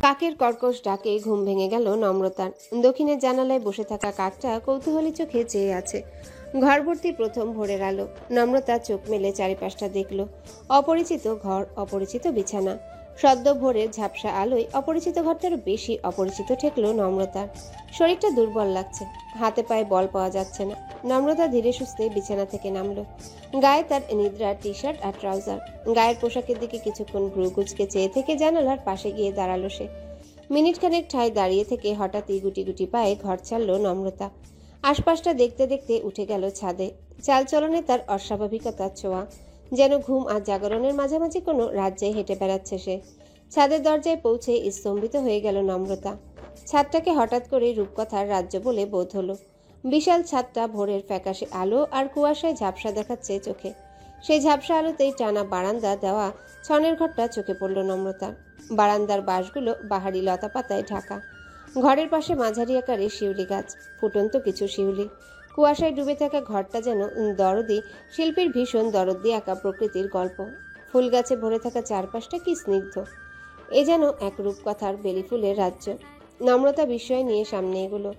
কাকের কর্কশ ডাকে ঘুম ভেঙে গেল নম্রতার। দক্ষিণের জানালায় বসে থাকা কাকটা কৌতূহলী চোখে চেয়ে আছে। ঘর ভর্তি প্রথম ভোরের আলো। নম্রতা চোখ মেলে চারিপাশটা দেখল। অপরিচিত ঘর, অপরিচিত বিছানা। সদ্য ভোরের ঝাপসা আলোয় অপরিচিত ঘরটারও বেশি অপরিচিত ঠেকল নম্রতার। শরীরটা দুর্বল লাগছে, হাতে পায়ে বল পাওয়া যাচ্ছে না। নম্রতা ধীরে সুস্থে বিছানা থেকে নামলো। গায়ে তার নিদ্রার টি শার্ট আর ট্রাউজার। গায়ের পোশাকের দিকে কিছুক্ষণ ভ্রু কুঁচকে চেয়ে থেকে জানালার পাশে গিয়ে দাঁড়ালো সে। মিনিট খানেক ঠায় দাঁড়িয়ে থেকে হঠাৎই গুটি গুটি পায়ে ঘর ছাড়ল নম্রতা। আশপাশটা দেখতে দেখতে উঠে গেল ছাদে। চালচলনে তার অস্বাভাবিকতার ছোঁয়া, যেন ঘুম আর জাগরণের মাঝামাঝি কোনো রাজ্যে হেঁটে বেড়াচ্ছে সে। ছাদের দরজায় পৌঁছে স্তম্ভিত হয়ে গেল নম্রতা। ছাদটাকে হঠাৎ করে রূপকথার রাজ্য বলে বোধ হলো। বিশাল ছাদটা ভোরের ফ্যাকাশে আলো আর কুয়াশায় ঝাপসা দেখাচ্ছে চোখে। সেই ঝাপসা আলোতেই টানা বারান্দা দেওয়া ছনের ঘরটা চোখে পড়ল নম্রতার। বারান্দার বাঁশগুলো বাহারি লতা পাতায় ঢাকা। ঘরের পাশে মাঝারি আকারে শিউলি গাছ, ফুটন্ত কিছু শিউলি। কুয়াশায় ডুবে থাকা ঘরটা যেন দরদি শিল্পীর ভীষণ দরদ দিয়ে আঁকা প্রকৃতির গল্প। ফুল গাছে ভরে থাকা চারপাশটা কি স্নিগ্ধ! এ যেন এক রূপকথার বেলি ফুলের রাজ্য। নম্রতা বিস্ময় নিয়ে সামনে এগুলো।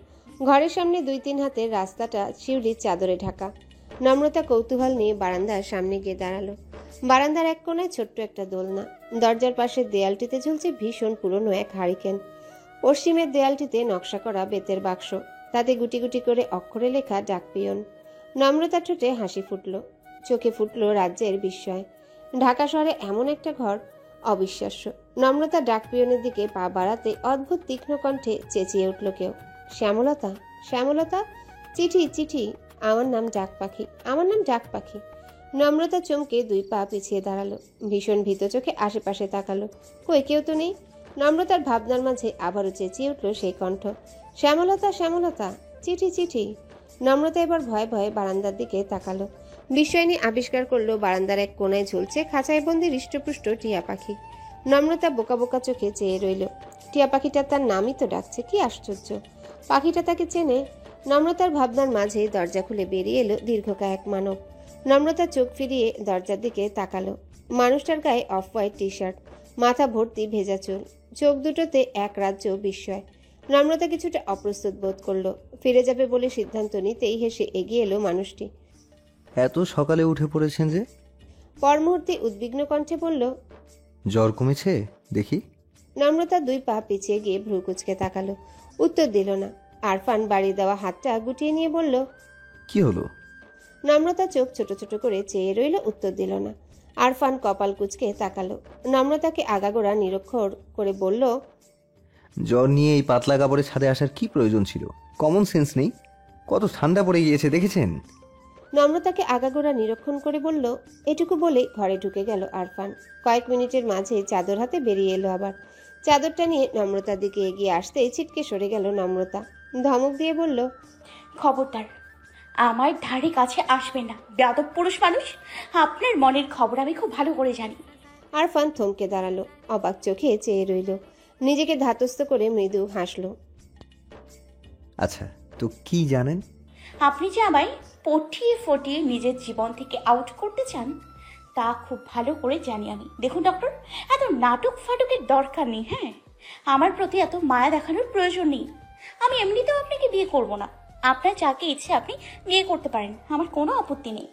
ঘরের সামনে 2-3 হাতের রাস্তাটা শিউলির চাদরে ঢাকা। নম্রতা কৌতূহল নিয়ে বারান্দার সামনে গিয়ে দাঁড়ালো। বারান্দার এক কোণায় ছোট্ট একটা দোলনা। দরজার পাশের দেয়ালটিতে ঝুলছে ভীষণ পুরনো এক হারিকেন। পশ্চিমের দেয়ালটিতে নকশা করা বেতের বাক্স, তাতে গুটি গুটি করে অক্ষরে লেখা ডাকপিয়ন। নম্রতা ঠোঁটে হাসি ফুটল, চোখে ফুটল রাজ্যের বিস্ময়। ঢাকা শহরে এমন একটা ঘর, অবিশ্বাস্য। নম্রতা ডাকপিয়নের দিকে পা বাড়াতে অদ্ভুত তীক্ষ্ণ কণ্ঠে চেঁচিয়ে উঠল কেউ, শ্যামলতা, শ্যামলতা, চিঠি, চিঠি, আমার নাম ডাক পাখি, আমার নাম ডাক পাখি। নম্রতা চমকে 2 পা পিছিয়ে দাঁড়ালো। ভীষণ ভীত চোখে আশেপাশে তাকালো। কই, কেউ তো নেই। নম্রতার ভাবনার মাঝে আবারও চেঁচিয়ে উঠল সেই কণ্ঠ, শ্যামলতা, শ্যামলতা, চিঠি, চিঠি। নম্রতা এবার ভয়ে ভয়ে বারান্দার দিকে তাকালো। বিস্ময় নিয়ে আবিষ্কার করলো বারান্দার এক কোণায় ঝুলছে খাঁচায় বন্দি হৃষ্টপুষ্ট টিয়া পাখি। নম্রতা বোকা বোকা চোখে চেয়ে রইল। টিয়া পাখিটা তার নামই তো ডাকছে, কি আশ্চর্য! পাখিটা তাকে চেনে। নম্রতার ভাবনার মাঝে দরজা খুলে বেরিয়ে এলো দীর্ঘকায় মানব। নম্রতা চোখ ফিরিয়ে দরজার দিকে তাকালো। মানুষটার গায়ে অফ হোয়াইট টি শার্ট, মাথা ভর্তি ভেজা চুল, চোখ দুটোতে এক রাজ্য বিস্ময়। নম্রতা কিছুটা অপ্রস্তুত বোধ করলো। ফিরে যাবে বলে সিদ্ধান্ত নিতেই হেসে এগিয়ে এলো মানুষটি। এত সকালে উঠে পড়েছেন যে? পর মুহূর্তে উদ্বিগ্ন কণ্ঠে বলল, জ্বর কমেছে দেখি। নম্রতা 2 পা পিছিয়ে গিয়ে ভ্রু কুঁচকে তাকালো। উত্তর দিল না। আরফান বাড়ি দেওয়া হাতটা গুটিয়ে নিয়ে বলল, কি হলো? নম্রতা চোখ ছোট ছোট করে চেয়ে রইল, উত্তর দিল না। আরফান কপাল কুঁচকে তাকালো। নম্রতাকে আগাগোড়া নিরক্ষর করে বলল, জ্বর নিয়ে এই পাতলা কাপড়ে ছাদে আসার কি প্রয়োজন ছিল? কমন সেন্স নেই? কত ঠান্ডা পড়ে গিয়েছে দেখেছেন? নম্রতাকে আগাগোড়া নিরীক্ষণ করে বলল। এটুকু বলে ঘরে ঢুকে গেল আরফান। কয়েক মিনিটের মাঝে চাদর হাতে বেরিয়ে এলো আবার। চাদরটা নিয়ে নম্রতার দিকে এগিয়ে আসতেই ছিটকে সরে গেল নম্রতা। ধমক দিয়ে বলল, খবরদার আমার ধারে কাছে আসবেন না, বেয়াদব পুরুষ মানুষ। আপনার মনের খবর আমি খুব ভালো করে জানি। আরফান থমকে দাঁড়ালো, অবাক চোখে চেয়ে রইল। নিজেকে ধাতস্থ করে মৃদু হাসল। আচ্ছা, তো কি জানেন? আপনি যে আমায় পটিয়ে ফটিয়ে নিজের জীবন থেকে আউট করতে চান তা খুব ভালো করে জানি আমি। দেখুন ডক্টর, এত নাটক ফাটকের দরকার নেই। হ্যাঁ, আমার প্রতি এত মায়া দেখানোর প্রয়োজন নেই। আমি এমনিতেও আপনাকে বিয়ে করব না। আপনার যাকে ইচ্ছে আপনি বিয়ে করতে পারেন, আমার কোনো আপত্তি নেই।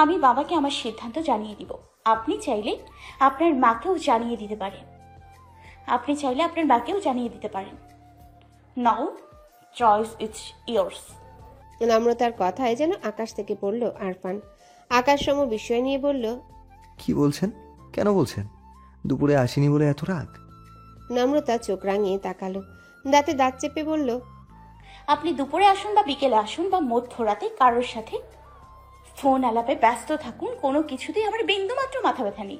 আমি বাবাকে আমার সিদ্ধান্ত জানিয়ে দিব। আপনি চাইলে আপনার মাকেও জানিয়ে দিতে পারেন। নাও চয়েস ইটস ইয়োর্স। নম্রতার কথায় যেন আকাশ থেকে পড়ল আরফান। আকাশ সম বিস্ময় নিয়ে বলল, কি বলছেন? কেন বলছেন? দুপুরে আসেনি বলে এত রাগ? নম্রতা চোখ রাঙিয়ে তাকালো, দাঁতে দাঁত চেপে বলল, আপনি দুপুরে আসুন বা বিকেলে আসুন বা মধ্যরাতে কারোর সাথে ফোন আলাপে ব্যস্ত থাকুন, কোনো কিছুতেই আমার বিন্দুমাত্র মাথা ব্যথা নেই।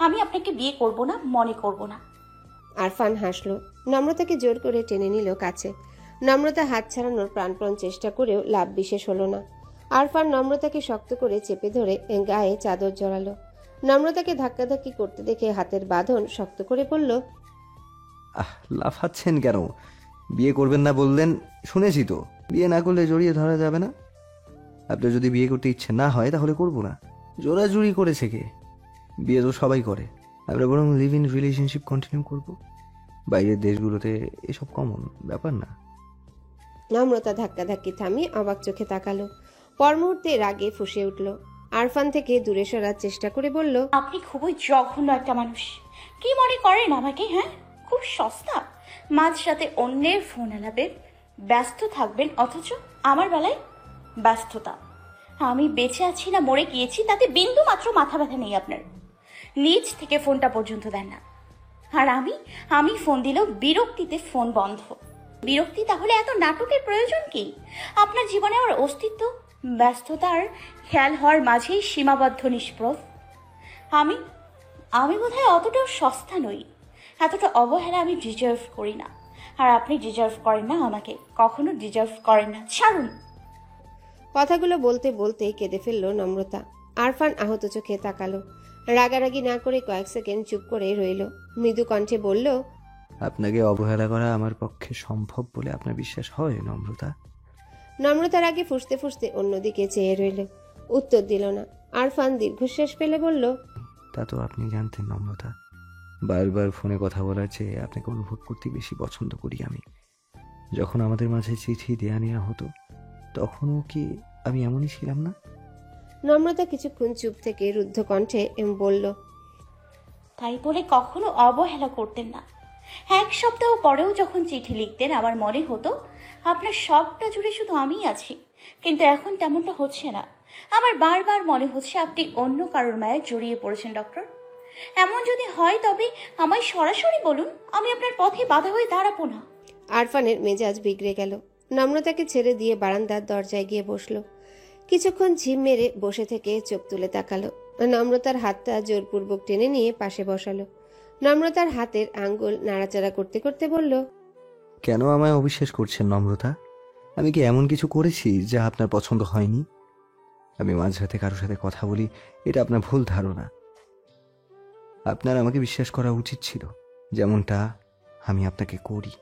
আমি আপনাকে বিয়ে করব না, মনে করব না। আরফান হাসলো। নম্রতাকে জোর করে টেনে নিল কাছে। নম্রতা হাত ছাড়ানোর প্রাণপণ চেষ্টা করেও লাভ বিশেষ হলো না। আরফান নম্রতাকে শক্ত করে চেপে ধরে গায়ে চাদর জড়ালো। নম্রতাকে ধাক্কাধাক্কি করতে দেখে হাতের বাঁধন শক্ত করে বলল, লাফাচ্ছেন কেন? বিয়ে করবেন না বললেন, শুনেছি তো। বিয়ে না করলে জড়িয়ে ধরা যাবে না। আপনার যদি বিয়ে করতে ইচ্ছে না হয় তাহলে করব না। জোরাজুরি করেছে কে? বিয়ে তো সবাই করে, আমরা বরং লিভ ইন রিলেশনশিপ কন্টিনিউ করব। বাইরের দেশগুলোতে এসব কমন ব্যাপার না। নম্রতা ধাক্কাধাক্কি থামিয়ে অবাক চোখে তাকালো। পর মুহূর্তে রাগে ফুঁসে উঠল। আরফান থেকে দূরে সরার চেষ্টা করে বলল, আপনি খুবই জঘন্য একটা মানুষ। কি মনে করেন আমাকে? হ্যাঁ, খুব সস্তা। মাঝরাতে অন্যের ফোন আলাপে ব্যস্ত থাকবেন, অথচ আমার বেলায় ব্যস্ততা। আমি বেঁচে আছি না মরে গিয়েছি তাতে বিন্দু মাত্র মাথা ব্যথা নেই আপনার। নিজ থেকে ফোনটা পর্যন্ত দেন না। আর আমি ফোন দিলেও বিরক্তিতে ফোন বন্ধ। বিরক্তি? তাহলে এত নাটকের প্রয়োজন কি? আপনার জীবনে আমার অস্তিত্ব ব্যস্ততার খেয়াল হওয়ার মাঝেই সীমাবদ্ধ, নিষ্প্রভ। আমি বোধহয় অতটাও সস্তা নই। এতটা অবহেলা আমি ডিজার্ভ করি না। আর আপনি ডিজার্ভ করেন না আমাকে, কখনো ডিজার্ভ করেন না। ছাড়ুন। কথাগুলো বলতে বলতে কেঁদে ফেলল নম্রতা। আরফান আহত চোখে তাকালো। রাগারাগি না করে কয়েক সেকেন্ড চুপ করে রইল। মৃদু কণ্ঠে বলল, আপনাকে অবহেলা করা আমার পক্ষে সম্ভব বলে আপনার বিশ্বাস হয় নম্রতা? নম্রতার আগে ফুঁসতে ফুঁসতে অন্যদিকে চেয়ে রইল। উত্তর দিল না। আরফান দীর্ঘশ্বাস ফেলে বলল, তা তো আপনি জানতেন নম্রতা, বারবার ফোনে কথা বলার চেয়ে আপনাকে অনুভব করতে বেশি পছন্দ করি আমি। যখন আমাদের মাঝে চিঠি দেয়া নেওয়া হতো তখনও কি আমি এমনই ছিলাম না? নম্রতা কিছুক্ষণ চুপ থেকে রুদ্ধ কণ্ঠে বলল, তাই বলে কখনো অবহেলা করতেন না। এক সপ্তাহ পরেও যখন চিঠি লিখতেন আমার মনে হতো আপনার সবটা জুড়ে শুধু আমিই আছি। কিন্তু এখন তেমনটা হচ্ছে না। আমার বারবার মনে হচ্ছে আপনি অন্য কারোর মায়ে জড়িয়ে পড়েছেন ডক্টর। এমন যদি হয় তবে আমায় সরাসরি বলুন, আমি আপনার পথে বাধা হয়ে দাঁড়াবো না। আরফানের মেজাজ বিগড়ে গেল। নম্রতাকে ছেড়ে দিয়ে বারান্দার দরজায় গিয়ে বসলো। কিছুক্ষণ ঝিম মেরে বসে থেকে চোখ তুলে তাকালো। নম্রতার হাতটা জোরপূর্বক টেনে নিয়ে পাশে বসালো। নম্রতার হাতের আঙ্গুল নাড়াচাড়া করতে করতে বলল, কেন আমায় অবিশ্বাস করছেন নম্রতা? আমি কি এমন কিছু করেছি যা আপনার পছন্দ হয়নি? আমি মাঝরাতে কারোর সাথে কথা বলি, এটা আপনার ভুল ধারণা। আপনার আমাকে বিশ্বাস করা উচিত ছিল, যেমনটা আমি আপনাকে করি।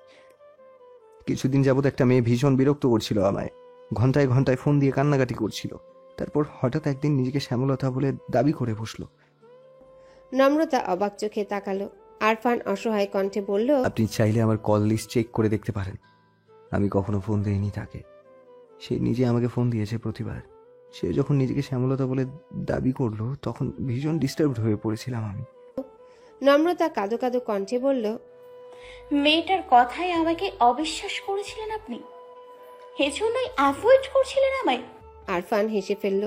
কিছুদিন যাবত একটা মেয়ে ভীষণ বিরক্ত করছিল আমায়, ঘন্টায় ঘন্টায় ফোন দিয়ে কান্নাকাটি করছিল। তারপর হঠাৎ একদিন নিজেকে শ্যামলতা বলে দাবি করে বসলো। নম্রতা অবাক চোখে তাকালো। আরফান অসহায় কণ্ঠে বলল, আপনি চাইলে আমার কল লিস্ট চেক করে দেখতে পারেন। আমি কখনো ফোন দিইনি তাকে, সে নিজে আমাকে ফোন দিয়েছে প্রতিবার। সে যখন নিজেকে শ্যামলতা বলে দাবি করলো তখন ভীষণ ডিস্টার্বড হয়ে পড়েছিলাম আমি। নম্রতা কাঁদো কাঁদো কণ্ঠে বলল, মেয়েটার কথায় আমাকে অবিশ্বাস করেছিলেন আপনি, এজন্যই অ্যাভয়েড করছিলেন আমায়। আরফান হেসে ফেলল।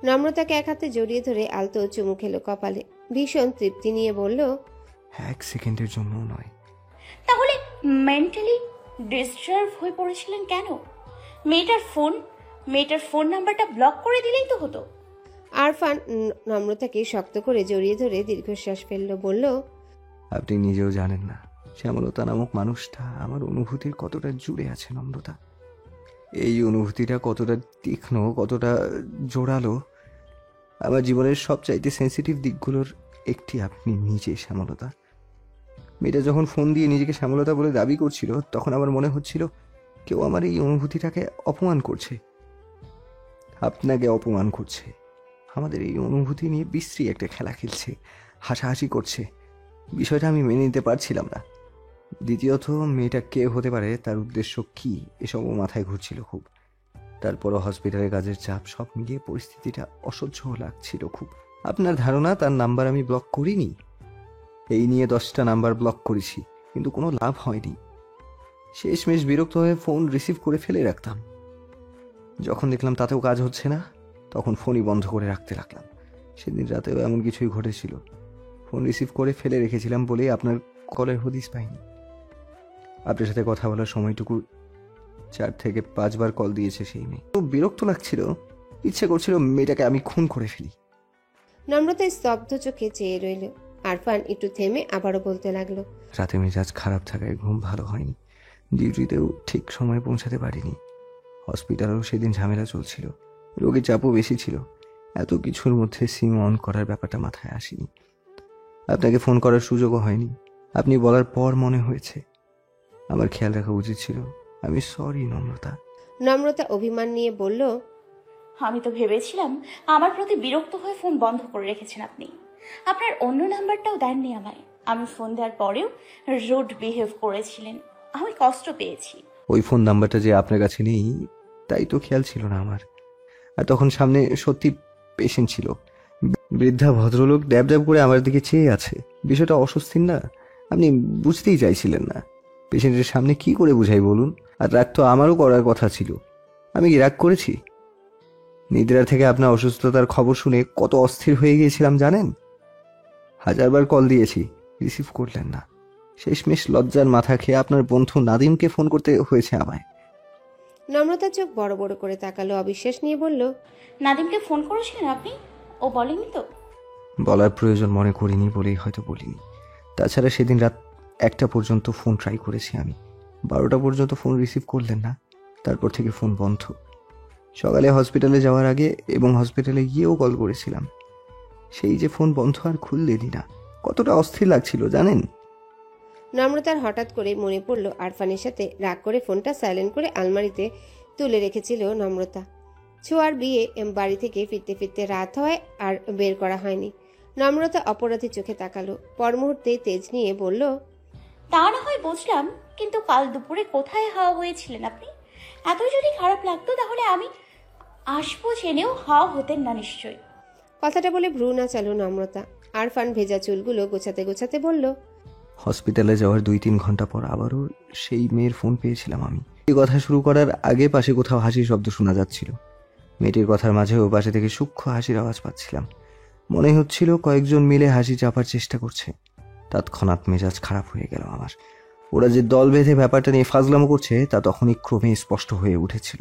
নম্রতাকে এক হাতে জড়িয়ে ধরে আলতো চুমু খেলো কপালে। ভীষণ তৃপ্তি নিয়ে বলল, এক সেকেন্ডের জন্য নয়। তাহলে মেন্টালি ডিস্টার্ব হয়ে পড়েছিলেন কেন? মেয়েটার ফোন নাম্বারটা ব্লক করে দিলেই তো হতো। আরফান নম্রতাকে শক্ত করে জড়িয়ে ধরে দীর্ঘশ্বাস ফেলল। বলল, আপনি নিজেও জানেন না শ্যামলতা নামক মানুষটা আমার অনুভূতির কতটা জুড়ে আছে নম্রতা। এই অনুভূতিটা কতটা তীক্ষ্ণ, কতটা জোরালো। আমার জীবনের সবচাইতে সেন্সিটিভ দিকগুলোর একটি আপনি নিজে শ্যামলতা। মেয়েটা যখন ফোন দিয়ে নিজেকে শ্যামলতা বলে দাবি করছিল তখন আমার মনে হচ্ছিল কেউ আমার এই অনুভূতিটাকে অপমান করছে, আপনাকে অপমান করছে। আমাদের এই অনুভূতি নিয়ে বিশ্রী একটা খেলা খেলছে, হাসাহাসি করছে। বিষয়টা আমি মেনে নিতে পারছিলাম না। দ্বিতীয়ত, মেয়েটা কে হতে পারে, তার উদ্দেশ্য কি, এসবও মাথায় ঘুরছিল খুব। তারপরও হসপিটালের কাজের চাপ সব মিলিয়ে পরিস্থিতিটা অসহ্য লাগছিল খুব। আপনার ধারণা তার নাম্বার আমি ব্লক করিনি? এই নিয়ে 10টা নাম্বার ব্লক করেছি, কিন্তু কোনো লাভ হয়নি। শেষমেশ বিরক্ত হয়ে ফোন রিসিভ করে ফেলে রাখতাম। যখন দেখলাম তাতেও কাজ হচ্ছে না তখন ফোনই বন্ধ করে রাখতে লাগলাম। সেদিন রাতেও এমন কিছুই ঘটেছিল। ফোন রিসিভ করে ফেলে রেখেছিলাম বলেই আপনার কলের হদিস পাইনি। আপনার সাথে কথা বলার সময়টুকু 4 থেকে 5 বার কল দিয়েছে সেই মেয়ে। তো বিরক্ত লাগছিল, ইচ্ছে করছিল মেয়েটাকে আমি খুন করে ফেলি। নম্রতা স্তব্ধ চোখে চেয়ে রইল। আরফান একটু থেমে আবারও বলতে লাগলো, রাতে মেজাজ খারাপ থাকায় ঘুম ভালো হয়নি, ডিউটিতেও ঠিক সময় পৌঁছাতে পারিনি। হসপিটালেও সেদিন ঝামেলা চলছিল, রোগীর চাপও বেশি ছিল। এত কিছুর মধ্যে সিম অন করার ব্যাপারটা মাথায় আসেনি। আপনাকে ফোন করার সুযোগও হয়নি। আপনি বলার পর মনে হয়েছে আমার খেয়াল রাখা উচিত ছিল। আমি সরি নম্রতা। নম্রতা অভিমান নিয়ে বলল, আমি তো ভেবেছিলাম আমার প্রতি বিরক্ত হয়ে ফোন বন্ধ করে রেখেছেন আপনি। আপনার অন্য নাম্বারটাও দেননি আমায়। আমি ফোন দেওয়ার পরেও রুড বিহেভ করেছিলেন, আমি কষ্ট পেয়েছি। ওই ফোন নাম্বারটা যে আপনার কাছে নেই তাই তো খেয়াল ছিল না আমার। আর তখন সামনে সত্যি পেশেন্ট ছিল, বৃদ্ধা ভদ্রলোক ড্যাব ড্যাব করে আমার দিকে চেয়ে আছে। বিষয়টা অস্বস্তির না? আপনি বুঝতেই চাইছিলেন না। পেশেন্টের সামনে কি করে বুঝাই বলুন? আর রাগ তো আমারও করার কথা ছিল। আমি কি রাগ করেছি? নিদ্রা থেকে আপনার অসুস্থতার খবর শুনে কত অস্থির হয়ে গিয়েছিলাম জানেন? হাজারবার কল দিয়েছি, রিসিভ করলেন না। শেষমেশ লজ্জার মাথা খেয়ে আপনার বন্ধু নাদিমকে ফোন করতে হয়েছে আমায়। নম্রতা চোখ বড় বড় করে তাকালো, অবিশ্বাস নিয়ে বলল, নাদিমকে ফোন করেছিলেন আপনি? ও বলেনি তো? বলার প্রয়োজন মনে করিনি বলেই হয়তো বলিনি। তাছাড়া সেদিন রাত 1টা পর্যন্ত ফোন ট্রাই করেছি আমি। 12টা পর্যন্ত ফোন রিসিভ করলেন না। তারপর থেকে ফোন বন্ধ। সকালে হসপিটালে যাওয়ার আগে এবং হসপিটালে গিয়েও কল করেছিলাম। সেই যে ফোন বন্ধ আর খুললেনই না, কতটা অস্থির লাগছিল জানেন? নম্রতার হঠাৎ করে মনে পড়ল আরফানের সাথে রাগ করে ফোনটা সাইলেন্ট করে আলমারিতে তুলে রেখেছিল নম্রতা। ছোঁয়ার বিয়ে বাড়ি থেকে ফিরতে ফিরতে রাত হয় আর বের করা হয়নি। নম্রতা অপরাধী চোখে তাকালো, পর মুহূর্তে তেজ নিয়ে বলল, তা না হয় বুঝলাম, কিন্তু কাল দুপুরে কোথায় হাওয়া হয়েছিলেন আপনি? এত যদি খারাপ লাগতো তাহলে আমি আসবো জেনেও হাওয়া হতেন না নিশ্চয়ই। কথাটা বলে ভ্রু নাচালো নম্রতা। আরফান ভেজা চুলগুলো গোছাতে গোছাতে বলল, হসপিটালে যাওয়ার 2-3 ঘন্টা পর আবারও সেই মেয়ের ফোন পেয়েছিলাম আমি। এই কথা শুরু করার আগে পাশে কোথাও হাসির শব্দ শোনা যাচ্ছিল। মেয়েটির কথার মাঝেও পাশে থেকে সূক্ষ্ম হাসির আওয়াজ পাচ্ছিলাম। মনে হচ্ছিল কয়েকজন মিলে হাসি চাপার চেষ্টা করছে। তৎক্ষণাৎ মেজাজ খারাপ হয়ে গেল আমার। ওরা যে দল বেঁধে ব্যাপারটা নিয়ে ফাজলামো করছে তা তখনই ক্রমে স্পষ্ট হয়ে উঠেছিল।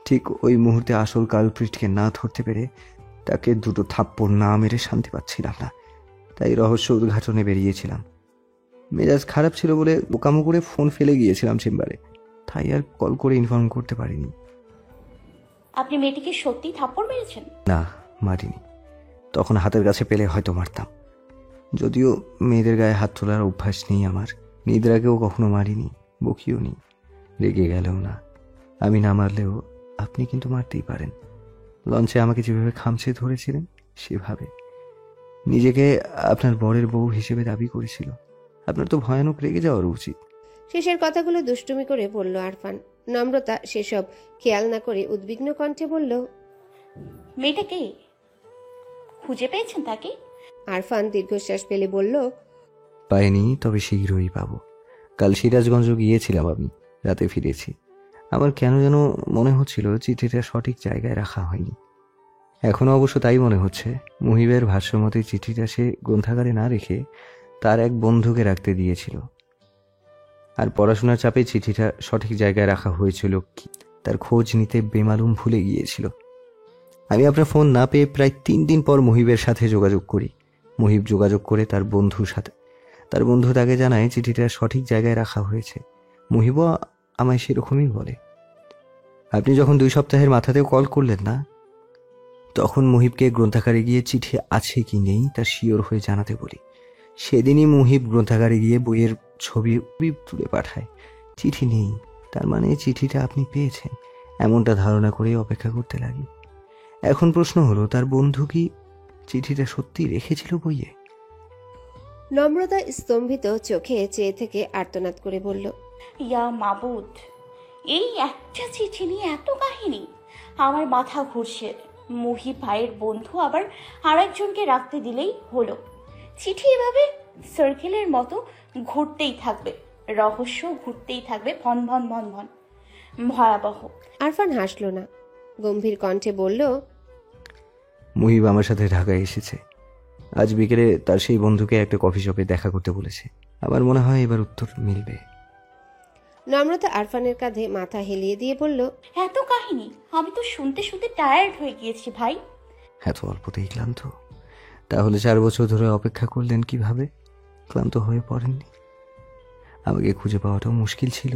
ঠিক ওই মুহূর্তে আসল কালপ্রিটকে না ধরতে পেরে তাকে দুটো থাপ্পড় না মেরে শান্তি পাচ্ছিলাম না। তাই রহস্য উদ্ঘাটনে বেরিয়েছিলাম। মেজাজ খারাপ ছিল বলে বোকামো করে ফোন ফেলে গিয়েছিলাম চেম্বারে। তাই আর কল করে ইনফর্ম করতে পারিনি। আপনি মেয়েটিকে সত্যি থাপ্পড় মেরেছেন? না, মারিনি। তখন হাতের কাছে পেলে হয়তো মারতাম। যদিও মেয়েদের গায়ে হাত তোলার অভ্যাস নেই আমার। নিদ্রাকেও কখনো মারিনি, বকিও নি, রেগে গেলেও না। আমি না মারলেও আপনি কিন্তু মারতেই পারেন। লঞ্চে আমাকে যেভাবে খামছে ধরেছিলেন সেভাবে। নিজেকে আপনার বরের বউ হিসেবে দাবি করেছিল। আপনার তো ভয়ানক রেগে যাওয়ার উচিত। শেষের কথাগুলো দুষ্টুমি করে বলল আরফান। নম্রতা সেসব খেয়াল না করে উদ্বিগ্ন কণ্ঠে বলল, মেয়েটা কে? খুঁজে পেয়েছেন তাকে? আরফান দীর্ঘশ্বাস ফেলে বলল, পাইনি, তবে শীঘ্রই পাবো। কাল সিরাজগঞ্জ গিয়েছিলাম আমি, রাতে ফিরেছি। আমার কেন যেন মনে হচ্ছিল চিঠিটা সঠিক জায়গায় রাখা হয়নি। এখনো অবশ্য তাই মনে হচ্ছে। মুহিবের ভাষ্যমতে চিঠিটা সে গ্রন্থাগারে না রেখে তার এক বন্ধুকে রাখতে দিয়েছিল। আর পড়াশোনার চাপে চিঠিটা সঠিক জায়গায় রাখা হয়েছিল কি তার খোঁজ নিতে বেমালুম ভুলে গিয়েছিল। আমি আপনার ফোন না পেয়ে প্রায় 3 দিন পর মুহিবের সাথে যোগাযোগ করি। মুহিব যোগাযোগ করে তার বন্ধুর সাথে। তার বন্ধু তাকে জানায় চিঠিটা সঠিক জায়গায় রাখা হয়েছে। মুহিবও আমায় সেরকমই বলে। আপনি যখন 2 সপ্তাহের মাথাতেও কল করলেন না, তখন মুহিবকে গ্রন্থাগারে গিয়ে চিঠি আছে কি নেই তা শিওর হয়ে জানাতে বলি। সেদিনই মুহিব গ্রন্থাগারে গিয়ে বইয়ের ছবি তুলে পাঠায়। চিঠি নেই, তার মানে চিঠিটা আপনি পেয়েছেন এমনটা ধারণা করে অপেক্ষা করতে লাগি। এখন প্রশ্ন হলো, তার বন্ধু কি চিঠিটা সত্যি রেখেছিল বইয়ে? নম্রতা স্তম্ভিত চোখে চেয়ে থেকে আর্তনাদ করে বলল, ইয়া মাবুদ, এই একটা চিঠি নিয়ে এত কাহিনী! আমার মাথা ঘুরছে। মুহি ভাইয়ের বন্ধু আবার আরেকজনকে রাখতে দিলেই হলো। চিঠি এভাবে সার্কেলের মতো ঘুরতেই থাকবে, রহস্য ঘুরতেই থাকবে, ভন ভন ভন ভন। ভয়াবহ। আরফান হাসল না, গম্ভীর কণ্ঠে বলল, মুহিব আমার সাথে ঢাকায় এসেছে। আজ বিকেলে তার সেই বন্ধুকে একটা কফি শপে দেখা করতে বলেছে। আমার মনে হয় এবার উত্তর মিলবে। নম্রতা আরফানের কাঁধে মাথা হেলিয়ে দিয়ে বলল, এত কাহিনী! আমি তো শুনতে শুনতে টায়ার্ড হয়ে গিয়েছি ভাই। এত অল্পতেই ক্লান্ত? তাহলে 4 বছর ধরে অপেক্ষা করলেন কিভাবে? ক্লান্ত হয়ে পড়েননি? আমাকে খুঁজে পাওয়াটাও মুশকিল ছিল।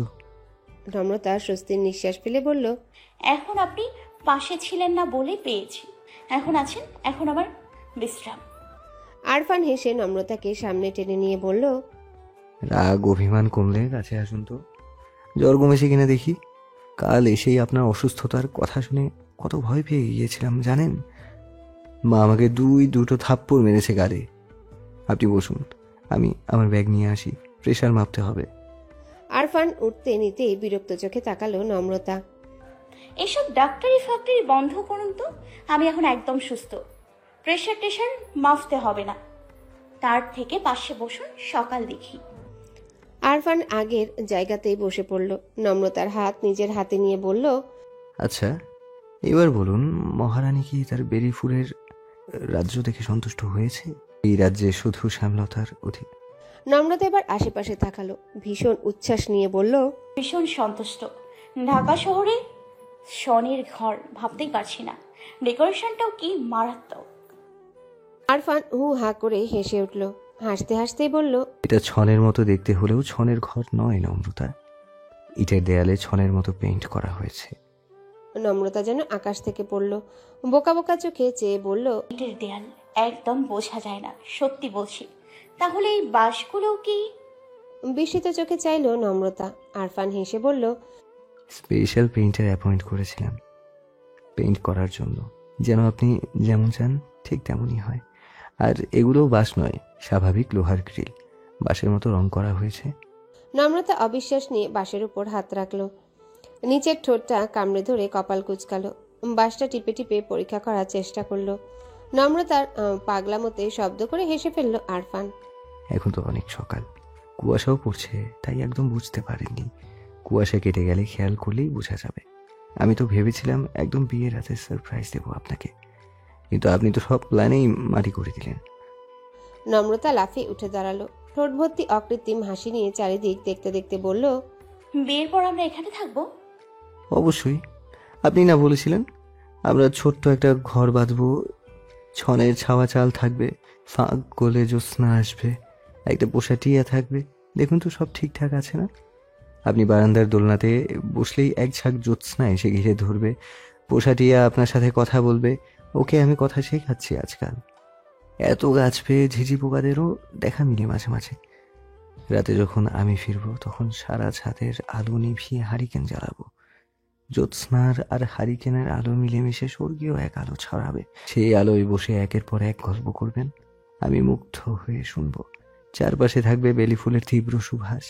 নম্রতা স্বস্তির নিঃশ্বাস ফেলে বলল, এখন আপনি পাশে ছিলেন না বলে পেয়েছি। এখন আছেন, এখন আমার বিশ্রাম। আরফান হেসে নম্রতাকে সামনে টেনে নিয়ে বলল, রাগ অভিমান কমলে কাছে আসুন তো। জ্বর কমেছে কিনা দেখি। কাল এসেই আপনার অসুস্থতার কথা শুনে কত ভয় পেয়ে গিয়েছিলাম জানেন। মা আমাকে দুটো থাপ্পড় মেরেছে গালে। আপনি বসুন, আমি আমার ব্যাগ নিয়ে আসি, প্রেশার মাপতে হবে। আরফান উঠতে নিতেই বিরক্ত চোখে তাকালো নম্রতা। এসব ডাক্তারি ফাক্তারি বন্ধ করুন তো, আমি এখন একদম সুস্থ। প্রেশার টেশার মাপতে হবে না, তার থেকে পাশে বসুন, সকাল দেখি। আরফান আগের জায়গাতেই বসে পড়ল। নম্রতার হাত নিজের হাতে নিয়ে বলল, আচ্ছা, এবার বলুন, মহারানী কি তার বেরিফুলের রাজ্য দেখে সন্তুষ্ট হয়েছে? এই রাজ্যে শুধু শ্যামলতার অধিক। নম্রতা এবার আশেপাশে তাকালো, ভীষণ উচ্ছ্বাস নিয়ে বলল, ভীষণ সন্তুষ্ট। ঢাকা শহরে শনির ঘর ভাবতেই পারছি না, ডেকোরেশনটাও কি মারাত্মক। আরফান হু হা করে হেসে উঠল। হাসতে হাসতেই বলল, এটা ছনের মতো দেখতে হলেও ছনের ঘর নয় নম্রতা, ইটের দেয়ালে ছনের মতো পেইন্ট করা হয়েছে। নম্রতা যেন আকাশ থেকে পড়ল, বোকা বোকা চোখে চেয়ে বলল, ইটের দেয়াল একদম বোঝা যায় না, সত্যি বলছি। তাহলে এই বাঁশগুলো কি? বিস্মিত চোখে চাইল নম্রতা। আরফান হেসে বলল, স্পেশাল পেইন্টার অ্যাপয়েন্ট করেছিলাম পেইন্ট করার জন্য, যেন আপনি যেমন চান ঠিক তেমনই হয়। আর এগুলো বাঁশ নয়, স্বাভাবিক লোহার গ্রিল, বাঁশের মতো রং করা হয়েছে। নম্রতা অবিশ্বাস নিয়ে বাঁশের উপর হাত রাখলো, নিচের ঠোঁটটা কামড়ে ধরে কপাল কুঁচকালো, বাঁশটা টিপে টিপে পরীক্ষা করার চেষ্টা করলো। নম্রতার পাগলামতে শব্দ করে হেসে ফেলল আরফান। এখন তো অনেক সকাল, কুয়াশাও পড়ছে, তাই একদম বুঝতে পারিনি। কুয়াশা কেটে গেলে খেয়াল করলেই বোঝা যাবে। আমি তো ভেবেছিলাম একদম বিয়ের রাতে সারপ্রাইজ দেবো আপনাকে, কিন্তু আপনি তো সব প্ল্যানেই মাটি করে দিলেন। নম্রতা লাফিয়ে উঠে দাঁড়ালো, ঠোঁট ভর্তি অকৃত্রিম হাসি নিয়ে চারিদিক দেখতে দেখতে বলল, বিয়ের পর আমরা এখানে থাকবো? অবশ্যই, আপনি না বলেছিলেন আমরা ছোট্ট একটা ঘর বাঁধবো, ছনের ছাওয়া চাল থাকবে, ফাঁক গলে জ্যোৎস্না আসবে, একটা পোষা টিয়া থাকবে। দেখুন তো সব ঠিকঠাক আছে না? আপনি বারান্দার দোলনাতে বসলেই এক ঝাঁক জ্যোৎস্না এসে ঘিরে ধরবে, পোষা টিয়া আপনার সাথে কথা বলবে। ওকে আমি কথা শেখাচ্ছি আজকাল। এত গাছ পেয়ে ঝিঝি পোকাদেরও দেখা মিলে মাঝে মাঝে। রাতে যখন আমি ফিরবো তখন সারা ছাদের আলো নিভিয়ে হারিকেন জ্বালাবো। জ্যোৎস্নার আর হারিকেনের আলো মিলেমিশে স্বর্গীয় এক আলো ছড়াবে। সেই আলোয় বসে একের পর এক গল্প করবেন, আমি মুগ্ধ হয়ে শুনবো। চারপাশে থাকবে বেলি ফুলের তীব্র সুবাস।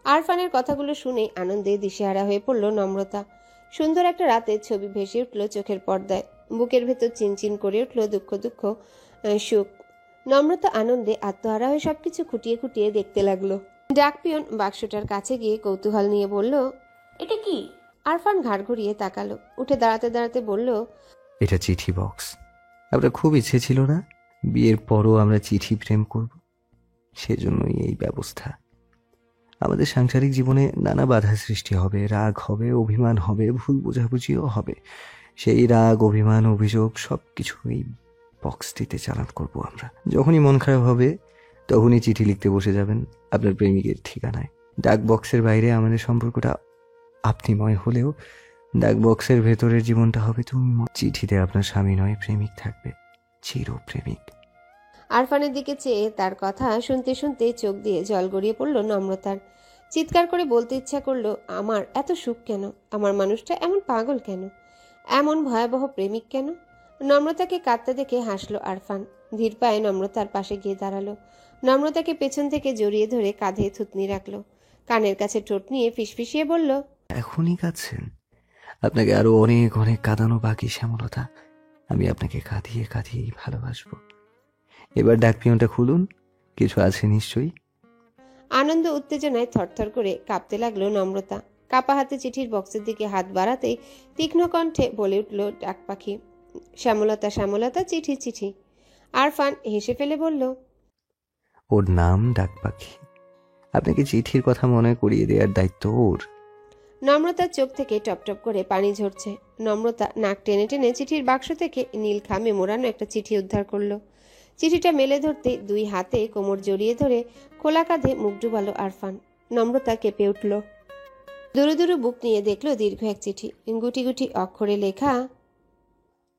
আরফানের কথাগুলো শুনে আনন্দে দিশেহারা হয়ে পড়ল নম্রতা। সুন্দর একটা রাতের ছবি ভেসে উঠল চোখের পর্দায়, বুকের ভেতর চিনচিন করে উঠল দুঃখ দুঃখ সুখ। নম্রতা আনন্দে আত্মহারা হয়ে সবকিছু খুঁটিয়ে খুঁটিয়ে দেখতে লাগলো। ডাকপিয়ন বাক্সটার কাছে গিয়ে কৌতূহল নিয়ে বলল, এটা কি? আরফান ঘাড় ঘুরিয়ে তাকালো, উঠে দাঁড়াতে দাঁড়াতে বলল, এটা চিঠি বক্স। আমরা খুব ইচ্ছে ছিল না বিয়ের পরও আমরা চিঠি প্রেম করব, সেজন্যই এই ব্যবস্থা। আমাদের সাংসারিক জীবনে নানা বাধা সৃষ্টি হবে, রাগ হবে, অভিমান হবে, ভুল বোঝাবুঝিও হবে। সেই রাগ, অভিমান, অভিযোগ সবকিছু এই বক্সটিতে চালান করব আমরা। যখনই মন খারাপ হবে তখনই চিঠি লিখতে বসে যাবেন আপনার প্রেমিকের ঠিকানায়। ডাক বক্সের বাইরে আমাদের সম্পর্কটা আপনিময় হলেও ডাক বক্সের ভেতরের জীবনটা হবে তুমি। চিঠিতে আপনার স্বামী নয়, প্রেমিক থাকবে, চিরপ্রেমিক। আরফানের দিকে চেয়ে তার কথা শুনতে শুনতে চোখ দিয়ে জল গড়িয়ে পড়ল নম্রতার। চিৎকার করে বলতে ইচ্ছা করলো, আমার এত সুখ কেন? আমার মানুষটা এমন পাগল কেন? এমন ভয়াবহ প্রেমিক কেন? নম্রতাকে কাঁদতে দেখে হাসলো আরফান। ধীর পায়ে নম্রতার পাশে গিয়ে দাঁড়ালো, নম্রতাকে পেছন থেকে জড়িয়ে ধরে কাঁধে থুতনি রাখলো, কানের কাছে ঠোঁট নিয়ে ফিসফিসিয়ে বলল, এখনই কাঁদছেন? আপনাকে আরো অনেক অনেক কাঁদানো বাকি শ্যামলতা। আমি আপনাকে কাঁদিয়ে কাঁদিয়েই ভালোবাসবো। এবার ডাকপিয়নটা খুলুন, কিছু আছে নিশ্চয়ই। আনন্দ উত্তেজনায় থরথর করে কাঁপতে লাগলো নম্রতা। কাপা হাতে চিঠির বক্সের দিকে হাত বাড়াতেই তীক্ষ্ণ কণ্ঠে বলে উঠল ডাক পাখি, শ্যামলতা শ্যামলতা, চিঠি চিঠি। আরফান হেসে ফেলে বলল, ওর নাম ডাক পাখি, আপনাকে চিঠির কথা মনে করিয়ে দেওয়ার দায়িত্ব ওর। নম্রতার চোখ থেকে টপটপ করে পানি ঝরছে। নম্রতা নাক টেনে টেনে চিঠির বাক্স থেকে নীল খামে মোড়ানো একটা চিঠি উদ্ধার করলো। চিঠিটা মেলে ধরতে দুই হাতে কোমর জড়িয়ে ধরে খোলা কাঁধে মুখ ডুবালো আরফান। নম্রতা কেঁপে উঠল, দুরু দুরু বুক নিয়ে দেখলো দীর্ঘ এক চিঠি, গুটি গুটি অক্ষরে লেখা,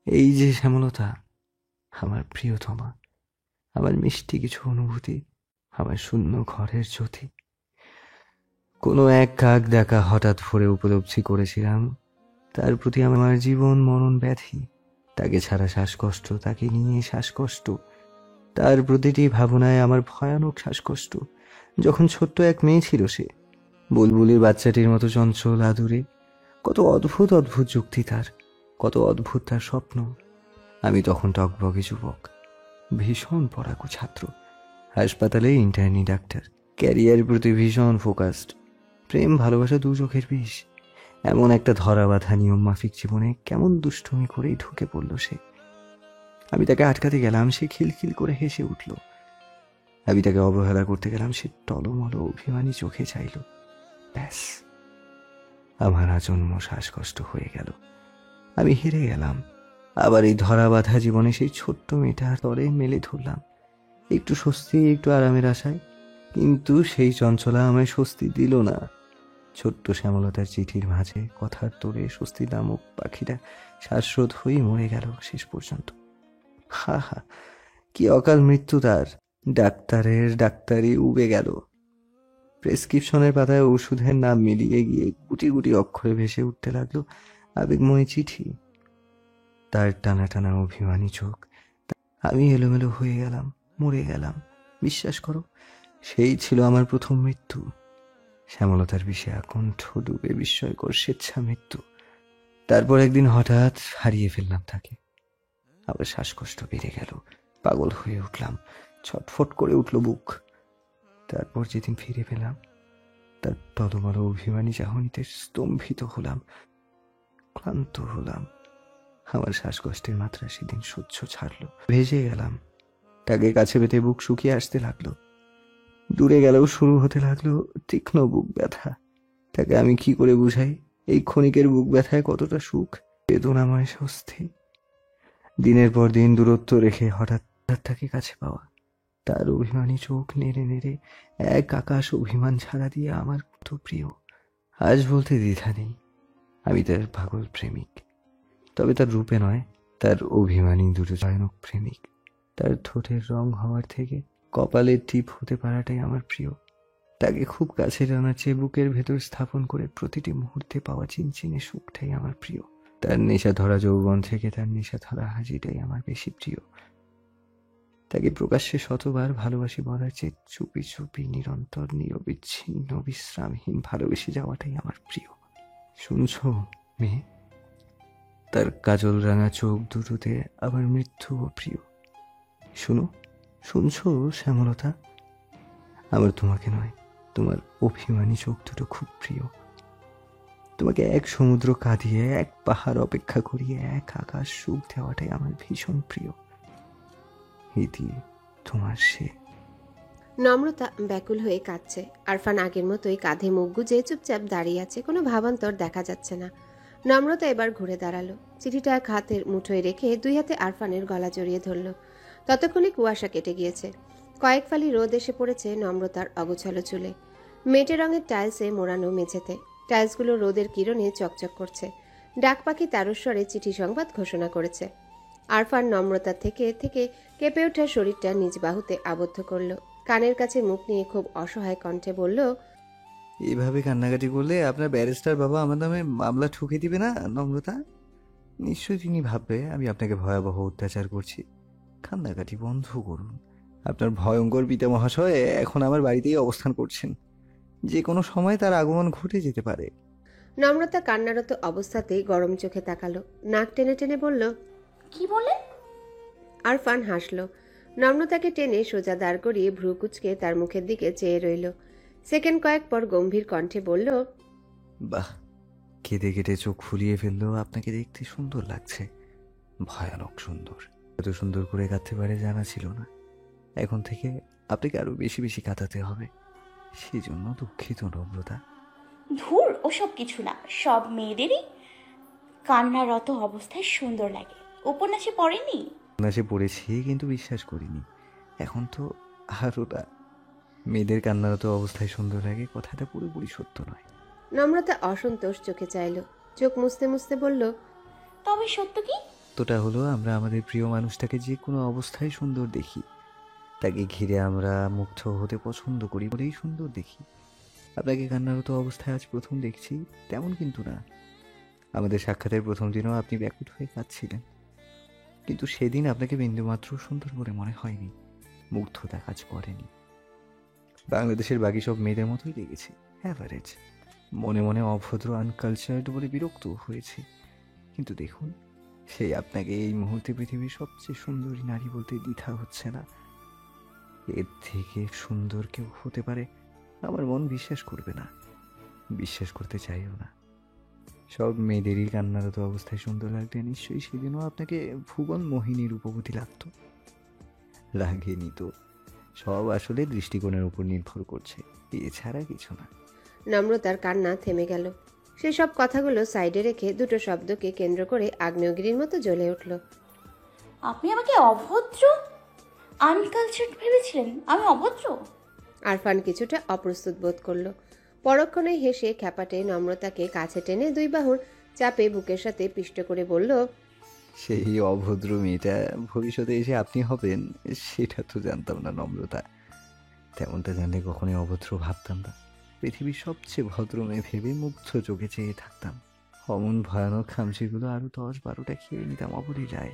এই যে শ্যামলতা, আমার প্রিয়তমা, আমার মিষ্টি কিছু অনুভূতি, আমার শূন্য ঘরের জ্যোতি। কোনো এক কাক ডাকা হঠাৎ ভোরে উপলব্ধি করেছিলাম তার প্রতি আমার জীবন মরণ ব্যাধি। তাকে ছাড়া শ্বাসকষ্ট, তাকে নিয়ে শ্বাসকষ্ট, তার প্রতিটি ভাবনায় আমার ভয়ানক শ্বাসকষ্ট। যখন ছোট্ট এক মেয়ে ছিল সে, বুলবুলির বাচ্চাটির মতো চঞ্চল আদুরে, কত অদ্ভুত অদ্ভুত যুক্তি তার, কত অদ্ভুত তার স্বপ্ন। আমি তখন টকবগে যুবক, ভীষণ পড়াকু ছাত্র, হাসপাতালে ইন্টার্নি ডাক্তার, ক্যারিয়ারের প্রতি ভীষণ ফোকাসড। প্রেম ভালোবাসা দু চোখের বিষ। এমন একটা ধরা বাঁধা নিয়ম মাফিক জীবনে কেমন দুষ্টুমি করেই ঢুকে পড়ল সে। আমি তাকে আটকাতে গেলাম, সে খিলখিল করে হেসে উঠল। আমি তাকে অবহেলা করতে গেলাম, সে টলমল অভিমানী চোখে চাইল। ব্যাস, আমার আজন্ম শ্বাসকষ্ট হয়ে গেল। আমি হেরে গেলাম। আবার এই ধরা বাঁধা জীবনে সেই ছোট্ট মেয়েটার তরে মেলে ধরলাম, একটু স্বস্তি, একটু আরামের আশায়। কিন্তু সেই চঞ্চলা আমায় স্বস্তি দিল না। ছোট্ট শ্যামলতার চিঠির মাঝে কথার তোড়ে স্বস্তি নামক পাখিটা শ্বাসরোধ হয়েই মরে গেল শেষ পর্যন্ত। হা হা, কি অকাল মৃত্যু তার! ডাক্তারের ডাক্তারি উবে গেল। প্রেসক্রিপশনের পাতায় ওষুধের নাম মিলিয়ে গিয়ে গুটি গুটি অক্ষরে ভেসে উঠতে লাগলো আবেগময় চিঠি। তার টানা টানা অভিমানী চোখ। আমি এলোমেলো হয়ে গেলাম, মরে গেলাম। বিশ্বাস করো, সেই ছিল আমার প্রথম মৃত্যু। শ্যামলতার বিষে আকণ্ঠ ডুবে বিস্ময়কর স্বেচ্ছা মৃত্যু। তারপর একদিন হঠাৎ হারিয়ে ফেললাম তাকে। আবার শ্বাসকষ্ট বেড়ে গেল, পাগল হয়ে উঠলাম, ছটফট করে উঠল বুক। তারপর যেদিন ফিরে পেলাম, তার টলমল অভিমানী চাহনিতে স্তম্ভিত হলাম, ক্লান্ত হলাম। আমার শ্বাসকষ্টের মাত্রা সেদিন সহ্য ছাড়লো, ভেসে গেলাম। তাকে কাছে পেতে বুক শুকিয়ে আসতে লাগলো। দূরে গেলেও শুরু হতে লাগলো তীক্ষ্ণ বুক ব্যথা। তাকে আমি কি করে বুঝাই এই ক্ষণিকের বুক ব্যথায় কতটা সুখ, বেদনাময় স্বস্তি। দিনের পর দিন দূরত্ব রেখে হঠাৎ তাকে কাছে পাওয়া, তার অভিমানী চোখ নেড়ে নেড়ে এক আকাশ অভিমান ছাড়া দিয়ে আমার তো প্রিয়। আজ বলতে দ্বিধা নেই, আমি তার পাগল প্রেমিক। তবে তার রূপে নয়, তার অভিমানী দুটো ভয়ানক প্রেমিক। তার ঠোঁটের রং হওয়ার থেকে কপালের টিপ হতে পারাটাই আমার প্রিয়। তাকে খুব কাছে টানার চেয়ে বুকের ভেতর স্থাপন করে প্রতিটি মুহূর্তে পাওয়া চিনচিনে সুখটাই আমার প্রিয়। তার নেশা ধরা যৌবন থেকে তার নেশা ধরা হাসিটাই আমার বেশি প্রিয়। তাকে প্রকাশ্যে শতবার ভালোবাসি বলার চেয়ে চুপি চুপি নিরন্তর নিরবিচ্ছিন্ন বিশ্রামহীন ভালোবেসে যাওয়াটাই আমার প্রিয়। শুনছো মেয়ে? তার কাজল রাঙা চোখ দুটোতে আমার মৃত্যুও প্রিয়। শুনো, শুনছো শ্যামলতা? আমার তোমাকে নয়, তোমার অভিমানী চোখ দুটো খুব প্রিয়। তোমাকে এক সমুদ্র কাঁদিয়ে, এক পাহাড় অপেক্ষা করিয়ে, এক আকাশ সুখ দেওয়াটাই আমার ভীষণ প্রিয়। ইতি, তোমার সে। নম্রতা ব্যাকুল হয়ে কাঁদছে। আরফান আগের মতোই কাঁধে মুখ গুজে চুপচাপ দাঁড়িয়ে আছে, কোনো ভাবান্তর দেখা যাচ্ছে না। নম্রতা এবার ঘুরে দাঁড়ালো, চিঠিটা এক হাতের মুঠোয় রেখে দুই হাতে আরফানের গলা জড়িয়ে ধরল। ততক্ষণে কুয়াশা কেটে গিয়েছে, কয়েক ফালি রোদ এসে পড়েছে নম্রতার অগোছালো চুলে। মেটে রঙের টাইলসে মোড়ানো মেঝেতে টাইলসগুলো রোদের কিরণে চকচক করছে। ডাক পাখি তারস্বরে চিঠি সংবাদ ঘোষণা করেছে। আরফান নম্রতার থেকে থেকে কেঁপে ওঠা শরীরটা নিজ বাহুতে আবদ্ধ করল। কানের কাছে মুখ নিয়ে খুব অসহায় কণ্ঠে বলল, এভাবে কান্নাকাটি করলে আপনার ব্যারিস্টার বাবা আমার নামে মামলা ঠুকে দিবে না নম্রতা? নিশ্চয়ই তিনি ভাববে আমি আপনাকে ভয়াবহ অত্যাচার করছি। কান্নাকাটি বন্ধ করুন। আপনার ভয়ঙ্কর পিতা মহাশয় এখন আমার বাড়িতেই অবস্থান করছেন। যে কোনো সময় তার আগমন ঘটে যেতে পারে। নম্রতা কান্নারত অবস্থাতেই গরম চোখে তাকালো, নাক টেনে টেনে বলল, কি বলে? আরফান হাসল। নম্রতাকে টেনে সোজা দাঁড় করিয়ে ভ্রু কুচকে তার মুখের দিকে চেয়ে রইল। সেকেন্ড কয়েক পর গম্ভীর কণ্ঠে বলল, বাহ, কেঁদে কেটে চোখ ফুলিয়ে ফেললেও আপনাকে দেখতে সুন্দর লাগছে, ভয়ানক সুন্দর। এত সুন্দর করে কাঁদতে পারে জানা ছিল না। এখন থেকে আপনাকে আরো বেশি বেশি কাঁদাতে হবে, সেই জন্য দুঃখিত নম্রতা। ধুর, ওসব কিছু না। সব মেয়েদেরই কান্নারত অবস্থায় সুন্দর লাগে। উপন্যাসে পড়েনি? সে পড়েছি, কিন্তু বিশ্বাস করিনি। এখন তো আরোটা। মেয়েদের কান্নারত অবস্থায় সুন্দর লাগে কথাটা পুরোপুরি সত্য নয়। নম্রতা অসন্তোষ চোখে চাইল, চোখ মুছতে মুছতে বলল, তবে সত্য কি? সত্যটা হলো আমরা আমাদের প্রিয় মানুষটাকে যে কোনো অবস্থায় সুন্দর দেখি। তাকে ঘিরে আমরা মুগ্ধ হতে পছন্দ করি বলেই সুন্দর দেখি। আপনাকে কান্নারত অবস্থায় আজ প্রথম দেখছি তেমন কিন্তু না। আমাদের সাক্ষাতের প্রথম দিনও আপনি ব্যাকুট হয়ে কাঁদছিলেন। কিন্তু সেদিন আপনাকে বিন্দুমাত্র সুন্দর বলে মনে হয়নি, মুগ্ধতা কাজ করেনি। বাংলাদেশের বাকি সব মেয়েদের মতোই লেগেছে, অ্যাভারেজ। মনে মনে অভদ্র, আনকালচার্ড বলে বিরক্ত হয়েছে। কিন্তু দেখুন, সেই আপনাকে এই মুহূর্তে পৃথিবীর সবচেয়ে সুন্দরী নারী বলতে দ্বিধা হচ্ছে না। এর থেকে সুন্দর কেউ হতে পারে আমার মন বিশ্বাস করবে না, বিশ্বাস করতে চাইও না। সব মেয়েদেরই কান্নারত অবস্থায় সুন্দর লাগলে নিশ্চয়ই সেদিনও আপনাকে ভুবন মোহিনী রূপবতী লাগতো। লাগেনি তো। সব আসলে দৃষ্টিকোণের উপর নির্ভর করছে, এছাড়া কিছু না। নম্রতার কান্না থেমে গেল। সে সব কথাগুলো সাইডে রেখে দুটো শব্দকে কেন্দ্র করে আগ্নেয়গিরির মতো জ্বলে উঠল। আপনি আমাকে অভদ্র, আনকালচার্ড ভেবেছিলেন? আমি অভদ্র? আরফান কিছুটা অপ্রস্তুত বোধ করল। পরক্ষণে হেসে খ্যাপাটে নম্রতাকে কাছে টেনে দুই বাহুর চাপে বুকের সাথে পিষ্ট করে বলল, সেই অভদ্র মেয়েটা ভবিষ্যতে এসে আপনি হবেন সেটা তো জানতাম না নম্রতা। তেমনটা জানলে কখনোই অভদ্র ভাবতাম না। পৃথিবীর সবচেয়ে ভদ্র মেয়ে ভেবে মুগ্ধ চোখে চেয়ে থাকতাম। অমন ভয়ানক খামচিগুলো আরো 10-12টা খেয়ে নিতাম অবলীলায়।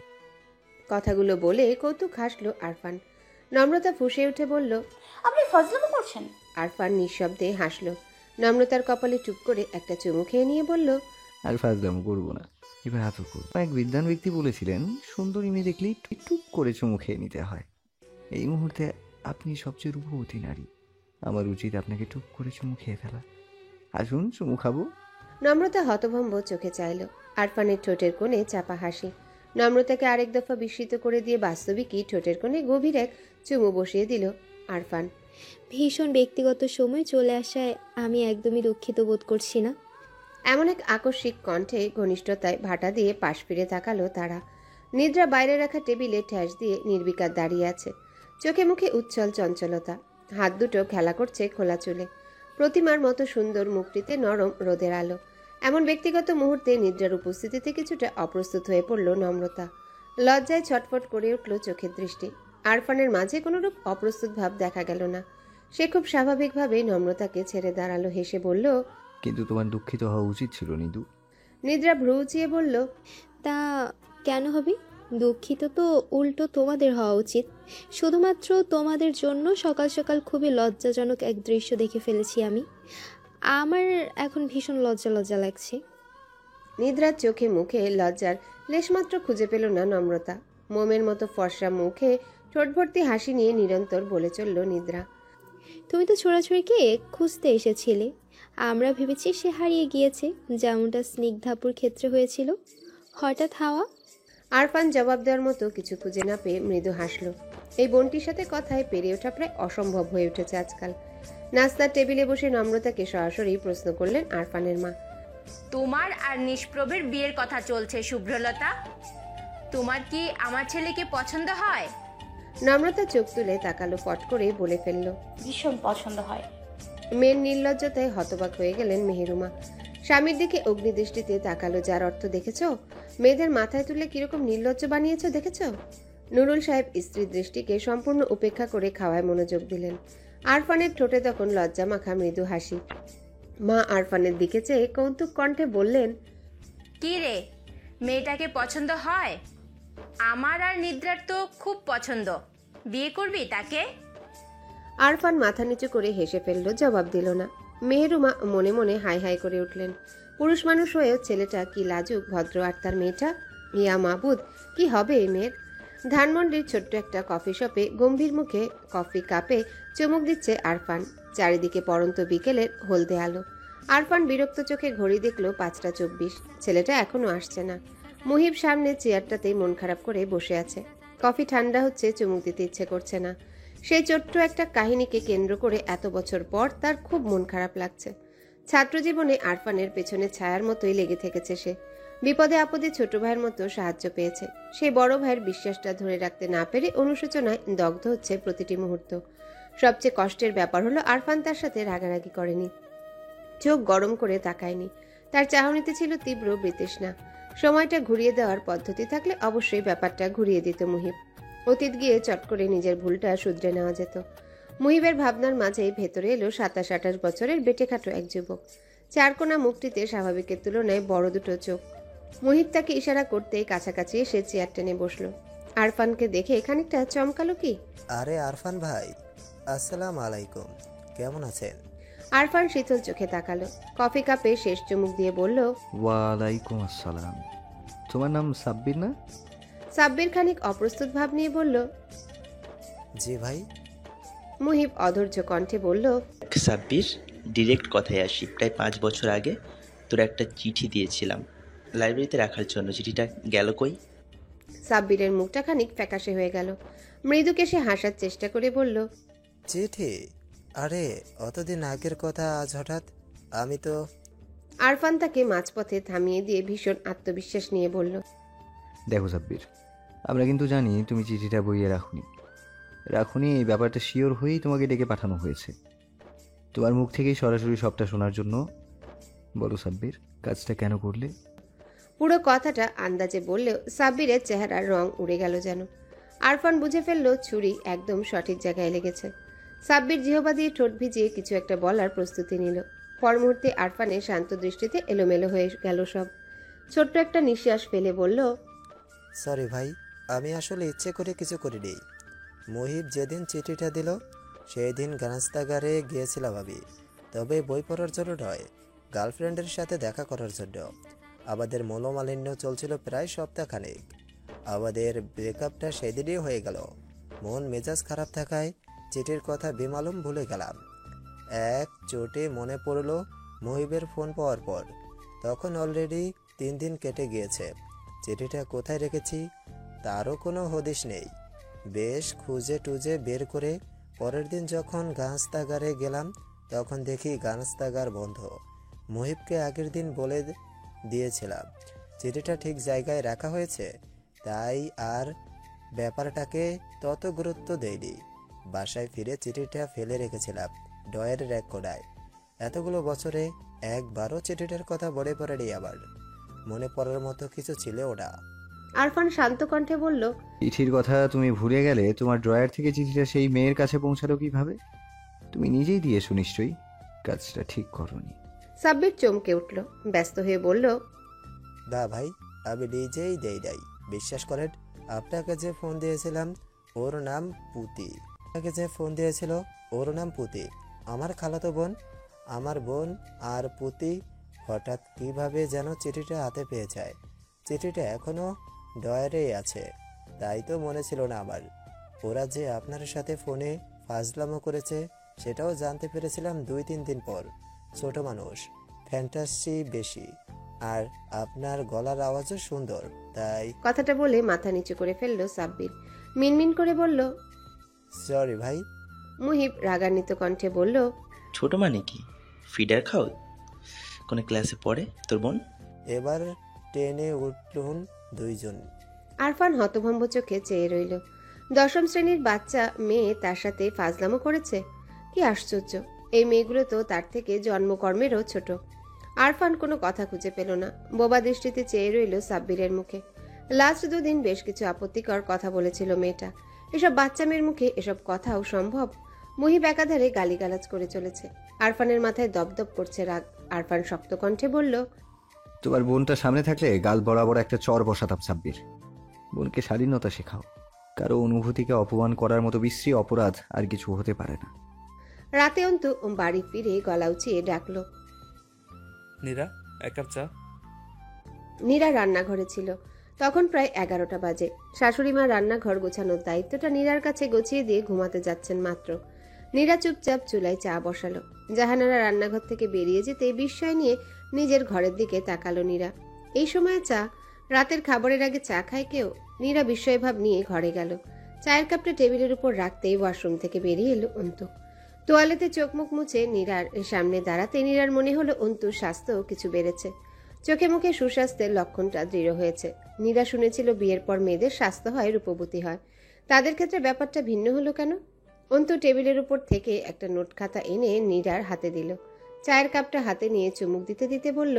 কথাগুলো বলে কৌতুক হাসল আরফান। নম্রতা ফুঁসে উঠে বলল, আপনি ফজলামো করছেন? আরফান নিঃশব্দে হাসল। নম্রতার কপালে চুপ করে একটা চুমু খেয়ে নিয়ে বলল, আর ফাজলামো করবো না, এবার আতো করবো। এক বিদ্বান ব্যক্তি বলেছিলেন, সুন্দরী মেয়ে দেখলেই টুক করে চুমু খেয়ে নিতে হয়। এই মুহূর্তে আপনি সবচেয়ে রূপবতী নারী, আমার উচিত আপনাকে টুক করে চুমু খেয়ে ফেলা। আসুন চুমু খাবো। নম্রতা হতভম্ব চোখে চাইল। আরফানের ঠোঁটের কোণে চাপা হাসি নম্রতাকে আরেক দফা বিস্মিত করে দিয়ে বাস্তবিকই ঠোঁটের কোণে গভীর এক চুমু বসিয়ে দিল আরফান। ভীষণ ব্যক্তিগত সময় চলে আসায় আমি একদমই দুঃখিত বোধ করছি না। এমন এক আকস্মিক কণ্ঠে ঘনিষ্ঠতায় ভাটা দিয়ে পাশ ফিরে তাকালো তারা। নিদ্রা বাইরে রাখা টেবিলে ঠ্যাস দিয়ে নির্বিকার দাঁড়িয়ে আছে। চোখে মুখে উচ্ছল চঞ্চলতা, হাত দুটো খেলা করছে খোলা চুলে। প্রতিমার মতো সুন্দর মুখটিতে নরম রোদের আলো। এমন ব্যক্তিগত মুহূর্তে নিদ্রার উপস্থিতিতে কিছুটা অপ্রস্তুত হয়ে পড়ল নম্রতা। লজ্জায় ছটফট করে উঠল চোখের দৃষ্টি। আরফানের মাঝে কোনোরূপ অপ্রস্তুত ভাব দেখা গেল না। সে খুব স্বাভাবিকভাবেই নম্রতাকে ছেড়ে দাঁড়ালো, হেসে বলল, কিন্তু তোমার দুঃখিত হওয়া উচিত ছিল নিদু। নিদ্রা ভ্রু উঁচিয়ে বলল, তা কেন হবে? দুঃখিত তো উল্টো তোমাদের হওয়া উচিত। শুধুমাত্র তোমাদের জন্য সকাল সকাল খুবই লজ্জাজনক এক দৃশ্য দেখে ফেলেছি আমি। আমার এখন ভীষণ লজ্জা লজ্জা লাগছে। নিদ্রার চোখে মুখে লজ্জার লেশমাত্র খুঁজে পেল না নম্রতা। মোমের মতো ফর্সা মুখে ঠোঁট ভর্তি হাসি নিয়ে নিরন্তর বলে চলল নিদ্রা, তুমি তো ছোড়াছুড়িকে খুঁজতে এসেছিলে। আমরা ভেবেছি সে হারিয়ে গিয়েছে, যেমনটা স্নিগ্ধাপুর ক্ষেত্রে হয়েছিল। হঠাৎ হাওয়া। আরফান জবাব দেওয়ার মতো কিছু খুঁজে না পেয়ে মৃদু হাসল। এই বোনটির সাথে কথায় পেরে ওঠা প্রায় অসম্ভব হয়ে উঠেছে আজকাল। নাস্তার টেবিলে বসে নম্রতাকে সরাসরি প্রশ্ন করলেন আরফানের মা। তোমার আর নিষ্প্রভের বিয়ের কথা চলছে শুভ্রলতা। তোমার কি আমার ছেলেকে পছন্দ হয়? নম্রতা চোখ তুলে তাকালো, পট করে বলে ফেলল, ভীষণ পছন্দ হয়। মেয়ের নির্লজ্জতায় হতবাক হয়ে গেলেন মেহেরুমা। স্বামীর দিকে অগ্নিদৃষ্টিতে তাকালো, যার অর্থ দেখেছ? মেয়েদের মাথায় তুলে কিরকম নির্লজ্জ বানিয়েছ দেখেছ? নুরুল সাহেব স্ত্রীর দৃষ্টিকে সম্পূর্ণ উপেক্ষা করে খাওয়ায় মনোযোগ দিলেন। আরফানের ঠোঁটে তখন লজ্জা মাখা মৃদু হাসি। মা আরফানের দিকে চেয়ে কৌতুক কণ্ঠে বললেন, কি রে, মেয়েটাকে পছন্দ হয়? আমার আর নিদ্রার তো খুব পছন্দ। বিয়ে করবি তাকে? আরফান মাথা নিচু করে হেসে ফেলল, জবাব দিল না। মেহেরুমা মনে মনে হাই হাই করে উঠলেন। পুরুষ মানুষ হয়েও ছেলেটা কি লাজুক, ভদ্র, আর তার মেয়েটা ইয়া মাবুদ, কি হবে এই মেয়ের? ধানমন্ডির ছোট্ট একটা কফি শপে গম্ভীর মুখে কফি কাপে চুমুক দিচ্ছে আরফান। চারিদিকে পড়ন্ত বিকেলের হলদে আলো। আরফান বিরক্ত চোখে ঘড়ি দেখলো 5:24। ছেলেটা এখনো আসছে না। মুহিব সামনে চেয়ারটাতেই মন খারাপ করে বসে আছে। কফি ঠান্ডা হচ্ছে, চুমুক দিতে ইচ্ছে করছে না। সেই ছোট্ট একটা কাহিনীকে কেন্দ্র করে এত বছর পর তার খুব মন খারাপ লাগছে। ছাত্রজীবনে আরফানের পেছনে ছায়ার মতোই লেগে থেকেছে সে। বিপদে আপদে ছোট ভাইয়ের মতো সাহায্য পেয়েছে। সেই বড় ভাইয়ের বিশ্বাসটা ধরে রাখতে না পেরে অনুশোচনায় দগ্ধ হচ্ছে প্রতিটি মুহূর্ত। সবচেয়ে কষ্টের ব্যাপার হলো আরফান তার সাথে রাগারাগি করেনি, চোখ গরম করে তাকায়নি। তার চাহনিতে ছিল তীব্র বিতৃষ্ণা। সময়টা ঘুরিয়ে দেওয়ার পদ্ধতি থাকলে অবশ্যই ব্যাপারটা ঘুরিয়ে দিত মুহিব। অতীত গিয়ে চট করে নিজের ভুলটা শুধরে নেওয়া যেত। মুহিবের ভাবনার মাঝেই ভেতরে এলো 27-28 বছরের বেটেখাটো এক যুবক। চারকোনা মুখটিতে স্বাভাবিকের তুলনায় বড় দুটো চোখ, মুহিব তাকে ইশারা করতে কাছাকাছি এসে চেয়ার টেনে বসলো। আরফানকে দেখে খানিকটা চমকালো কি। আরে আরফান ভাই, আসসালামু আলাইকুম, কেমন আছেন? আরফান শীতল চোখে তাকালো, কফি কাপে শেষ চুমুক দিয়ে বলল, ওয়ালাইকুম আসসালাম। তোমার নাম সাব্বির না? সাব্বির খানিক অপ্রস্তুত ভাব নিয়ে বলল। জি ভাই। মুহিব অধৈর্য কণ্ঠে বলল, সাব্বির, ডিরেক্ট কথায় আসি। প্রায় 5 বছর আগে তোর একটা চিঠি দিয়েছিলাম লাইব্রেরিতে রাখার জন্য। চিঠিটা গেল কই? সাব্বিরের মুখটা খানিক ফ্যাকাশে হয়ে গেল। মৃদু কেশে হাসার চেষ্টা করে বলল, চিঠি? আরে অতদিন আগের কথা আজ হঠাৎ? আমি তো... আরফান তাকে মাঝপথে থামিয়ে দিয়ে ভীষণ আত্মবিশ্বাস নিয়ে বলল, দেখো সাব্বির, আমরা কিন্তু জানি তুমি চিঠিটা বইয়ে রাখুনি। এই ব্যাপারটা শিওর হয়েই তোমাকে ডেকে পাঠানো হয়েছে, তোমার মুখ থেকেই সরাসরি সবটা শোনার জন্য। বলো সাব্বির, কাজটা কেন করলে? পুরো কথাটা আন্দাজে বললেও সাব্বিরের চেহারার রং উড়ে গেল যেন। আরফান বুঝে ফেলল ছুরি একদম সঠিক জায়গায় লেগেছে। সাব্বির জিহবা দিয়ে ঠোঁট ভিজিয়ে কিছু একটা বলার প্রস্তুতি নিল। পর মুহূর্তে আরফানের শান্ত দৃষ্টিতে এলোমেলো হয়ে গেল সব। ছোট্ট একটা নিঃশ্বাস ফেলে বলল, সরি ভাই, আমি আসলে ইচ্ছে করে কিছু করিনি। মুহিব যেদিন চিঠিটা দিল সেই দিন গ্রন্থাগারে গিয়েছিলাম আমি, তবে বই পড়ার জন্য নয়, গার্লফ্রেন্ডের সাথে দেখা করার জন্য। আমাদের মনোমালিন্য চলছিল প্রায় সপ্তাহখানেক। আমাদের ব্রেকআপটা সেদিনই হয়ে গেল। মন মেজাজ খারাপ থাকায় চিঠির কথা বেমালুম ভুলে গেলাম। এক চোটে মনে পড়ল মুহিবের ফোন পাওয়ার পর। তখন অলরেডি 3 দিন কেটে গিয়েছে। চিঠিটা কোথায় রেখেছি তারও কোনো হদিশ নেই। বেশ খুঁজে টুজে বের করে পরের দিন যখন গ্রন্থাগারে গেলাম তখন দেখি গ্রন্থাগার বন্ধ। মুহিবকে আগের দিন বলে দিয়েছিলাম চিঠিটা ঠিক জায়গায় রাখা হয়েছে, তাই আর ব্যাপারটাকে তত গুরুত্ব দেইনি। বাসায় ফিরে চিঠিটা ফেলে রেখেছিলাম ড্রয়ারের এক কোণায়। এতগুলো বছরে একবারও চিঠিটার কথা মনে পড়েনি আমার। মনে পড়ার মতো কিছু ছিল ওটা। আরফান শান্ত কণ্ঠে বলল, চিঠির কথা তুমি ভুলে গেলে তোমার ড্রয়ার থেকে চিঠিটা সেই মেয়ের কাছে পৌঁছালো কিভাবে? তুমি নিজেই দিয়েছো নিশ্চয়ই, কাজটা ঠিক করনি। সাব্বির চমকে উঠল, ব্যস্ত হয়ে বলল, না ভাই, আমি নিজেই দেই নাই। বিশ্বাস করেন, আপনাকে যে ফোন দিয়েছিলাম ওর নাম পুতি। আপনাকে যে ফোন দিয়েছিল ওর নাম পুতি, আমার খালাতো বোন। আমার বোন আর পুতি হঠাৎ কিভাবে যেন চিঠিটা হাতে পেয়ে যায়। চিঠিটা এখনো ডয়ারেই আছে, তাই তো মনে ছিল না আমার। ওরা যে আপনার সাথে ফোনে ফাজলামো করেছে সেটাও জানতে পেরেছিলাম 2-3 দিন পর। ছোট মানুষ, ফ্যান্টাসি বেশি, আর আপনার গলার আওয়াজও সুন্দর, তাই... কথাটা বলে মাথা নিচু করে ফেলল সাব্বির। মিনমিন করে বলল, সরি ভাই। মুহিব রাগান্বিত কণ্ঠে বলল, ছোট মানে কি? ফিডার খাও? কোন ক্লাসে পড়ে তোর বোন? এবার টেনে উঠলুন 2 জন। আরফান হতভম্ব চোখে চেয়ে রইল। 10ম শ্রেণীর বাচ্চা মেয়ে তার সাথে ফাজলামো করেছে? কি আশ্চর্য! এই মেয়েগুলো তো তার থেকে জন্মকর্মেরও ছোট। আরফান কোনো কথা খুঁজে পেল না, বোবা দৃষ্টিতে চেয়ে রইল সাব্বিরের মুখে। লাস্ট 2 দিন বেশ কিছু আপত্তিকর কথা বলেছিল মেয়েটা। এসব বাচ্চা মেয়ের মুখে এসব কথাও সম্ভব? মুহিব একাধারে গালিগালাজ করে চলেছে। আরফানের মাথায় দপদপ করছে রাগ। আরফান শক্ত কণ্ঠে বলল, তোমার বোনটা সামনে থাকলে গাল বরাবর একটা চর বসাতাম সাব্বির। বোনকে স্বাধীনতা শেখাও। কারো অনুভূতিকে অপমান করার মতো বিশ্রী অপরাধ আর কিছু হতে পারে না। রাতে অন্তু বাড়ি ফিরে গলা উঁচিয়ে ডাকলো, নীরা, 1 কাপ চা। নীরা রান্নাঘরে ছিল। তখন প্রায় 11টা বাজে। শাশুড়িমা রান্নাঘর গোছানোর দায়িত্বটা নীরার কাছে গুছিয়ে দিয়ে ঘুমাতে যাচ্ছেন মাত্র। নীরা চুপচাপ চুলায় চা বসালো। জাহানারা রান্নাঘর থেকে বেরিয়ে যেতে বিস্ময় নিয়ে নিজের ঘরের দিকে তাকালো নীরা। এই সময় চা? রাতের খাবারের আগে চা খায় কেউ? নীরা বিস্ময়ভাব নিয়ে ঘরে গেল। চায়ের কাপটা টেবিলের উপর রাখতেই ওয়াশরুম থেকে বেরিয়ে এলো অন্তু। তোয়ালেতে চোখ মুখ মুছে নীরার সামনে দাঁড়াতে নীরার মনে হলো অন্তুর স্বাস্থ্য কিছু বেড়েছে। চোখে মুখে সুস্বাস্থ্যের লক্ষণটা দৃঢ় হয়েছে। নীরা শুনেছিল বিয়ের পর মেয়েদের স্বাস্থ্য হয়, রূপবতী হয়। তাদের ক্ষেত্রে ব্যাপারটা ভিন্ন হলো কেন? অন্তু টেবিলের উপর থেকে একটা নোট খাতা এনে নীরার হাতে দিল। চায়ের কাপটা হাতে নিয়ে চুমুক দিতে দিতে বলল,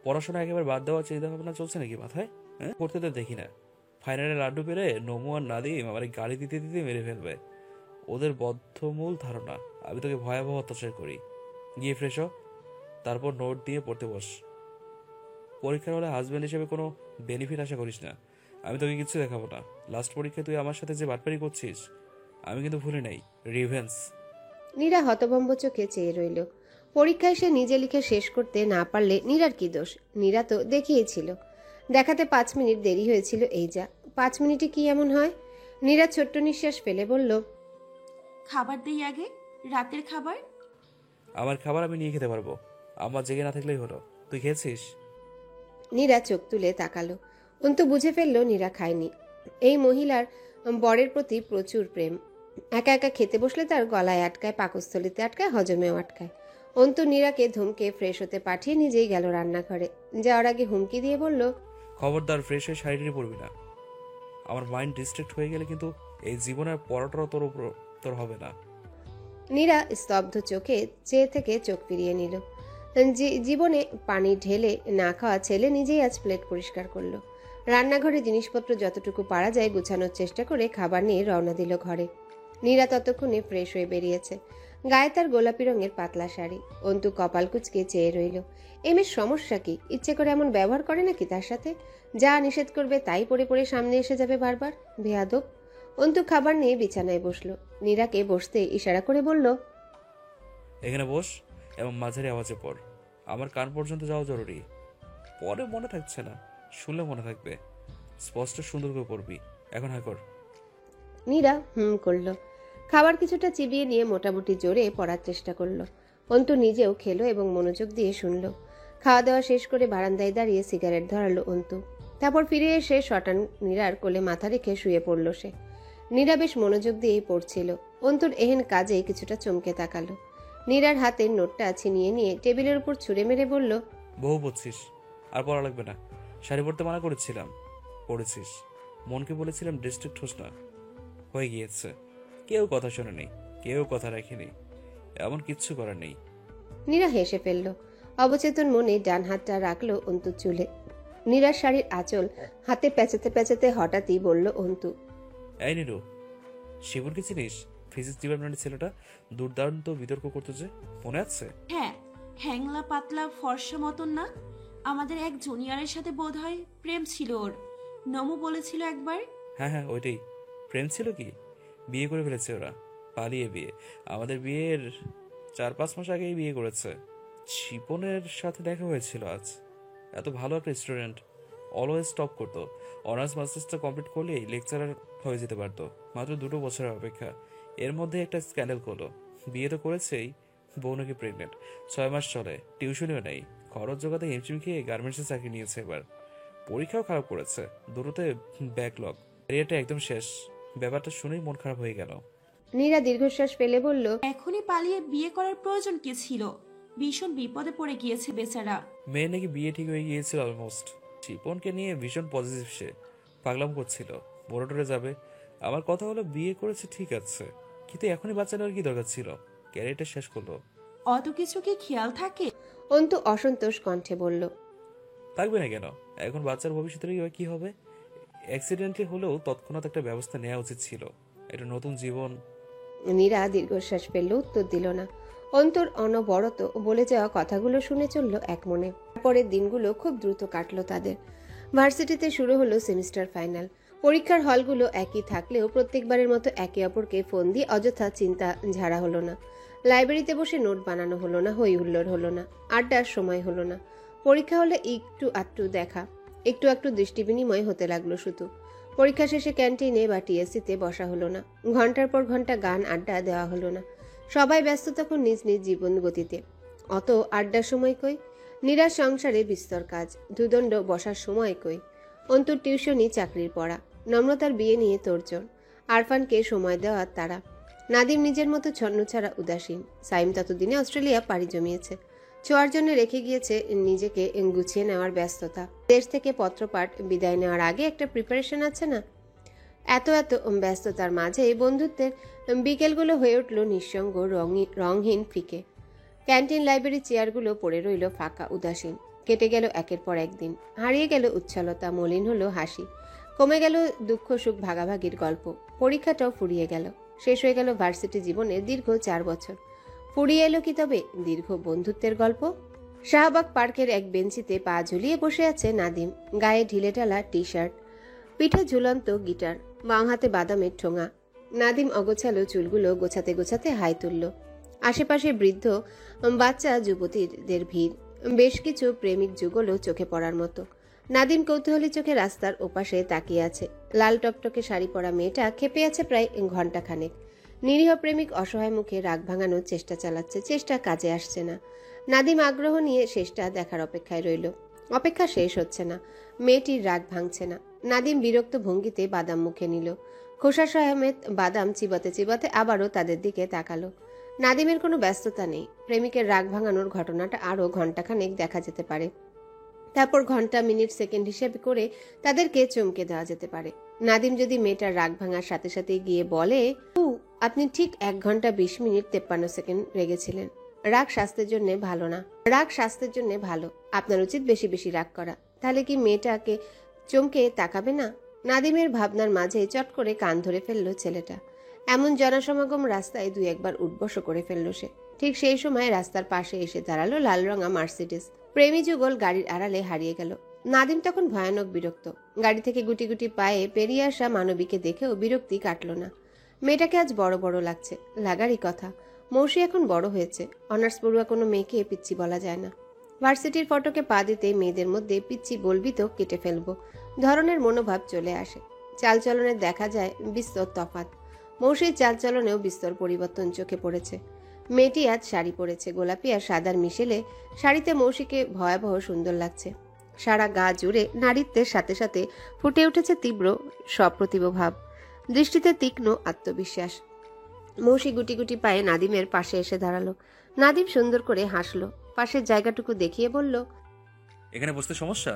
পড়াশোনা একেবারে বাদ দেওয়ার চিন্তা ভাবনা চলছে নাকি মাথায়? হ্যাঁ, পড়তে তো দেখি না। ফাইনালে লাড্ডু পেরে নমু আর নাদিম আমার গাড়ি দিতে দিতে মেরে ফেলবে। ওদের বদ্ধমূল ধারণা আমি তোকে ভয়াবহ অত্যাচার করি। গিয়ে ফ্রেশ হ, তারপর নোট দিয়ে পড়তে বস। পরীক্ষার হলে হাজব্যান্ড হিসেবে কোনো বেনিফিট আশা করিস না। আমি তোকে কিছু দেখাবো না। লাস্ট পরীক্ষায় তুই আমার সাথে যে বাটপারি করছিস, আমি কিন্তু ভুলে নাই। রিভেন্স। নীরা হতভম্ব চোখে চেয়ে রইল। পরীক্ষায় সে নিজে লিখে শেষ করতে না পারলে নীরার কি দোষ? নীরা তো দেখিয়েছিল। দেখাতে 5 মিনিট দেরি হয়েছিল, এই যা। 5 মিনিটে কি এমন হয়? নীরা ছোট্ট নিঃশ্বাস ফেলে বলল, খাবার দেই আগে, রাতের খাবার। আমার খাবার আমি নিয়ে খেতে পারবো। আমার জেগে না থাকলেই হলো। তুই খেয়েছিস? নীরা চোখ তুলে তাকালো। অন্তু বুঝে ফেলল নীরা খায়নি। এই মহিলার বরের প্রতি প্রচুর প্রেম। একা একা খেতে বসলে তার গলায় আটকায়, পাকস্থলিতে আটকায়, হজমেও আটকায়। অন্তু নীরাকে ধমকে ফ্রেশ হতে পাঠিয়ে নিজেই গেল রান্নাঘরে। যাওয়ার আগে হুমকি দিয়ে বলল, খবরদার ফ্রেশ হয়ে শাড়ি টেনে পড়বি না। আমার মাইন্ড ডিস্ট্রাক্ট হয়ে গেলে কিন্তু এই জীবনের পরোটারও তোর হবে না। নীরা স্তব্ধ চোখে চেয়ে থেকে চোখ ফিরিয়ে নিল। জীবনে পানি ঢেলে না খাওয়া ছেলে নিজেই আজ প্লেট পরিষ্কার করলো। রান্নাঘরে জিনিসপত্র যতটুকু পারা যায় গুছানোর চেষ্টা করে খাবার নিয়ে রওনা দিল ঘরে। নীরা ততক্ষণে ফ্রেশ হয়ে বেরিয়েছে। গায়ে তার গোলাপি রঙের পাতলা শাড়ি। অন্তু কপাল কুঁচকে চেয়ে রইল। মেয়ের সমস্যা কি? ইচ্ছে করে এমন ব্যবহার করে নাকি তার সাথে? যা নিষেধ করবে তাই পড়ে পড়ে সামনে এসে যাবে বারবার। বেয়াদব। অন্তু খাবার নিয়ে বিছানায় বসলো। নীরাকে বসতে ইশারা করে বলল, এখানে বস এবং মাঝারি আওয়াজে পড়। আমার কান পর্যন্ত যাওয়া জরুরি। পরে মনে থাকছে না, শুনলে মনে থাকবে। স্পষ্ট সুন্দর করে পড়বি। এখন হ্যাঁ কর। নীরা করলো। খাবার কিছুটা চিবিয়ে নিয়ে মোটামুটি জোরে পড়ার চেষ্টা করলো। অন্তু নিজেও খেলো এবং মনোযোগ দিয়ে শুনলো। খাওয়া দাওয়া শেষ করে বারান্দায় দাঁড়িয়ে সিগারেট ধরালো অন্তু। তারপর ফিরে এসে শটান নীরার কোলে মাথা রেখে শুয়ে পড়ল সে। নীরা বেশ মনোযোগ দিয়েই পড়ছিল। অন্তুর এহেন কাজে কিছুটা চমকে তাকালো। নীরার হাতের নোটটা ছিনিয়ে নিয়ে টেবিলের উপর ছুঁড়ে মেরে বলল, বহু পড়ছিস, আর পড়া লাগবে না। শাড়ি পরতে মানা করেছিলাম, পড়েছিস। মনকে বলেছিলাম ডিস্ট্রিক্ট হোস না, হয়ে গিয়েছে। কেউ কথা শোনেনি, কেউ কথা রাখেনি। এমন কিচ্ছু করার নেই। নীরা হেসে ফেলল। অবচেতন মনে ডান হাতটা রাখলো অন্তুর চুলে। নীরার শাড়ির আঁচল হাতে পেঁচাতে পেঁচাতে হঠাৎই বলল অন্তু, এই নিরু, শিবুরকে চিনিস? ফিজিক্স ডিপার্টমেন্টের ছেলেটা দুর্দান্ত বিতর্ক করতো যে, মনে আছে? হ্যাঁ, হ্যাংলা পাতলা ফর্সা মতন না? আমাদের এক জুনিয়রের সাথে বোধহয় প্রেম ছিল ওর। নমু বলেছিল একবার। হ্যাঁ হ্যাঁ, ওইটাই। প্রেম ছিল কি? বিয়ে করে ফেলেছে ওরা, পালিয়ে বিয়ে। আমাদের বিয়ের 4-5 মাস আগেই বিয়ে করেছে। শিপনের সাথে দেখা হয়েছিল আজ। এত ভালো একটা স্টুডেন্ট, অলওয়েজ টপ করতো। অনার্স মাস্টার্সটা কমপ্লিট করলেই লেকচারার হয়ে যেতে পারতো। মাত্র 2 বছরের অপেক্ষা। এর মধ্যে একটা স্ক্যান্ডাল করলো। বিয়ে তো করেছেই, বউ নাকি প্রেগনেন্ট। 6 মাস চলে, টিউশনিও নেই। খরচ জোগাতে হিমশিম খেয়ে গার্মেন্টসে চাকরি নিয়েছে এবার। পরীক্ষাও খারাপ করেছে, দুটোতে ব্যাকলগ। ক্যারিয়ারটা একদম শেষ। ব্যাপারটা শুনেই মন খারাপ হয়ে গেল। নীরা দীর্ঘশ্বাস ফেলে বলল, এখনই পালিয়ে বিয়ে করার প্রয়োজন কি ছিল? ভীষণ বিপদে পড়ে গিয়েছে বেচারা। মেয়ে নাকি বিয়ে ঠিক হয়ে গিয়েছিল অলমোস্ট। শিপনকে নিয়ে ভীষণ পজিটিভ সে। পাগলাম করছিল, বোরোটোরে যাবে। আমার কথা হলো বিয়ে করেছে ঠিক আছে, কিন্তু এখনই বাচ্চা নেওয়ার কি দরকার ছিল? ক্যারিয়ারটা শেষ করলো। অত কিছু কি খেয়াল থাকে? অন্তু অসন্তোষ কণ্ঠে বলল, থাকবে না কেন? এখন বাচ্চার ভবিষ্যতের কি হবে? অ্যাক্সিডেন্টলি হলেও তৎক্ষণাৎ একটা ব্যবস্থা নেওয়া উচিত ছিল। এটা নতুন জীবন। নীরা দীর্ঘশ্বাস ফেলল, উত্তর দিল না। অন্তর অনবরত বলে যাওয়া কথাগুলো শুনে চলল এক মনে। পরের দিনগুলো খুব দ্রুত কাটলো তাদের। ভার্সিটিতে শুরু হলো সেমিস্টার ফাইনাল। পরীক্ষার হলগুলো একই থাকলেও প্রত্যেকবারের মতো একে অপরকে ফোন দিয়ে অযথা চিন্তা ঝাড়া হলো না। লাইব্রেরিতে বসে নোট বানানো হলো না, হই হুল্লোড় হলো না, আড্ডার সময় হলো না। পরীক্ষা হলে একটু আধটু দেখা, একটু একটু দৃষ্টি বিনিময় হতে লাগলো শুধু। পরীক্ষা শেষে ক্যান্টিনে বা টিএসসিতে বসা হলো না। ঘন্টার পর ঘন্টা গান আড্ডা দেওয়া হলো না। সবাই ব্যস্ত তখন নিজ নিজ জীবন গতিতে। অত আড্ডার সময় কই? নিরাশ সংসারে বিস্তর কাজ, দুদণ্ড বসার সময় কই? অন্তুর টিউশনি, চাকরির পড়া, নম্রতার বিয়ে নিয়ে তোড়জোড়, আরফানকে সময় দেওয়ার তারা। নাদিম নিজের মতো ছন্নছাড়া উদাসীন। সাইম ততদিনে অস্ট্রেলিয়া পাড়ি জমিয়েছে। ছোঁয়ার জন্য রেখে গিয়েছে নিজেকে গুছিয়ে নেওয়ার ব্যস্ততা। দেশ থেকে পত্রপাঠ বিদায় নেওয়ার আগে একটা প্রিপারেশন আছে না? এত এত ব্যস্ততার মাঝে বন্ধুত্বের বিকেলগুলো হয়ে উঠল নিঃসঙ্গ, রংহীন, ফিকে। ক্যান্টিন, লাইব্রেরি চেয়ারগুলো পড়ে রইল ফাঁকা, উদাসীন। কেটে গেল একের পর একদিন। হারিয়ে গেল উচ্ছলতা, মলিন হলো হাসি। কমে গেল দুঃখ সুখ ভাগাভাগির গল্প। পরীক্ষাটাও ফুরিয়ে গেল। শেষ হয়ে গেল ভার্সিটি জীবনের দীর্ঘ 4 বছর। ফুরিয়ে এলো কি তবে দীর্ঘ বন্ধুত্বের গল্প? শাহবাগ পার্কের এক বেঞ্চিতে পা ঝুলিয়ে বসে আছে নাদিম। গায়ে ঢিলেঢালা টি শার্ট, পিঠে ঝুলন্ত গিটার, বাঁ হাতে বাদামের ঠোঙা। নাদিম অগোছালো চুলগুলো গোছাতে গোছাতে হাই তুলল। আশেপাশে বৃদ্ধ, বাচ্চা যুবতীদের ভিড়, বেশ কিছু প্রেমিক যুগলও চোখে পড়ার মতো। নাদিম কৌতূহলী চোখে রাস্তার ওপাশে তাকিয়ে আছে। লাল টকটকে শাড়ি পরা মেয়েটা খেপে আছে প্রায় ঘণ্টাখানেক। নিরীহ প্রেমিক অসহায় মুখে রাগ ভাঙানোর চেষ্টা চালাচ্ছে, চেষ্টা কাজে আসছে না। নাদিম আগ্রহ নিয়ে শেষটা দেখার অপেক্ষায় রইল। অপেক্ষা শেষ হচ্ছে না, মেয়েটির রাগ ভাঙছে না। নাদিম বিরক্ত ভঙ্গিতে বাদাম মুখে নিল। খোসা সমেত বাদাম চিবাতে চিবাতে আবারও তাদের দিকে তাকালো। নাদিমের কোনো ব্যস্ততা নেই। প্রেমিকের রাগ ভাঙানোর ঘটনাটা আরও ঘণ্টাখানেক দেখা যেতে পারে। তারপর ঘন্টা, মিনিট, সেকেন্ড হিসেবে করে তাদেরকে চমকে দেওয়া যেতে পারে। নাদিম যদি মেয়েটার রাগ ভাঙার সাথে সাথে গিয়ে বলে, আপনি ঠিক 1 ঘন্টা 20 মিনিট 53 সেকেন্ড রেগেছিলেন। রাগ স্বাস্থ্যের জন্য ভালো না। রাগ স্বাস্থ্যের জন্য ভালো। আপনার উচিত বেশি বেশি রাগ করা। তাহলে কি মেয়েটাকে চমকে তাকাবে না? নাদিমের ভাবনার মাঝে চট করে কান ধরে ফেলল ছেলেটা। এমন জনসমাগম রাস্তায় 2-1 উঠবস করে ফেলল সে। ঠিক সেই সময় রাস্তার পাশে এসে দাঁড়ালো লাল রঙা মার্সিডিজ। প্রেমী যুগল গাড়ির আড়ালে হারিয়ে গেল। নাদিম তখন ভয়ানক বিরক্ত। গাড়ি থেকে গুটি গুটি পায়ে পেরিয়ে আসা মানবীকে দেখেও বিরক্তি কাটল না। মেয়েটাকে আজ বড় বড় লাগছে, লাগারই কথা। মৌসি এখন বড় হয়েছে। অনার্স পড়ুয়া কোনো মেয়েকে পিচ্ছি বলা যায় না। ভার্সিটির ফটকে পা দিতে মেয়েদের মধ্যে পিচ্ছি বলবি তো কেটে ফেলবো ধরনের মনোভাব চলে আসে। চালচলনে দেখা যায় বিস্তর তফাৎ। মৌসির চালচলনেও বিস্তর পরিবর্তন চোখে পড়েছে। মেয়েটি আজ শাড়ি পরেছে, গোলাপি আর সাদার মিশেলে শাড়িতে মৌসিকে ভয়াবহ সুন্দর লাগছে। সারা গা জুড়ে নারীত্বের সাথে সাথে ফুটে উঠেছে তীব্র সপ্রতিভ ভাব, দৃষ্টিতে তীক্ষ্ণ আত্মবিশ্বাস। মৌসি গুটি গুটি পায়ে নাদিমের পাশে এসে দাঁড়ালো। নাদিম সুন্দর করে হাসলো, পাশের জায়গাটুকু দেখিয়ে বলল, এখানে বসতে সমস্যা?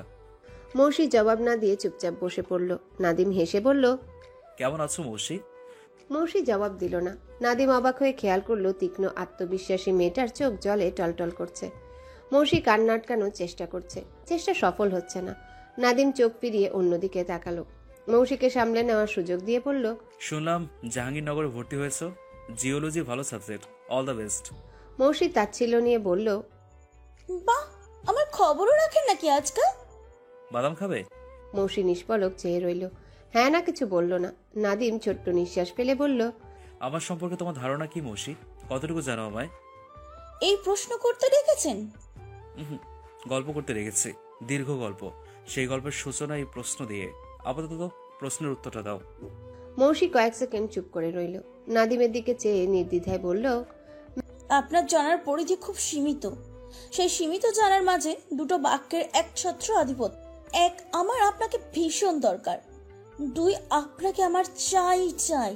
মৌসি জবাব না দিয়ে চুপচাপ বসে পড়ল। নাদিম হেসে বলল, কেমন আছো মৌসি? মৌসি জবাব দিল না। নাদিম অবাক হয়ে খেয়াল করলো তীক্ষ্ণ আত্মবিশ্বাসী মেয়েটার চোখ জলে টলটল করছে। মৌসি কান্না আটকানোর চেষ্টা করছে, চেষ্টা সফল হচ্ছে না। নাদিম চোখ ফিরিয়ে অন্যদিকে তাকালো। মৌসিকে সামলে নেওয়ার সুযোগ দিয়ে বলল, শুনলাম জাহাঙ্গীরনগরে ভর্তি হয়েছো। জিওলজি ভালো সাবজেক্ট, অল দ্য বেস্ট। মৌসি তাচ্ছিল্য নিয়ে বলল, বাহ, আমার খবরও রাখেন নাকি আজকাল? বাদাম খাবে? মৌসি নিষ্পলক চেয়ে রইল। হ্যাঁ না কিছু বলল না। নাদিম ছোট্ট নিঃশ্বাস ফেলে বলল, আমার সম্পর্কে তোমার ধারণা কি মৌসি? কতটুকু জানো আমায়? এই প্রশ্ন করতে রেখেছেন? গল্প করতে রেখেছি, দীর্ঘ গল্প। সেই গল্পের সূচনা এই প্রশ্ন দিয়ে। আপাতত প্রশ্নের উত্তরটা দাও। মৌসি কয়েক সেকেন্ড চুপ করে রইল। নাদিমের দিকে চেয়ে নির্দ্বিধায় বলল, আপনার জানার পরিধি খুব সীমিত। সেই সীমিত জানার মাঝে দুটো বাক্যের একছত্র আধিপত্য। 1, আমার আপনাকে ভীষণ দরকার। 2, আপনাকে আমার চাই চাই।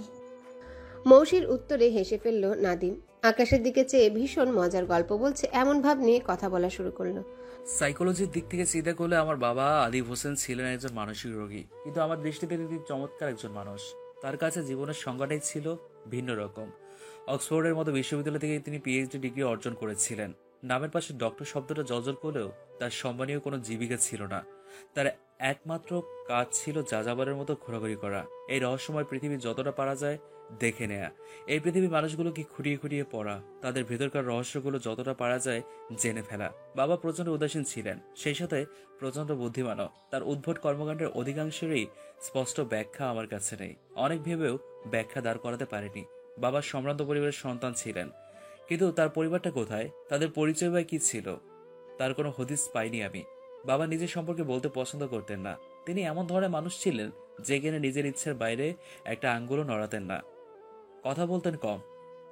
মৌসির উত্তরে হেসে ফেলল নাদিম। আকাশের দিকে চেয়ে ভীষণ মজার গল্প বলছে এমন ভাব নিয়ে কথা বলা শুরু করলো। সাইকোলজির দিক থেকে চিন্তা করলে আমার বাবা আদিব হোসেন ছিলেন একজন মানসিক রোগী, কিন্তু আমার দৃষ্টিতে তিনি চমৎকার একজন মানুষ। তার কাছে জীবনের সংজ্ঞাটাই ছিল ভিন্ন রকম। অক্সফোর্ডের মতো বিশ্ববিদ্যালয় থেকে তিনি পিএইচডি ডিগ্রি অর্জন করেছিলেন। নামের পাশে ডক্টর শব্দটা জলজল করলেও তার সম্মানীয় কোনো জীবিকা ছিল না। তার একমাত্র কাজ ছিল যাযাবরের মতো ঘোরাঘুরি করা, এই রহস্যময় পৃথিবী যতটা পারা যায় দেখে নেয়া, এই পৃথিবীর মানুষগুলোকে খুঁটিয়ে খুঁটিয়ে পড়া, তাদের ভেতরকার রহস্যগুলো যতটা পারা যায় জেনে ফেলা। বাবা প্রচন্ড উদাসীন ছিলেন, সেই সাথে প্রচন্ড বুদ্ধিমানও। তার উদ্ভট কর্মকাণ্ডের অধিকাংশেরই স্পষ্ট ব্যাখ্যা আমার কাছে নেই। অনেক ভেবেও ব্যাখ্যা দাঁড় করাতে পারেনি। বাবা সম্ভ্রান্ত পরিবারের সন্তান ছিলেন, কিন্তু তার পরিবারটা কোথায়, তাদের পরিচয় বা কি ছিল, তার কোনো হদিস পাইনি আমি। বাবা নিজের সম্পর্কে বলতে পছন্দ করতেন না। তিনি এমন ধরনের মানুষ ছিলেন যে কিনা নিজের ইচ্ছের বাইরে একটা আঙ্গুলও নড়াতেন না। কথা বলতেন কম,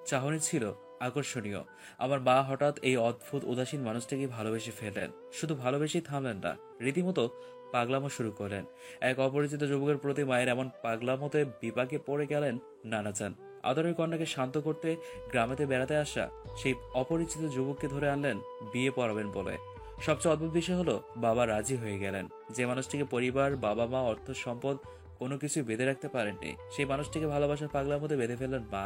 চাহনি ছিল আকর্ষণীয়। আমার মা হঠাৎ এই অদ্ভুত উদাসীন মানুষটাকে ভালোবেসে ফেলেন। শুধু ভালোবেসেই থামলেন না, রীতিমতো পাগলামো শুরু করলেন। এক অপরিচিত যুবকের প্রতি মায়ের এমন পাগলামোতে বিপাকে পড়ে গেলেন নানাজান। আদরের কন্যাকে শান্ত করতে গ্রামেতে বেড়াতে আসা সেই অপরিচিত যুবককে ধরে আনলেন বিয়ে পড়াবেন বলে। সবচেয়ে অদ্ভুত বিষয় হলো বাবা রাজি হয়ে গেলেন। যে মানুষটিকে পরিবার, বাবা মা, অর্থ সম্পদ কোনো কিছুই বেঁধে রাখতে পারেননি, সেই মানুষটিকে ভালোবাসার পাগলার মধ্যে বেঁধে ফেললেন মা।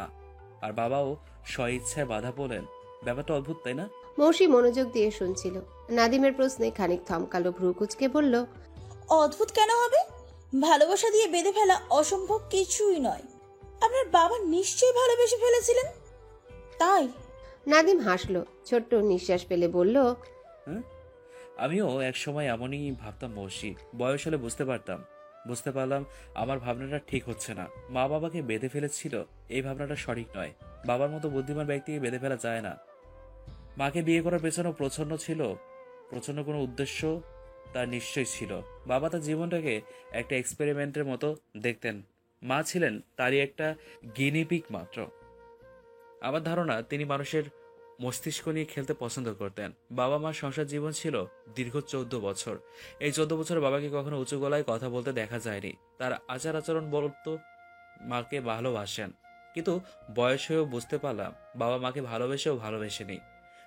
আর বাবাও স্বইচ্ছায় বাধা বলেন। ব্যাপারটা অদ্ভুত, তাই না? মৌসি মনোযোগ দিয়ে শুনছিল। নাদিমের প্রশ্নে খানিক থমকালো, ভ্রু কুঁচকে বলল, অদ্ভুত কেন হবে? ভালোবাসা দিয়ে বেঁধে ফেলা অসম্ভব কিছুই নয়। আপনার বাবা নিশ্চয়ই ভালোবেসে ফেলেছিলেন, তাই? নাদিম হাসলো, ছোট্ট নিঃশ্বাস ফেলে বলল, হ্যাঁ, আমিও এক সময় এমনই ভাবতাম মৌসি। বয়স হলে বুঝতে পারলাম আমার ভাবনাটা ঠিক হচ্ছে না। মা বাবাকে বেঁধে ফেলেছিল, এই ভাবনাটা সঠিক নয়। বাবার মতো বুদ্ধিমান ব্যক্তিকে বেঁধে ফেলা যায় না। মাকে বিয়ে করার পেছনেও প্রচন্ড কোনো উদ্দেশ্য তার নিশ্চয়ই ছিল। বাবা তার জীবনটাকে একটা এক্সপেরিমেন্টের মতো দেখতেন, মা ছিলেন তারই একটা গিনিপিগ মাত্র। আমার ধারণা তিনি মানুষের মস্তিষ্ক নিয়ে খেলতে পছন্দ করতেন। বাবা মার সংসার জীবন ছিল দীর্ঘ 14 বছর। এই 14 বছর বাবাকে কখনো উঁচু গলায় কথা বলতে দেখা যায়নি। তার আচার আচরণ বলতো মাকে ভালোবাসেন, কিন্তু বয়স হয়েও বুঝতে পারলাম বাবা মাকে ভালোবেসেও ভালোবেসেনি।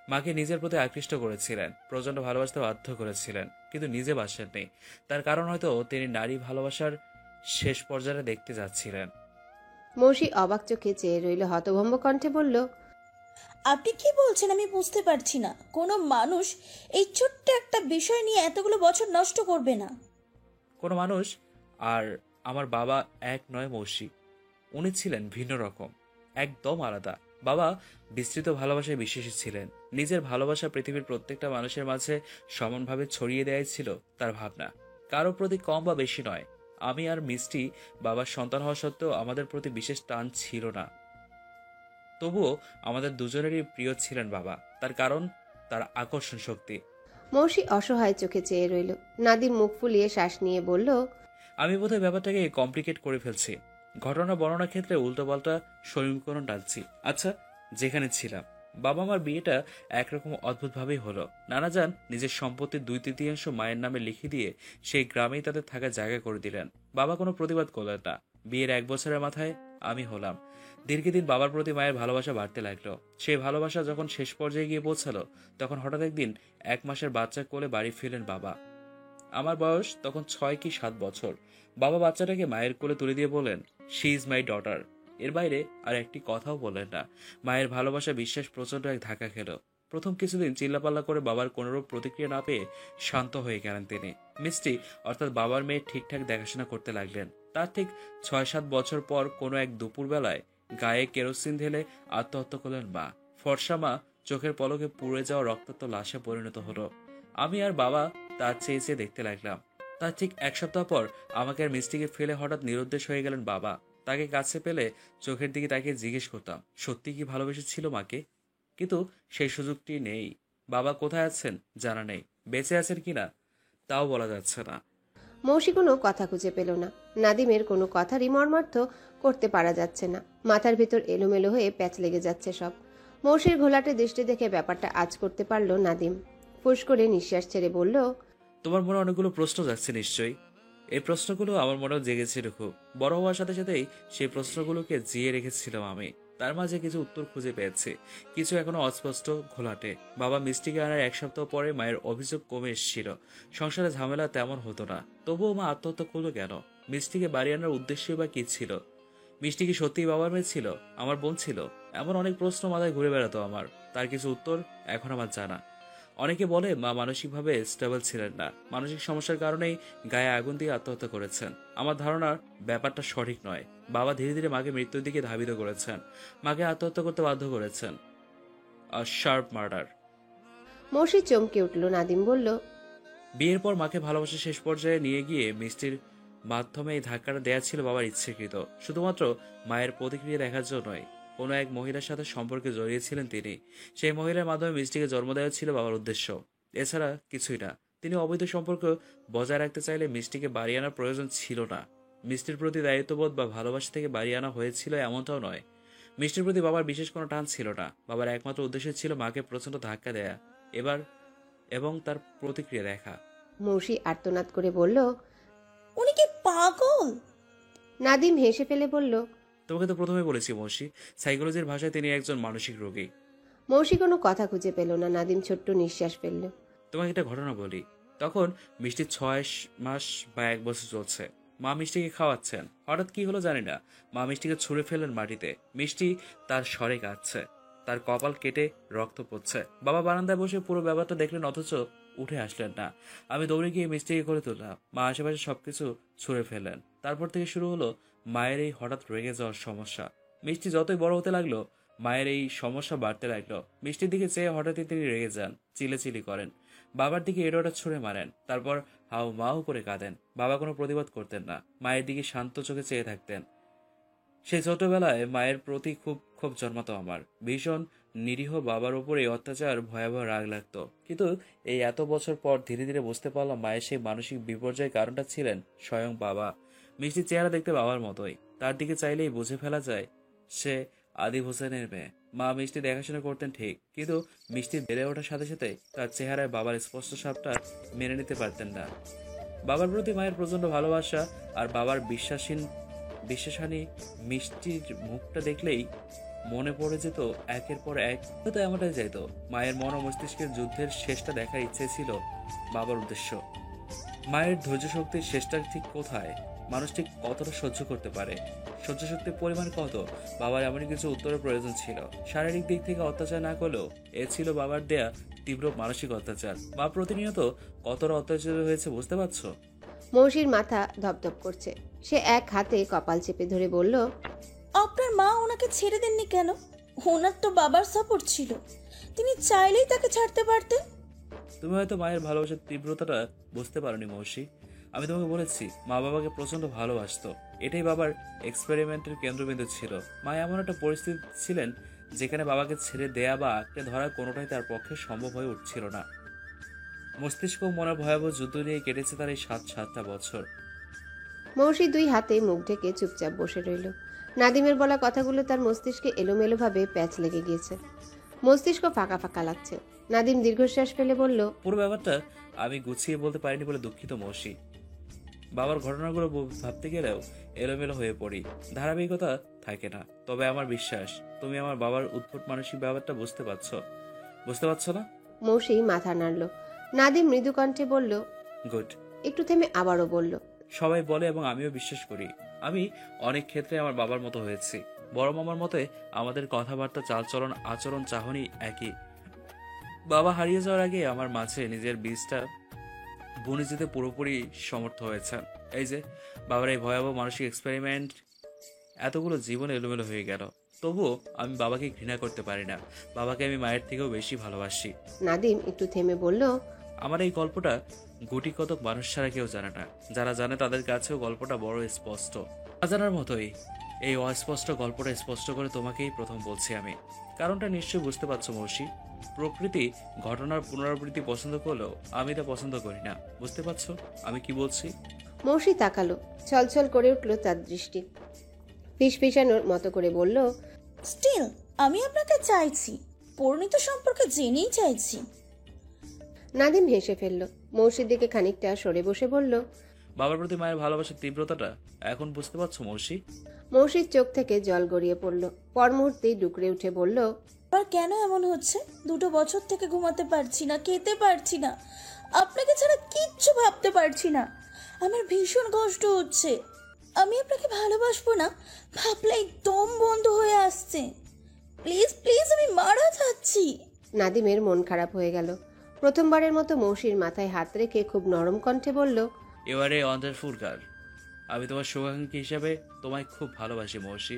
মাকে নিজের প্রতি আকৃষ্ট করেছিলেন, প্রচন্ড ভালোবাসতে বাধ্য করেছিলেন, কিন্তু নিজে বাসেননি। তার কারণ হয়তো তিনি নারী ভালোবাসার শেষ পর্যায়ে দেখতে যাচ্ছিলেন। মৌসি অবাক চোখে চেয়ে রইল, হতভম্ব কণ্ঠে বলল, আপনি কি বলছেন আমি বুঝতে পারছি না। কোনো মানুষ এই ছোট্ট একটা বিষয় নিয়ে এতগুলো বছর নষ্ট করবে না। কোনো মানুষ আর আমার বাবা এক নয় মৌসি। উনি ছিলেন ভিন্ন রকম, একদম আলাদা। বাবা বিস্তৃত ভালোবাসায় বিশ্বাসী ছিলেন। নিজের ভালোবাসা পৃথিবীর প্রত্যেকটা মানুষের মাঝে সমানভাবে ছড়িয়ে দেওয়াই ছিল তার ভাবনা, কারো প্রতি কম বা বেশি নয়। আমি আর মিষ্টি বাবার সন্তান হওয়া সত্ত্বেও আমাদের প্রতি বিশেষ টান ছিল না। তবুও আমাদের দুজনেরই প্রিয় ছিলেন বাবা। তার কারণ তার আকর্ষণ শক্তি। মৌসি অসহায় চোখে চেয়ে রইল। নাদিম মুখ ফুলিয়ে শ্বাস নিয়ে বলল, আমি বোধহয় ব্যাপারটাকে কমপ্লিকেট করে ফেলছি। ঘটনা বর্ণনার ক্ষেত্রে উল্টোপাল্টা সমীকরণ টানছি। আচ্ছা, যেখানে ছিলাম, বাবা মার বিয়েটা একরকম অদ্ভুতভাবেই হলো। নানা যান নিজের সম্পত্তির 2/3 মায়ের নামে লিখে দিয়ে সেই গ্রামেই তাদের থাকার জায়গা করে দিলেন। বাবা কোনো প্রতিবাদ করলেন না। বিয়ের 1 বছরের মাথায় আমি হলাম। দীর্ঘদিন বাবার প্রতি মায়ের ভালোবাসা বাড়তে লাগলো। সেই ভালোবাসা যখন শেষ পর্যায়ে গিয়ে পৌঁছালো, তখন হঠাৎ একদিন 1 মাসের বাচ্চা কোলে বাড়ি ফিরলেন বাবা। আমার বয়স তখন 6 কি 7 বছর। বাবা বাচ্চাটাকে মায়ের কোলে তুলে দিয়ে বললেন, শি ইজ মাই ডটার। এর বাইরে আর একটি কথাও বললেন না। মায়ের ভালোবাসা বিশ্বাস প্রচন্ড এক ধাক্কা খেল। প্রথম কিছুদিন চিল্লাপাল্লা করে বাবার কোনোরূপ প্রতিক্রিয়া না পেয়ে শান্ত হয়ে গেলেন তিনি। মিষ্টি অর্থাৎ বাবার মেয়ে ঠিকঠাক দেখাশোনা করতে লাগলেন। তার ঠিক 6-7 বছর পর কোনো এক দুপুরবেলায় গায়ে কেরোসিন ঢেলে আত্মহত্যা করলেন মা। ফর্সা মা চোখের পলকে পুড়ে যাওয়া রক্তাক্ত লাশে পরিণত হলো। আমি আর বাবা তার চেয়ে চেয়ে দেখতে লাগলাম। তার ঠিক 1 সপ্তাহ পর আমাকে আর মিষ্টিকে ফেলে হঠাৎ নিরুদ্দেশ হয়ে গেলেন বাবা। তাকে কাছে পেলে চোখের দিকে তাকে জিজ্ঞেস করতাম সত্যি কি ভালোবেসেছিল মাকে, কিন্তু সেই সুযোগটি নেই। বাবা কোথায় আছেন জানা নেই, বেঁচে আছেন কিনা তাও বলা যাচ্ছে না। মৌসি কোনো কথা খুঁজে পেল না। নাদিমের কোনো কথারই মর্মার্থ করতে পারা যাচ্ছে না। মাথার ভেতর এলোমেলো হয়ে প্যাচ লেগে যাচ্ছে সব। মৌসির ঘোলাটে দৃষ্টি দেখে ব্যাপারটা আজ করতে পারল নাদিম। ফুস করে নিঃশ্বাস ছেড়ে বলল, তোমার মনে অনেকগুলো প্রশ্ন যাচ্ছে নিশ্চয়ই। এই প্রশ্নগুলো আমার মনেও জেগেছিল খুব। বড় হওয়ার সাথে সাথেই সেই প্রশ্নগুলোকে জিয়ে রেখেছিলাম আমি। তার মাঝে কিছু উত্তর খুঁজে পেয়েছি, কিছু এখনো অস্পষ্ট ঘোলাটে। বাবা মিষ্টিকে আনার 1 সপ্তাহ পরে মায়ের অভিযোগ কমে এসেছিল। সংসারে ঝামেলা তেমন হতো না। তবুও মা আত্মহত্যা করলো কেন? মিষ্টিকে বাড়ি আনার উদ্দেশ্য বা কি ছিল? মিষ্টি কি সত্যিই বাবার মেয়ে ছিল, আমার বোন ছিল? এমন অনেক প্রশ্ন মাথায় ঘুরে বেড়াতো আমার। তার কিছু উত্তর এখন আমার জানা। অনেকে বলে মা মানসিকভাবে স্টেবল ছিলেন না, মানসিক সমস্যার কারণেই গায়ে আগুন দিয়ে আত্মহত্যা করেছেন। আমার ধারণার ব্যাপারটা সঠিক নয়। বাবা ধীরে ধীরে মাকে মৃত্যুর দিকে ধাবিত করেছেন, মাকে আত্মহত্যা করতে বাধ্য করেছেন। Sharp murder. মৌসি চমকে উঠল। নাদিম বলল, বিয়ের পর মাকে ভালোবাসা শেষ পর্যায়ে নিয়ে গিয়ে মিষ্টির মাধ্যমে এই ধাক্কাটা দেয়া ছিল বাবার ইচ্ছেকৃত, শুধুমাত্র মায়ের প্রতিক্রিয়া দেখার জন্যই। কোনো এক মহিলার সাথে সম্পর্কে জড়িয়েছিলেন তিনি। সেই মহিলার মাধ্যমে মিষ্টিকে জন্ম দেওয়া ছিল বাবার উদ্দেশ্য, এছাড়া কিছুই না। তিনি অবৈধ সম্পর্ক বজায় রাখতে চাইলে মিষ্টিকে বাড়ি আনার প্রয়োজন ছিল না। মিষ্টির প্রতি দায়িত্ববোধ বা ভালোবাসা থেকে বাড়ি আনা হয়েছিল এমনটাও নয়। মিষ্টির প্রতি বাবার বিশেষ কোনো টান ছিল না। বাবার একমাত্র উদ্দেশ্য ছিল মাকে প্রচন্ড ধাক্কা দেয়া এবং তার প্রতিক্রিয়া দেখা। মৌসি আর্তনাদ করে বলল, উনি কি পাগল? নাদিম হেসে ফেলে বলল, তোমাকে তো প্রথমে বলেছি মৌসি, সাইকোলজির ভাষায় তিনি একজন মানসিক রোগী। মৌসি কোনো কথা খুঁজে পেল না। নাদিম ছোট্ট নিঃশ্বাস ফেলল। তোমাকে একটা ঘটনা বলি। তখন মিষ্টির 6 মাস বা 1 বছর চলছে। মা মিষ্টিকে খাওয়াচ্ছেন। হঠাৎ কি হলো জানি না, মা মিষ্টিকে ছুঁড়ে ফেললেন মাটিতে। মিষ্টি তার স্বরে কাঁদছে, তার কপাল কেটে রক্ত পড়ছে। বাবা বারান্দায় বসে পুরো ব্যাপারটা দেখলেন, অথচ উঠে আসলেন না। আমি দৌড়ে গিয়ে মিষ্টিকে করে তুললাম। মা আশেপাশে সবকিছু ছুঁড়ে ফেললেন। তারপর থেকে শুরু হলো মায়ের এই হঠাৎ রেগে যাওয়ার সমস্যা। মিষ্টি যতই বড় হতে লাগলো, মায়ের এই সমস্যা বাড়তে লাগলো। মিষ্টির দিকে চেয়ে হঠাৎই তিনি রেগে যান, চিলেচিলি করেন, বাবার দিকে এড়োটা ছুঁড়ে মারেন, তারপর হাউ মাউ করে কাঁদেন। বাবা কোনো প্রতিবাদ করতেন না, মায়ের দিকে শান্ত চোখে চেয়ে থাকতেন। সেই ছোটবেলায় মায়ের প্রতি খুব ক্ষোভ জন্মাতো আমার। ভীষণ নিরীহ বাবার উপর এই অত্যাচার ভয়াবহ রাগ লাগতো। কিন্তু এই এত বছর পর ধীরে ধীরে বুঝতে পারলাম মায়ের সেই মানসিক বিপর্যয়ের কারণটা ছিলেন স্বয়ং বাবা। মিষ্টির চেহারা দেখতে বাবার মতোই, তার দিকে চাইলেই বুঝে ফেলা যায় সে আদিব হোসেনের মেয়ে। মা মিষ্টি দেখাশোনা করতেন ঠিক, কিন্তু মিষ্টি বেড়ে ওঠার সাথে সাথে তার চেহারায় বাবার স্পষ্ট ছাপটা মেনে নিতে পারতেন না। বাবার প্রতি মায়ের প্রচন্ড ভালোবাসা আর বাবার বিশ্বাসানী মিষ্টির মুখটা দেখলেই মনে পড়ে যেত একের পর এক, হয়তো এমনটাই যাইতো। মায়ের মন ও মস্তিষ্কের যুদ্ধের শেষটা দেখার ইচ্ছে ছিল বাবার উদ্দেশ্য। মায়ের ধৈর্য শক্তির শেষটা ঠিক কোথায়, মানুষ ঠিক কতটা সহ্য করতে পারে, সহ্য শক্তির পরিমাণ কত, বাবার এমন কিছু উত্তরের প্রয়োজন ছিল। শারীরিক দিক থেকে অত্যাচার না করলেও এ ছিল বাবার দেয়া তীব্র মানসিক অত্যাচার। মা প্রতিনিয়ত কতটা অত্যাচার হয়েছে বুঝতে পারছো? মৌসির মাথা ধপধপ করছে। সে এক হাতে কপাল চেপে ধরে বলল, আপনার মা ওনাকে ছেড়ে দেননি কেন? ওনার তো বাবার সাপোর্ট ছিল, তিনি চাইলেই তাকে ছাড়তে পারতেন। তুমি হয়তো মায়ের ভালোবাসার তীব্রতাটা বুঝতে পারোনি মৌসি। আমি তোমাকে বলেছি মা বাবাকে প্রচন্ড ভালোবাসতো, এটাই বাবার এক্সপেরিমেন্টের কেন্দ্রবিন্দু ছিল। মা এমন একটা পরিস্থিতি ছিলেন যেখানে বাবাকে ছেড়ে দেয়া বা আঁকড়ে ধরা কোনোটাই তার পক্ষে সম্ভব হয়ে উঠছিল না। মস্তিষ্ক ও মনের ভয়াবহ যুদ্ধ নিয়ে কেটেছে তার এই 7টা বছর। মৌসি দুই হাতে মুখ ঢেকে চুপচাপ বসে রইল। নাদিমের বলা কথাগুলো তার মস্তিষ্কে এলোমেলোভাবে প্যাচ লেগে গিয়েছে। মস্তিষ্ক ফাঁকা ফাঁকা লাগছে। নাদিম দীর্ঘশ্বাস ফেলে বলল, পুরো ব্যাপারটা আমি গুছিয়ে বলতে পারিনি বলে দুঃখিত মৌসি। বাবার ঘটনাগুলো ভাবতে গেলেও এলোমেলো হয়ে পড়ি, ধারাবাহিকতা থাকে না। তবে আমার বিশ্বাস তুমি আমার বাবার উদ্ভট মানসিক ব্যাপারটা বুঝতে পারছো না? মৌসি মাথা নাড়ল। নাদিম মৃদু কণ্ঠে বলল, গুড। একটু থেমে আবারও বলল, সবাই বলে এবং আমিও বিশ্বাস করি, আমি অনেক ক্ষেত্রে আমার বাবার মতো হয়েছি। বড় মামার মতে আমাদের কথাবার্তা, চালচলন, আচরণ, চাহনি একই। বাবা হারিয়ে যাওয়ার আগে আমার মাঝে নিজের বীজটা বুনে যেতে পুরোপুরি সমর্থ হয়েছেন। এই যে বাবার এই ভয়াবহ মানসিক এক্সপেরিমেন্ট, এতগুলো জীবন এলোমেলো হয়ে গেল, তবুও আমি বাবাকে ঘৃণা করতে পারি না। বাবাকে আমি মায়ের থেকেও বেশি ভালোবাসি। নাদিম একটু থেমে বলল, আমার এই গল্পটা গুটি কতক মানুষ ছাড়া কেউ জানে না। যারা জানে তাদের কাছেও গল্পটা বড় স্পষ্ট। জানার মতোই এই অস্পষ্ট গল্পটা স্পষ্ট করে তোমাকেই প্রথম বলছি আমি। কারণটা নিশ্চয়ই বুঝতে পারছো মৌসি। প্রকৃতি ঘটনার পুনরাবৃত্তি পছন্দ করলেও আমি তা পছন্দ করি না। বুঝতে পারছো আমি কি বলছি? মৌসি তাকালো। ছলছল করে উঠল তার দৃষ্টি। ফিসফিসানোর মতো করে বলল, স্টিল আমি আপনাকে চাইছি, পরিণত সম্পর্কে জেনেই চাইছি। নাদিম হেসে ফেলল। মৌসির দিকে খানিকটা সরে বসে বলল, বাবার প্রতি মায়ের ভালোবাসার তীব্রতাটা এখন বুঝতে পারছো মৌসি? মৌসির চোখ থেকে জল গড়িয়ে পড়ল। পর মুহূর্তেই ডুকরে উঠে বলল, আর কেন এমন হচ্ছে? 2 বছর থেকে ঘুমাতে পারছি না, খেতে পারছি না, আপনাকে ছাড়া কিচ্ছু ভাবতে পারছি না। আমার ভীষণ কষ্ট হচ্ছে। আমি আপনাকে ভালোবাসবো না ভাবলেই দম বন্ধ হয়ে আসছে। প্লিজ প্লিজ, আমি মারা যাচ্ছি। নাদিমের মন খারাপ হয়ে গেল। প্রথমবারের মতো মৌসির মাথায় হাত রেখে খুব নরম কণ্ঠে বলল, এবারে ওয়ান্ডারফুল গার্ল, আমি তোমার শুভাকাঙ্ক্ষী হিসাবে তোমায় খুব ভালোবাসি মৌসি।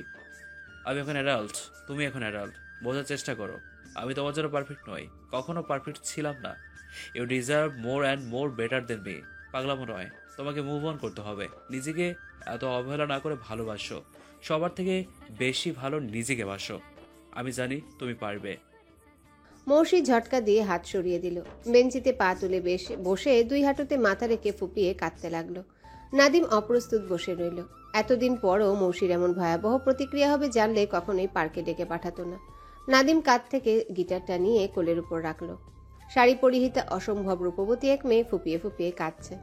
আমি এখন অ্যাডাল্ট, তুমি এখন অ্যাডাল্ট। বোঝার চেষ্টা করো, আমি তোমার জন্য পারফেক্ট নই, কখনো পারফেক্ট ছিলাম না। You deserve more and more better than me. পাগলামো নয়, তোমাকে মুভ অন করতে হবে। নিজেকে এত অবহেলা না করে ভালোবাসো। সবার থেকে বেশি ভালো নিজেকে বাসো। আমি জানি তুমি পারবে। মৌসি ঝটকা দিয়ে হাত সরিয়ে দিল। বেঞ্চিতে পা তুলে বসে 2 হাঁটুতে মাথা রেখে ফুপিয়ে কাঁদতে লাগলো। নাদিম অপ্রস্তুত বসে রইল। এতদিন পরও মৌসির এমন ভয়াবহ প্রতিক্রিয়া হবে জানলে কখনোই পার্কে ডেকে পাঠাতো না। নাদিম কাঁধ থেকে গিটারটা নিয়ে কোলের উপর রাখলো। শাড়ি পরিহিতা অসম্ভব রূপবতী এক মেয়ে ফুপিয়ে ফুপিয়ে কাঁদছে।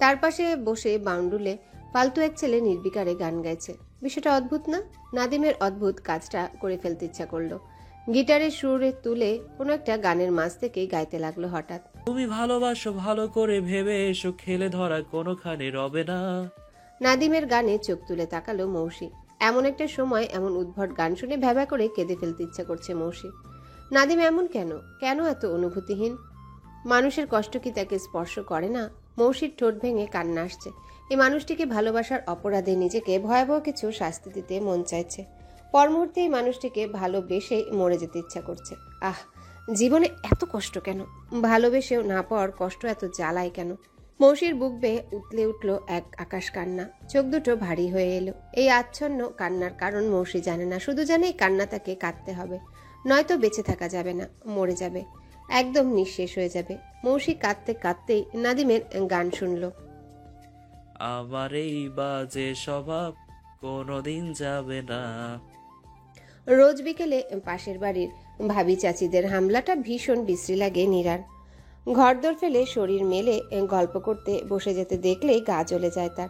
তার পাশে বসে বাউন্ডুলে ফালতু এক ছেলে নির্বিকারে গান গাইছে। বিষয়টা অদ্ভুত না? নাদিমের অদ্ভুত কাজটা করে ফেলতে ইচ্ছা করলো। গিটারের সুরে তুলে কোনো একটা গানের মাঝ থেকেই গাইতে লাগলো হঠাৎ, তুমি ভালোবাসো ভালো করে ভেবে এসো, খেলে ধরা কোনোখানে রবে না। নাদিমের গানে চোখ তুলে তাকালো মৌসি। এমন একটা সময় এমন উদ্ভট গান শুনে ভ্যাবা করে কেঁদে ফেলতে ইচ্ছা করছে মৌসি। নাদিম এমন কেন এত অনুভূতিহীন? মানুষের কষ্ট কি তাকে স্পর্শ করে না? মৌসির ঠোঁট ভেঙে কান্না আসছে। এই মানুষটিকে ভালোবাসার অপরাধে নিজেকে ভয়াবহ কিছু শাস্তি দিতে মন চাইছে। পর মুহূর্তেই মানুষটিকে ভালোবেসে মরে যেতে ইচ্ছা করছে। আহ, জীবনে এত কষ্ট কেন? ভালোবেসেও না পাওয়ার কষ্ট এত জ্বালায় কেন? মৌসির বুক বেয়ে উতলে উঠল এক আকাশ কান্না। চোখ দুটো ভারী হয়ে এলো। এই আচ্ছন্ন কান্নার কারণ মৌসি জানে না, শুধু জানে এই কান্না তাকে কাঁদতে হবে, নয়তো বেঁচে থাকা যাবে না, মরে যাবে, একদম নিঃশেষ হয়ে যাবে। মৌসি কাঁদতে কাঁদতেই নাদিমের গান শুনল। আমার এই বাজে স্বভাব কোনোদিন যাবে না। রোজ বিকেলে পাশের বাড়ির ভাবি চাচিদের হামলাটা ভীষণ বিশ্রী লাগে নীরার। ঘরদোর ফেলে শরীর মেলে গল্প করতে বসে যেতে দেখলেই গা জ্বলে যায় তার।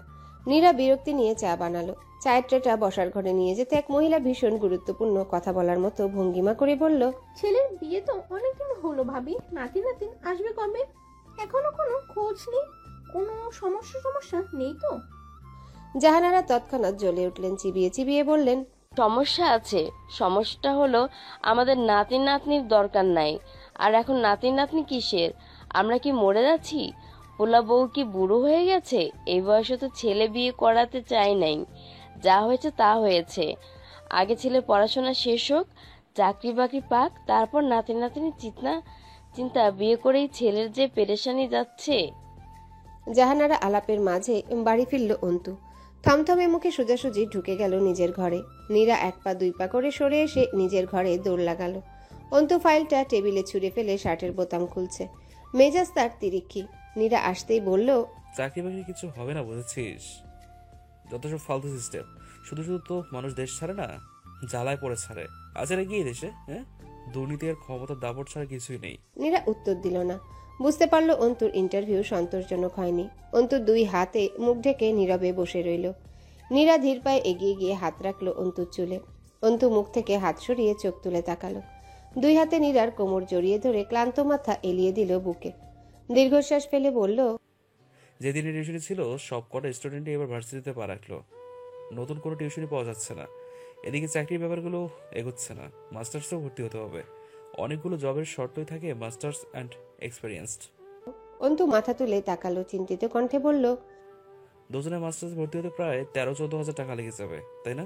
নীরা বিরক্তি নিয়ে চা বানালো। চায়ের ট্রেটা বসার ঘরে নিয়ে যেতে এক মহিলা ভীষণ গুরুত্বপূর্ণ কথা বলার মতো ভঙ্গিমা করে বলল, ছেলের বিয়ে তো অনেকদিন হলো ভাবি, নাতি নাতিন আসবে কবে? এখনো কোনো খোঁজ নেই, কোনো সমস্যা নেই তো? জাহানারা তৎক্ষণাৎ জ্বলে উঠলেন, চিবিয়ে চিবিয়ে বললেন, সমস্যা আছে। সমস্যাটা হলো আমাদের নাতি নাতনির দরকার নাই। আর এখন নাতি নাতনি কিসের? আমরা কি মরে যাচ্ছি? পোলা বউ কি বুড়ো হয়ে গেছে? এই বয়সে তো ছেলে বিয়ে করাতে চাই নাই। যা হয়েছে তা হয়েছে। আগে ছেলে পড়াশোনা শেষ হোক, চাকরি বাকরি পাক, তারপর নাতি নাতনি চিন্তা। বিয়ে করেই ছেলের যে পেরেশানি যাচ্ছে। জাহানারা আলাপের মাঝে বাড়ি ফিরল অন্তু। থমথমে মুখে সোজাসুজি ঢুকে গেল নিজের ঘরে। নীরা এক পা দুই পা করে সরে এসে নিজের ঘরে দৌড় লাগালো। অন্তু ফাইলটা টেবিলে ছুঁড়ে ফেলে শার্টের বোতাম খুলছে। মেজাজ তার তিরিক্ষি। নীরা আসতেই বলল, চাকরি বাকরি কিছু হবে না, বুঝেছিস? যত সব ফালতু সিস্টেম। শুধু শুধু তো মানুষ দেশ ছাড়ে না, জ্বালায় পড়ে ছাড়ে। আছে নাকি এই দেশে? হ্যাঁ, দুর্নীতি আর ক্ষমতার দাপট ছাড়া কিছুই নেই। নীরা উত্তর দিল না। বুঝতে পারল অন্তুর ইন্টারভিউ সন্তোষজনক হয়নি। অন্তু দুই হাতে মুখ ঢেকে নীরবে বসে রইল। নীরা ধীর পায়ে এগিয়ে গিয়ে হাত রাখলো অন্তুর চুলে। অন্তু মুখ থেকে হাত সরিয়ে চোখ তুলে তাকালো। দুই হাতে নীরার কোমর জড়িয়ে ধরে ক্লান্ত মাথা এলিয়ে দিল বুকে। দীর্ঘশ্বাস ফেলে বলল, যেদিনে টিউশনি ছিল সব কটা স্টুডেন্টই এবার ভার্সিটিতে পা রাখলো। নতুন কোনো টিউশনি পাওয়া যাচ্ছে না। এদিকে চাকরির ব্যাপারগুলো এগোচ্ছে না। মাস্টার্সেও ভর্তি হতে হবে। অনেকগুলো জবের শর্তই থাকে মাস্টার্স অ্যান্ড এক্সপেরিয়েন্সড। অন্তু মাথা তুলে তাকালো, চিন্তিত কণ্ঠে বলল, দুজনে মাস্টার্স ভর্তি হতে প্রায় 13-14 হাজার টাকা লেগে যাবে, তাই না?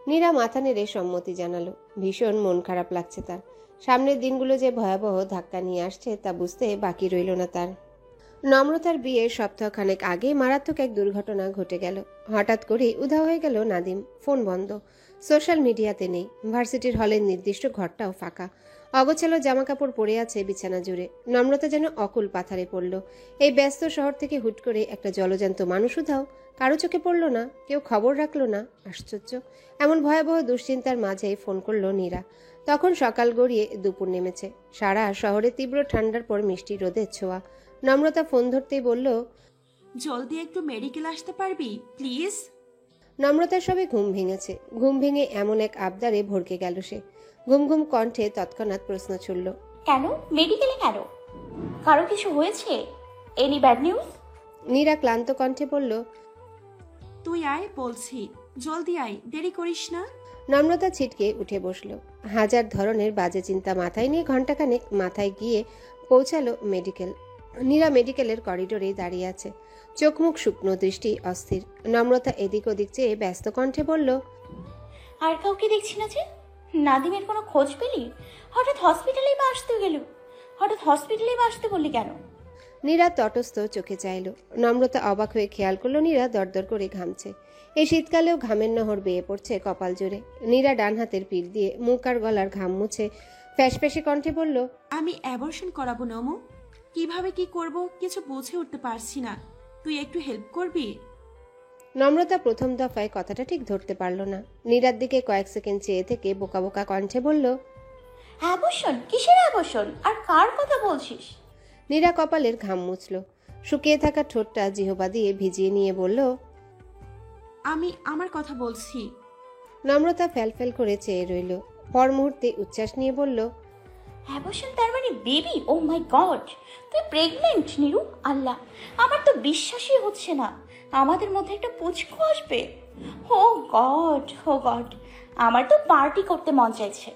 নীরা মাথা নেড়ে সম্মতি জানালো। ভীষণ মন খারাপ লাগছে তার। সামনের দিনগুলো যে ভয়াবহ ধাক্কা নিয়ে আসছে তা বুঝতে বাকি রইল না তার। নম্রতার বিয়ের সপ্তাহখানেক আগে মারাত্মক এক দুর্ঘটনা ঘটে গেল। হঠাৎ করেই উধাও হয়ে গেল নাদিম। ফোন বন্ধ, সোশ্যাল মিডিয়াতে নেই। ভার্সিটির হলের নির্দিষ্ট ঘরটাও ফাঁকা। অগোছালো জামাকাপড় পরে আছে বিছানা জুড়ে। নম্রতা যেন অকুল পাথারে পড়ল। এই ব্যস্ত শহর থেকে হুট করে একটা জলজান্ত মানুষ উধাও। কারো চোখে পড়ল না, কেউ খবর রাখলো না। আশ্চর্য! এমন ভয়াবহ দুশ্চিন্তার মাঝেই ফোন করলো নীরা। তখন সকাল গড়িয়ে দুপুর নেমেছে। সারা শহরে তীব্র ঠান্ডার পর মিষ্টি রোদের ছোঁয়া। নম্রতা ফোন ধরতেই বলল, জলদি একটু মেডিকেল আসতে পারবি প্লিজ? নম্রতার সবে ঘুম ভেঙেছে। ঘুম ভেঙে এমন এক আবদারে ভরকে গেল সে। ঘুম ঘুম কণ্ঠে তৎক্ষণাৎ প্রশ্ন ছুড়ল, কেন মেডিকেলে কেন? কারো কিছু হয়েছে? Any bad news? নীরা ক্লান্ত কণ্ঠে বলল, তুই আয় বলছি, জলদি আয়, দেরি করিস না। নম্রতা ছিটকে উঠে বসল। হাজার ধরনের বাজে চিন্তা মাথায় নিয়ে ঘণ্টাখানেক মাথায় গিয়ে পৌঁছালো মেডিকেল। নীরা মেডিকেলের করিডোরে দাঁড়িয়ে আছে, চোখ মুখ শুকনো, দৃষ্টি অস্থির। নম্রতা এদিক ওদিক চেয়ে ব্যস্ত কণ্ঠে বলল, আর কাউকে দেখছি না যে? নাদিমের কোনো খোঁজ পেলি? হঠাৎ হসপিটালেই বা আসতে বললি কেন? নীরা তটস্থ চোখে চাইল। নম্রতা অবাক হয়ে খেয়াল করলো নীরা দরদর করে ঘামছে। এই শীতকালেও ঘামের নহর বেয়ে পড়ছে কপাল জোরে। নীরা ডান হাতের পিঠ দিয়ে মুখ আর গলার ঘাম মুছে ফ্যাসফ্যাসে কণ্ঠে বলল, আমি অ্যাবর্শন করাবো নমু। কিভাবে কি করব কিছু বুঝে উঠতে পারছি না, তুই একটু হেল্প করবি? নম্রতা প্রথম দফায় কথাটা ঠিক ধরতে পারল না। নীরার দিকে কয়েক সেকেন্ড চেয়ে থেকে বোকা বোকা কণ্ঠে বলল, অ্যাবর্শন? কিসের অ্যাবর্শন? আর কার কথা বলছিস? নীরা কপালের ঘাম মুছল। শুকিয়ে থাকা ঠোঁটটা জিহবা দিয়ে ভিজিয়ে নিয়ে বলল, আমি আমার কথা বলছি। নম্রতা ফ্যালফ্যাল করে চেয়ে রইল। পর মুহূর্তে উচ্ছ্বাস নিয়ে বলল, অ্যাবর্শন তার মানে বেবি? ও মাই গড, তুই প্রেগনেন্ট নীরু? আল্লাহ, আমার তো বিশ্বাসই হচ্ছে না আমাদের মধ্যে একটা পুচকু আসবে। ও গড, আমার তো পার্টি করতে মন চাইছে।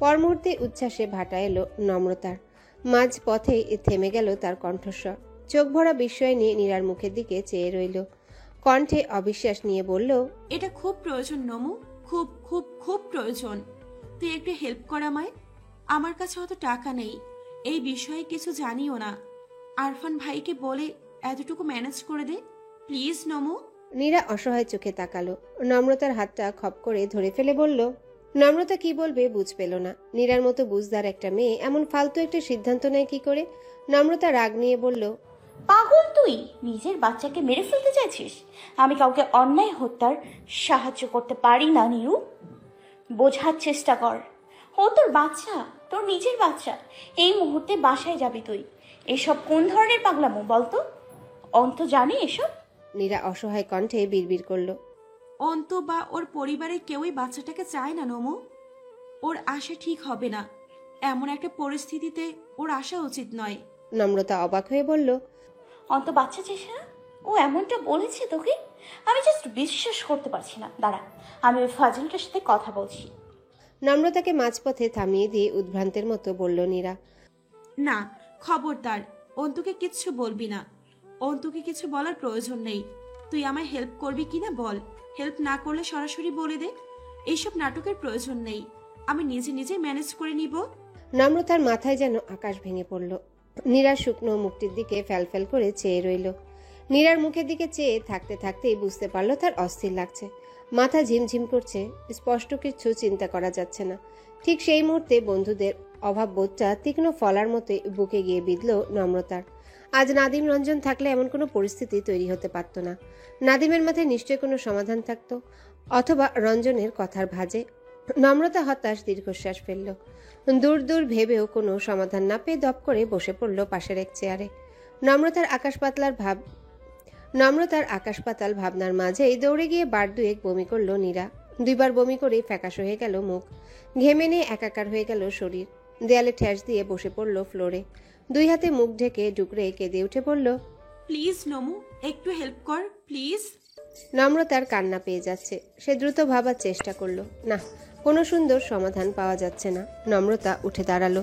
পর মুহূর্তে উচ্ছ্বাসে ভাটা এলো নম্রতার। মাঝ পথে থেমে গেল তার কণ্ঠস্বর। চোখ ভরা বিস্ময় নিয়ে নীরার মুখের দিকে চেয়ে রইল। কণ্ঠে অবিশ্বাস নিয়ে বলল, এটা খুব প্রয়োজন নমু, খুব খুব খুব প্রয়োজন। তুই একটু হেল্প কর আমায়। আমার কাছে অত টাকা নেই, এই বিষয়ে কিছু জানিও না। আরফান ভাইকে বলে এতটুকু ম্যানেজ করে দে প্লিজ নমু। নীরা অসহায় চোখে তাকালো। নম্রতার হাতটা খপ করে ধরে ফেলে বলল। নম্রতা কি বলবে বুঝ পেল না। নীরার মতো বুঝদার একটা মেয়ে এমন ফালতু একটা সিদ্ধান্ত নেয় কি করে? নম্রতা রাগ নিয়ে বলল, পাগল তুই? নিজের বাচ্চাকে মেরে ফেলতে চাইছিস? আমি কাউকে অন্যায় হত্যার সাহায্য করতে পারি না নীরু, বোঝার চেষ্টা কর। ও তোর বাচ্চা, তোর নিজের বাচ্চা। এই মুহূর্তে বাসায় যাবি তুই। এসব কোন ধরনের পাগলামো বলতো? অন্ত জানে এসব? নীরা অসহায় কণ্ঠে বিড়বিড় করল। অন্ত বা ওর পরিবারের কেউই বাচ্চাটাকে চায় না নমু। ওর আশা ঠিক হবে না। এমন একটা পরিস্থিতিতে ওর আসা উচিত নয়। নম্রতা অবাক হয়ে বলল, অন্ত বাচ্চা চাইস না? ও এমনটা বলেছে তোকে? আমি জাস্ট বিশ্বাস করতে পারছি না। দাঁড়া, আমি ওই ফাজিলটার সাথে কথা বলছি। নম্রতাকে মাঝপথে থামিয়ে দিয়ে উদ্ভ্রান্তের মতো বলল নীরা। না, খবরদার অন্তুকে কিচ্ছু বলবি না। অন্তুকে কিছু বলার প্রয়োজন নেই। তুই আমায় হেল্প করবি কিনা বল। হেল্প না করলে সরাসরি বলে দে। এইসব নাটকের প্রয়োজন নেই, আমি নিজে নিজে ম্যানেজ করে নিব। নম্রতার মাথায় যেন আকাশ ভেঙে পড়ল। নীরার শুকনো মুখটির দিকে ফ্যালফ্যাল করে চেয়ে রইল। নীরার মুখের দিকে চেয়ে থাকতে থাকতেই বুঝতে পারল তার অস্থির লাগছে, মাথা ঝিমঝিম করছে, স্পষ্ট কিছু চিন্তা করা যাচ্ছে না। ঠিক সেই মুহূর্তে বন্ধুদের অভাববোধটা তীক্ষ্ণ ফলার মতো বুকে গিয়ে বিঁধল নম্রতার। আজ নাদিম রঞ্জন থাকলে এমন কোনো পরিস্থিতি তৈরি হতে পারত না। নাদিমের মাথায় নিশ্চয়ই কোনো সমাধান থাকতো, অথবা রঞ্জনের কথার ভাঁজে। নম্রতা হতাশ দীর্ঘশ্বাস ফেলল। দূর দূর ভেবেও কোনো সমাধান না পেয়ে দপ করে বসে পড়ল পাশের এক চেয়ারে। নম্রতার আকাশ পাতাল ভাবনার মাঝেই দৌড়ে গিয়ে বার দুয়েক বমি করল নীরা। দুইবার বমি করে ফ্যাকাশ হয়ে গেল মুখ, ঘেমে নিয়ে একাকার হয়ে গেল শরীর। দেয়ালে ঠেস দিয়ে বসে পড়ল ফ্লোরে, দুই হাতে মুখ ঢেকে ডুকরে কেঁদে উঠে বলল, প্লিজ নমু, একটু হেল্প কর প্লিজ। নম্রতার কান্না পেয়ে যাচ্ছে। সে দ্রুত ভাবার চেষ্টা করলো, না, কোনো সুন্দর সমাধান পাওয়া যাচ্ছে না। নম্রতা উঠে দাঁড়ালো,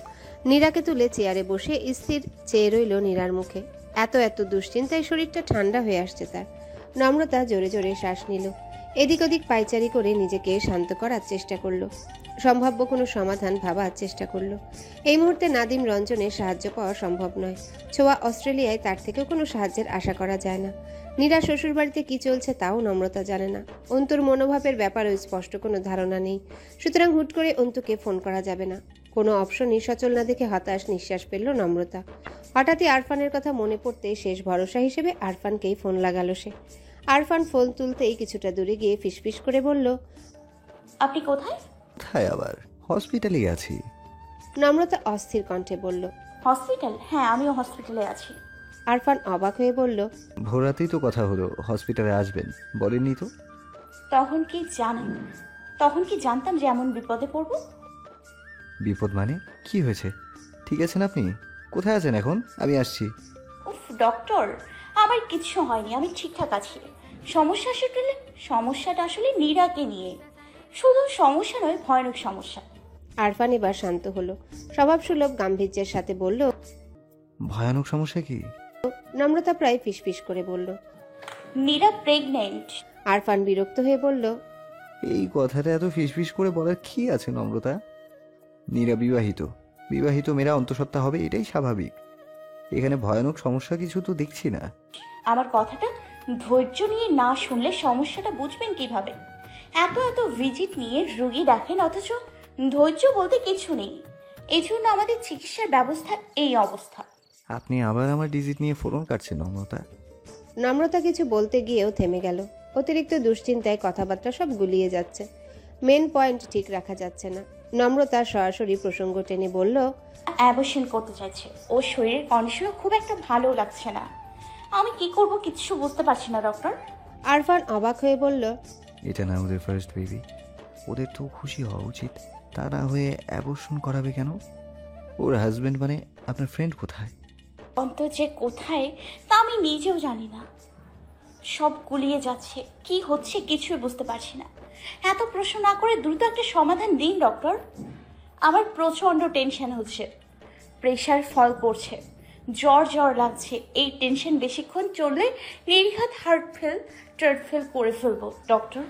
নীরাকে তুলে চেয়ারে বসে স্থির চেয়ে রইল নীরার মুখে। এত এত দুশ্চিন্তায় শরীরটা ঠান্ডা হয়ে আসছে তার। নম্রতা জোরে জোরে শ্বাস নিল, এদিক ওদিক পায়চারি করে নিজেকে শান্ত করার চেষ্টা করলো, সম্ভাব্য কোনো সমাধান ভাবার চেষ্টা করলো। এই মুহূর্তে নাদিম রঞ্জনের সাহায্য পাওয়া সম্ভব নয়। ছোয়া অস্ট্রেলিয়ায়, তার থেকেও কোনো সাহায্যের আশা করা যায় না। নীরা শ্বশুরবাড়িতে কি চলছে তাও নম্রতা জানে না। অন্তুর মনোভাবের ব্যাপারেও স্পষ্ট কোনো ধারণা নেই। সুতরাং হুট করে অন্তুকে ফোন করা যাবে না। কোনো অপশনই সচল না দেখে হতাশ নিঃশ্বাস ফেলল নম্রতা। হঠাৎই আরফানের কথা মনে পড়তে শেষ ভরসা হিসেবে আরফানকেই ফোন লাগালো সে। আরফান ফোন তুলতেই কিছুটা দূরে গিয়ে ফিসফিস করে বলল, আপনি কোথায়? কোথায় আবার? হসপিটালে আছি। নম্রতা অস্থির কণ্ঠে বলল, হসপিটাল? হ্যাঁ, আমিও হসপিটালে আছি। আরফান অবাক হয়ে বলল, ভোর রাতেই তো কথা হলো হসপিটালে আসবেন, বলেননি তো? তখন কি জানতাম যে এমন বিপদে পড়ব? বিপদ মানে? কি হয়েছে? ঠিক আছেন আপনি? কোথায় আছেন এখন? আমি আসছি। উফ ডক্টর, আমার কিছু হয়নি, আমি ঠিকঠাক আছি। সমস্যাটা আসলে নীরাকে নিয়ে। শুধু সমস্যা নয়, ভয়ানক সমস্যা। আরফান এবার শান্ত হলো, স্বভাবসুলভ গাম্ভীর্যের সাথে বলল, ভয়ানক সমস্যা কি? নম্রতা প্রায় ফিসফিস করে বলল, নীরা প্রেগনেন্ট। আরফান বিরক্ত হয়ে বলল, এই কথাটা এত ফিসফিস করে বলার কি আছে নম্রতা? নীরা বিবাহিত মেয়েরা অন্তঃসত্ত্বা হবে, এটাই স্বাভাবিক। এখানে ভয়ানক সমস্যা কিছু তো দেখছি না। আমার কথাটা ধৈর্য নিয়ে না শুনলে সমস্যাটা বুঝবেন কিভাবে? এত এত ভিজিট নিয়ে রোগী দেখেন, অথচ ধৈর্য বলতে কিছু নেই। এই জন্য আমাদের চিকিৎসার ব্যবস্থা এই অবস্থা। আপনি আবার আমার ডিজিট নিয়ে ফোন কাটছেন নম্রতা। নম্রতা কিছু বলতে গিয়েও থেমে গেল। অতিরিক্ত দুশ্চিন্তায় কথাবার্তা সব গুলিয়ে যাচ্ছে, মেন পয়েন্ট ঠিক রাখা যাচ্ছে না। নম্রতা সরাসরি প্রসঙ্গ টেনে বলল, অ্যাবর্শন করতে চাইছে। ওর শরীরের কন্ডিশনও খুব একটা ভালো লাগছে না। আমি কি করব কিছু বুঝতে পারছি না ডক্টর। আরফান অবাক হয়ে বলল, এটা না ওদের ফার্স্ট বেবি, ওদের তো খুশি হওয়া উচিত। তা না হয়ে অ্যাবর্শন করাবে কেন? ওর হাজবেন্ড মানে আপনার ফ্রেন্ড কোথায়? অন্ত যে কোথায় তা আমি নিজেও জানি না। সব গুলিয়ে যাচ্ছে, কি হচ্ছে কিছুই বুঝতে পারছি না। এত প্রশ্ন না করে দ্রুত একটা সমাধান দিন ডক্টর। আমার প্রচণ্ড টেনশন হচ্ছে, প্রেশার ফল করছে, জ্বর লাগছে। এই টেনশন বেশিক্ষণ চললে নির্ঘাত হার্ট ফেল করে ফেলবো ডক্টর।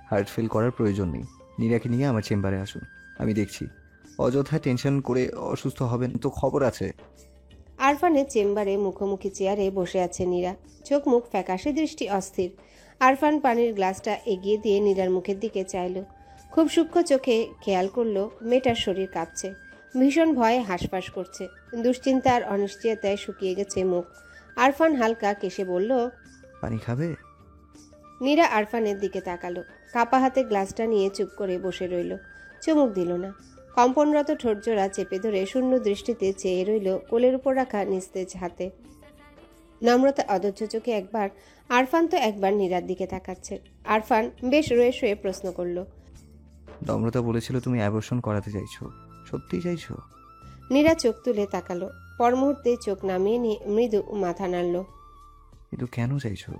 হার্ট ফেল করার প্রয়োজন নেই। নীরাকে নিয়ে আমার চেম্বারে আসুন, আমি দেখছি। অযথা টেনশন করে অসুস্থ হবেন তো খবর আছে। আরফানের চেম্বারে মুখোমুখি চেয়ারে বসে আছে নীরা, চোখ মুখ ফ্যাকাশে, দৃষ্টি অস্থির। আরফান পানির গ্লাসটা এগিয়ে দিয়ে নীরার মুখের দিকে চাইল। খুব সূক্ষ্ম চোখে খেয়াল করলো মেয়েটার শরীর কাঁপছে, ভীষণ ভয়ে হাঁসফাঁস করছে, দুশ্চিন্তা আর অনিশ্চয়তায় শুকিয়ে গেছে মুখ। আরফান হালকা কেশে বলল, পানি খাবে? নীরা আরফানের দিকে তাকালো, কাপা হাতে গ্লাসটা নিয়ে চুপ করে বসে রইল, চুমুক দিল না। কম্পনরত ঠোঁটজোড়া চেপে ধরে শূন্য দৃষ্টিতে চেয়ে রইল কোলের উপর রাখা নিস্তেজ হাতে। নম্রতা অধৈর্য চোখে একবার আরফান তো একবার নীরার দিকে তাকাচ্ছে। আরফান বেশ রয়ে শুয়ে প্রশ্ন করল, নম্রতা বলেছিল তুমি অ্যাবর্শন করাতে চাইছো, সত্যি চাইছো? নীরা চোখ তুলে তাকালো, পর মুহূর্তে চোখ নামিয়ে নিয়ে মৃদু মাথা নাড়ল। কিন্তু কেন চাইছো?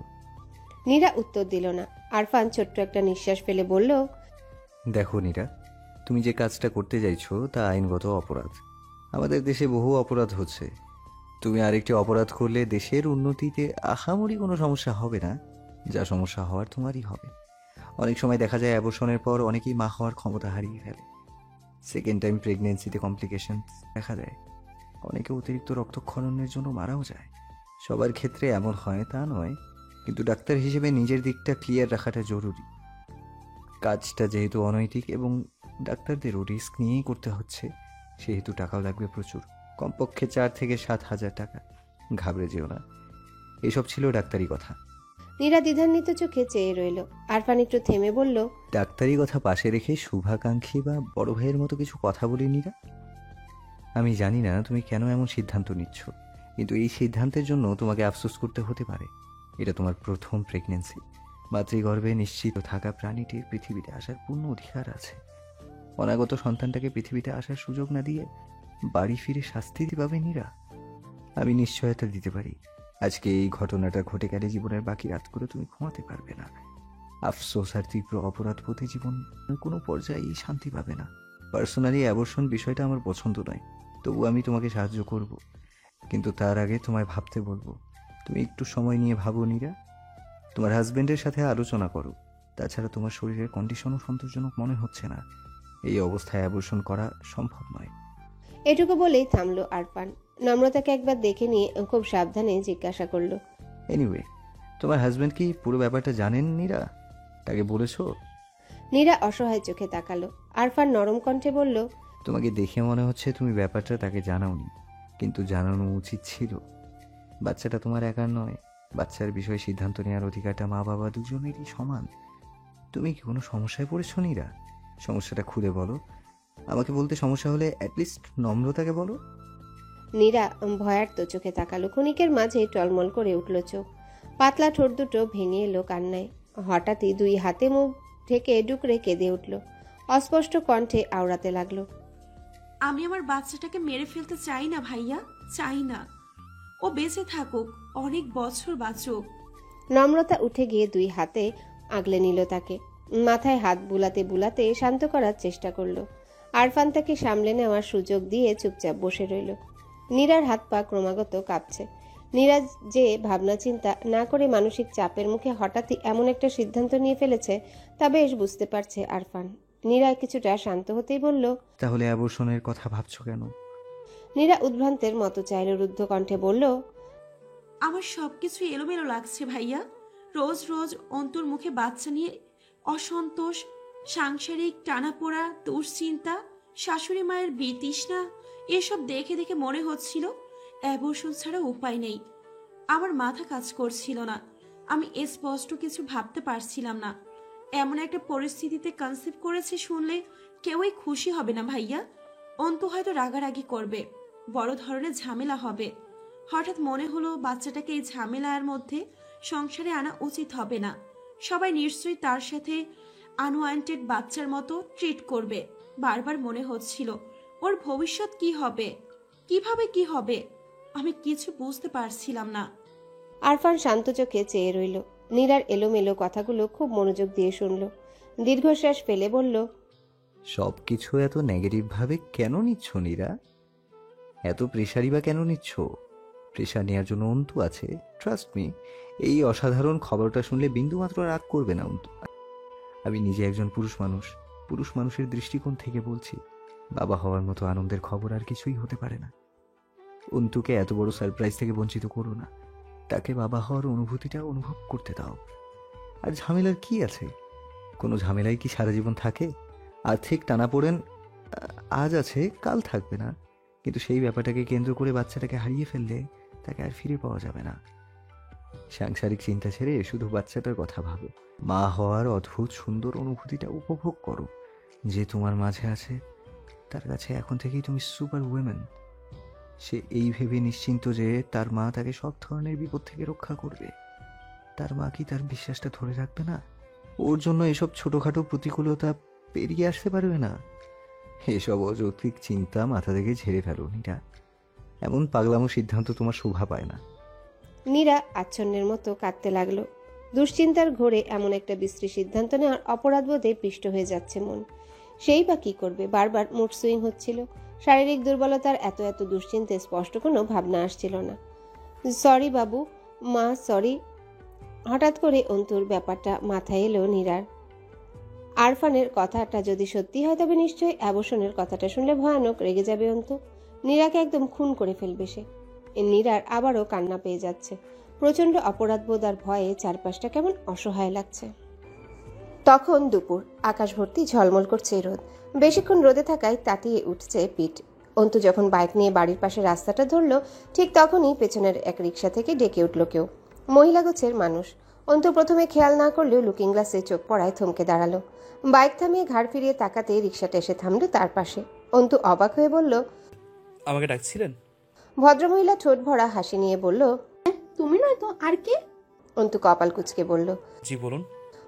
নীরা উত্তর দিল না। আরফান ছোট্ট একটা নিঃশ্বাস ফেলে বলল, দেখো নীরা, তুমি যে কাজটা করতে চাইছো তা আইনগত অপরাধ। আমাদের দেশে বহু অপরাধ হচ্ছে। তুমি আরেকটি অপরাধ করলে দেশের উন্নতিতে আহামরি কোনো সমস্যা হবে না, যা সমস্যা হওয়ার তোমারই হবে। অনেক সময় দেখা যায় অ্যাবর্শনের পর অনেকেই মা হওয়ার ক্ষমতা হারিয়ে ফেলে। সেকেন্ড টাইম প্রেগনেন্সিতে কমপ্লিকেশন দেখা দেয়, অনেকে অতিরিক্ত রক্তক্ষরণের জন্য মারাও যায়। সবার ক্ষেত্রে এমন হয় তা নয়, কিন্তু ডাক্তার হিসেবে নিজের দিকটা ক্লিয়ার রাখাটা জরুরি। কাজটা যেহেতু অনৈতিক এবং ডাক্তারদেরও রিস্ক নিয়েই করতে হচ্ছে, সেহেতু টাকাও লাগবে প্রচুর, কমপক্ষে 4 থেকে 7,000 টাকা। ঘাবড়ে যেও না। এসব ছিল ডাক্তারি কথা। নীরা দ্বিধান্বিত চোখে চেয়ে রইল। আরফান একটু থেমে বলল, ডাক্তারি কথা পাশে রেখে শুভাকাঙ্ক্ষী বা বড় ভাইয়ের মতো কিছু কথা বলি নীরা। আমি জানি না তুমি কেন এমন সিদ্ধান্ত নিচ্ছ, কিন্তু এই সিদ্ধান্তের জন্য তোমাকে আফসোস করতে হতে পারে। এটা তোমার প্রথম প্রেগনেন্সি। মাতৃগর্ভে নিশ্চিত থাকা প্রাণীটির পৃথিবীতে আসার পূর্ণ অধিকার আছে। অনাগত সন্তানটাকে পৃথিবীতে আসার সুযোগ না দিয়ে বাড়ি ফিরে শাস্তি পাবে নীরা। আমি নিশ্চয়তা দিতে পারি, আজকে এই ঘটনাটা ঘটে গেলে জীবনের বাকি রাতগুলো তুমি ঘুমাতে পারবে না। আফসোস আর তীব্র অপরাধ বোধে জীবন কোনো পর্যায়েই শান্তি পাবে না। পার্সোনালি অ্যাবর্শন বিষয়টা আমার পছন্দ নয়, তবু আমি তোমাকে সাহায্য করব, কিন্তু তার আগে তোমায় ভাবতে বলবো। তুমি একটু সময় নিয়ে ভাবো নীরা, তোমার হাজবেন্ডের সাথে আলোচনা করো। তাছাড়া তোমার শরীরের কন্ডিশনও সন্তোষজনক মনে হচ্ছে না। এই অবস্থায় অ্যাবর্শন করা সম্ভব নয়। এটুকু বলেই থামলো আরফান। নম্রতাকে একবার দেখে নিয়ে খুব সাবধানে জিজ্ঞাসা করলো, এনিওয়ে, তোমার হাজবেন্ড কি পুরো ব্যাপারটা জানেন নীরা? তাকে বলেছো? নীরা অসহায় চোখে তাকালো। আরফান নরম কণ্ঠে বলল, তোমাকে দেখে মনে হচ্ছে তুমি ব্যাপারটা তাকে জানাওনি, কিন্তু জানানো উচিত ছিল। বাচ্চাটা তোমার একার নয়, বাচ্চার বিষয়ে সিদ্ধান্ত নেওয়ার অধিকারটা মা বাবা দুজনেরই সমান। তুমি কি কোনো সমস্যায় পড়েছো নীরা? সমস্যাটা খুলে বলো। আমাকে বলতে সমস্যা হলে অ্যাটলিস্ট নম্রতাকে বলো। নীরা ভয়ার্ত চোখে তাকালো। ক্ষণিকের মাঝে টলমল করে উঠল চোখ, পাতলা ঠোঁট দুটো ভেঙে এলো কান্নায়। হঠাৎই 2 হাতে মুখ ঢেকে ডুকরে কেঁদে উঠল, অস্পষ্ট কণ্ঠে আওড়াতে লাগলো, আমি আমার বাচ্চাটাকে মেরে ফেলতে চাই না ভাইয়া, চাই না। ও বেঁচে থাকুক, অনেক বছর বাঁচুক। নম্রতা উঠে গিয়ে 2 হাতে আগলে নিল তাকে, মাথায় হাত বুলাতে বুলাতে শান্ত করার চেষ্টা করলো। আরফান তাকে সামলে নেওয়ার সুযোগ দিয়ে চুপচাপ বসে রইল। নীরার হাত পা ক্রমাগত কাঁপছে। নীরা যে ভাবনা চিন্তা না করে মানসিক চাপের মুখে হঠাৎই এমন একটা সিদ্ধান্ত নিয়ে ফেলেছে তা বেশ বুঝতে পারছে আরফান। নীরা কিছুটা শান্ত হতেই বলল, তাহলে অ্যাবর্শনের কথা ভাবছো কেন? নীরা উদ্ভ্রান্তের মতো চাইল, রুদ্ধ কণ্ঠে বলল, আমার সবকিছু এলোমেলো লাগছে ভাইয়া। রোজ রোজ অন্তর মুখে বাচ্চা নিয়ে অসন্তোষ, সাংসারিক টানাপোড়া, দুশ্চিন্তা, শাশুড়ি মায়ের বিতৃষ্ণা, এসব দেখে দেখে মনে হচ্ছিল অ্যাবর্শন ছাড়া উপায় নেই। আমার মাথা কাজ করছিল না, আমি স্পষ্ট কিছু ভাবতে পারছিলাম না। এমন একটা পরিস্থিতিতে কনসিভ করেছে শুনলে কেউই খুশি হবে না ভাইয়া। অন্তু হয়তো রাগারাগি করবে, বড় ধরনের ঝামেলা হবে। হঠাৎ মনে হলো বাচ্চাটাকে এই ঝামেলার মধ্যে সংসারে আনা উচিত হবে না। সবাই নিশ্চয়ই তার সাথে আনওয়ান্টেড বাচ্চার মতো ট্রিট করবে। বারবার মনে হচ্ছিল ওর ভবিষ্যৎ কি হবে, কিভাবে কি হবে, আমি কিছু বুঝতে পারছিলাম না। আরফান শান্ত চোখে চেয়ে রইল। নীরার এলোমেলো কথাগুলো খুব মনোযোগ দিয়ে শুনল, দীর্ঘশ্বাস ফেলে বলল, সবকিছু এত নেগেটিভ ভাবে কেন নিচ্ছ নীরা? এত প্রেশারই বা কেন নিচ্ছ? প্রেশার নেওয়ার জন্য অন্তু আছে, ট্রাস্ট মি। এই অসাধারণ খবরটা শুনলে বিন্দুমাত্র রাগ করবে না অন্তু। আমি নিজে একজন পুরুষ মানুষের দৃষ্টিকোণ থেকে বলছি, বাবা হওয়ার মতো আনন্দের খবর আর কিছুই হতে পারে না। অন্তুকে এত বড় সারপ্রাইজ থেকে বঞ্চিত করো না। তাকে বাবা হওয়ার অনুভূতিটা অনুভব করতে দাও। আর ঝামেলার কি আছে? কোনো ঝামেলাই কি সারা জীবন থাকে? আর্থিক টানাপোড়েন আজ আছে, কাল থাকবে না, কিন্তু সেই ব্যাপারটাকে কেন্দ্র করে বাচ্চাটাকে হারিয়ে ফেললে তাকে আর ফিরে পাওয়া যাবে না। সাংসারিক চিন্তা ছেড়ে শুধু বাচ্চাটার কথা ভাবো। মা হওয়ার অদ্ভুত সুন্দর অনুভূতিটা উপভোগ করো। যে তোমার মাঝে আছে তার কাছে এখন থেকেই তুমি সুপার উইমেন। সে এই ভেবে নিশ্চিন্ত যে তার মা তাকে সব ধরনের বিপদ থেকে রক্ষা করবে। তার মা কি তার বিশ্বাসটা ধরে রাখবে না? ওর জন্য এসব ছোটখাটো প্রতিকূলতা পেরিয়ে আসতে পারবে না? এসব অযৌক্তিক চিন্তা মাথা থেকে ঝেড়ে ফেলো নীরা। এমন পাগলামো সিদ্ধান্ত তোমার শোভা পায় না। নীরা আচ্ছন্নের মতো কাঁদতে লাগলো। দুশ্চিন্তার ঘোরে এমন একটা বিশ্রী সিদ্ধান্ত নেওয়ার অপরাধবোধে পিষ্ট হয়ে যাচ্ছে মন। সেই বা কি করবে? বারবার মুড সুইং হচ্ছিল। শারীরিক দুর্বলতার এত এত দুশ্চিন্তে স্পষ্ট কোনো ভাবনা আসছিল না। সরি বাবু, মা সরি। হঠাৎ করে অন্তুর ব্যাপারটা মাথায় এলো নীরার। আরফানের কথাটা যদি সত্যি হয় তবে নিশ্চয়ই অ্যাবর্শনের কথাটা শুনলে ভয়ানক রেগে যাবে অন্তু। নীরাকে একদম খুন করে ফেলবে সে। নীরার আবারও কান্না পেয়ে যাচ্ছে। প্রচণ্ড অপরাধবোধ আর ভয়ে চারপাশটা কেমন অসহায় লাগছে। তখন দুপুর, আকাশ ভর্তি ঝলমল করছে রোদ। বেশিক্ষণ রোদে থাকায় তাতিয়ে উঠছে পিঠ। অন্তু যখন বাইক নিয়ে বাড়ির পাশে রাস্তাটা ধরলো, ঠিক তখনই পেছনের এক রিক্সা থেকে ডেকে উঠল কেউ। মহিলা গোছের মানুষ। অন্তু প্রথমে খেয়াল না করলেও লুকিং গ্লাসে চোখ পড়ায় থমকে দাঁড়ালো। বাইক থামিয়ে ঘাড় ফিরিয়ে তাকাতে রিক্সাটা এসে থামলো তার পাশে। অন্তু অবাক হয়ে বলল, আমাকে ডাকছিলেন? ভদ্রমহিলা ঠোঁট ভরা হাসি নিয়ে বলল, তুমি নয় তো আর কে? অন্তু কপাল কুঁচকে বলল, জি বলুন।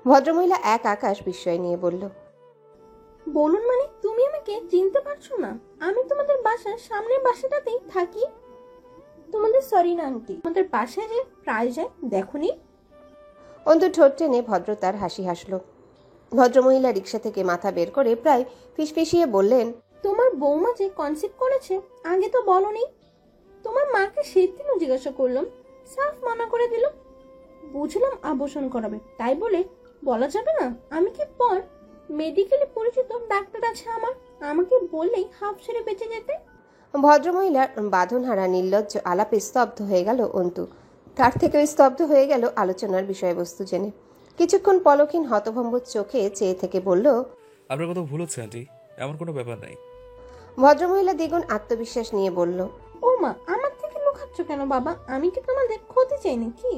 ভদ্রমহিলা এক আকাশ বিস্ময় নিয়ে বলল, বলুন মানে তুমি আমাকে চিনতে পারছো না? আমি তোমাদের বাসার সামনের বাসাটাতেই থাকি। তোমাদের সরি না আন্টি, তোমাদের পাশে যে প্রায় যায় দেখোনি? অন্তু ঠোঁট টেনে ভদ্রতার হাসি হাসল। ভদ্রমহিলা রিক্সা থেকে মাথা বের করে প্রায় ফিসফিসিয়ে বললেন, তোমার বৌমা যে কনসেপ্ট করেছে আগে তো বলনি। তোমার মাকে সেদিনও জিজ্ঞাসা করলাম, সাফ মানা করে দিল। বুঝলাম আবর্ষণ করাবে, তাই বলে বলা যাবে না। আমি কি পর মেডিকেলে পরিচিত ডাক্তার আছে আমার, আমাকে বললেই হাফ ছেড়ে বেঁচে যেতে। ভদ্রমহিলার বাঁধনহারা নির্লজ্জ আলাপে স্তব্ধ হয়ে গেল অন্তু। তার থেকেও স্তব্ধ হয়ে গেল আলোচনার বিষয়বস্তু জেনে। কিছুক্ষণ পলকহীন হতভম্ব চোখে চেয়ে থেকে বলল, আপনার কথা ভুল হচ্ছে আন্টি, এমন কোনো ব্যাপার নাই। ভদ্রমহিলা দ্বিগুণ আত্মবিশ্বাস নিয়ে বলল, ও মা, আমার থেকে লুকাচ্ছ কেন বাবা? আমি কি তোমাদের ক্ষতি চাই নাকি?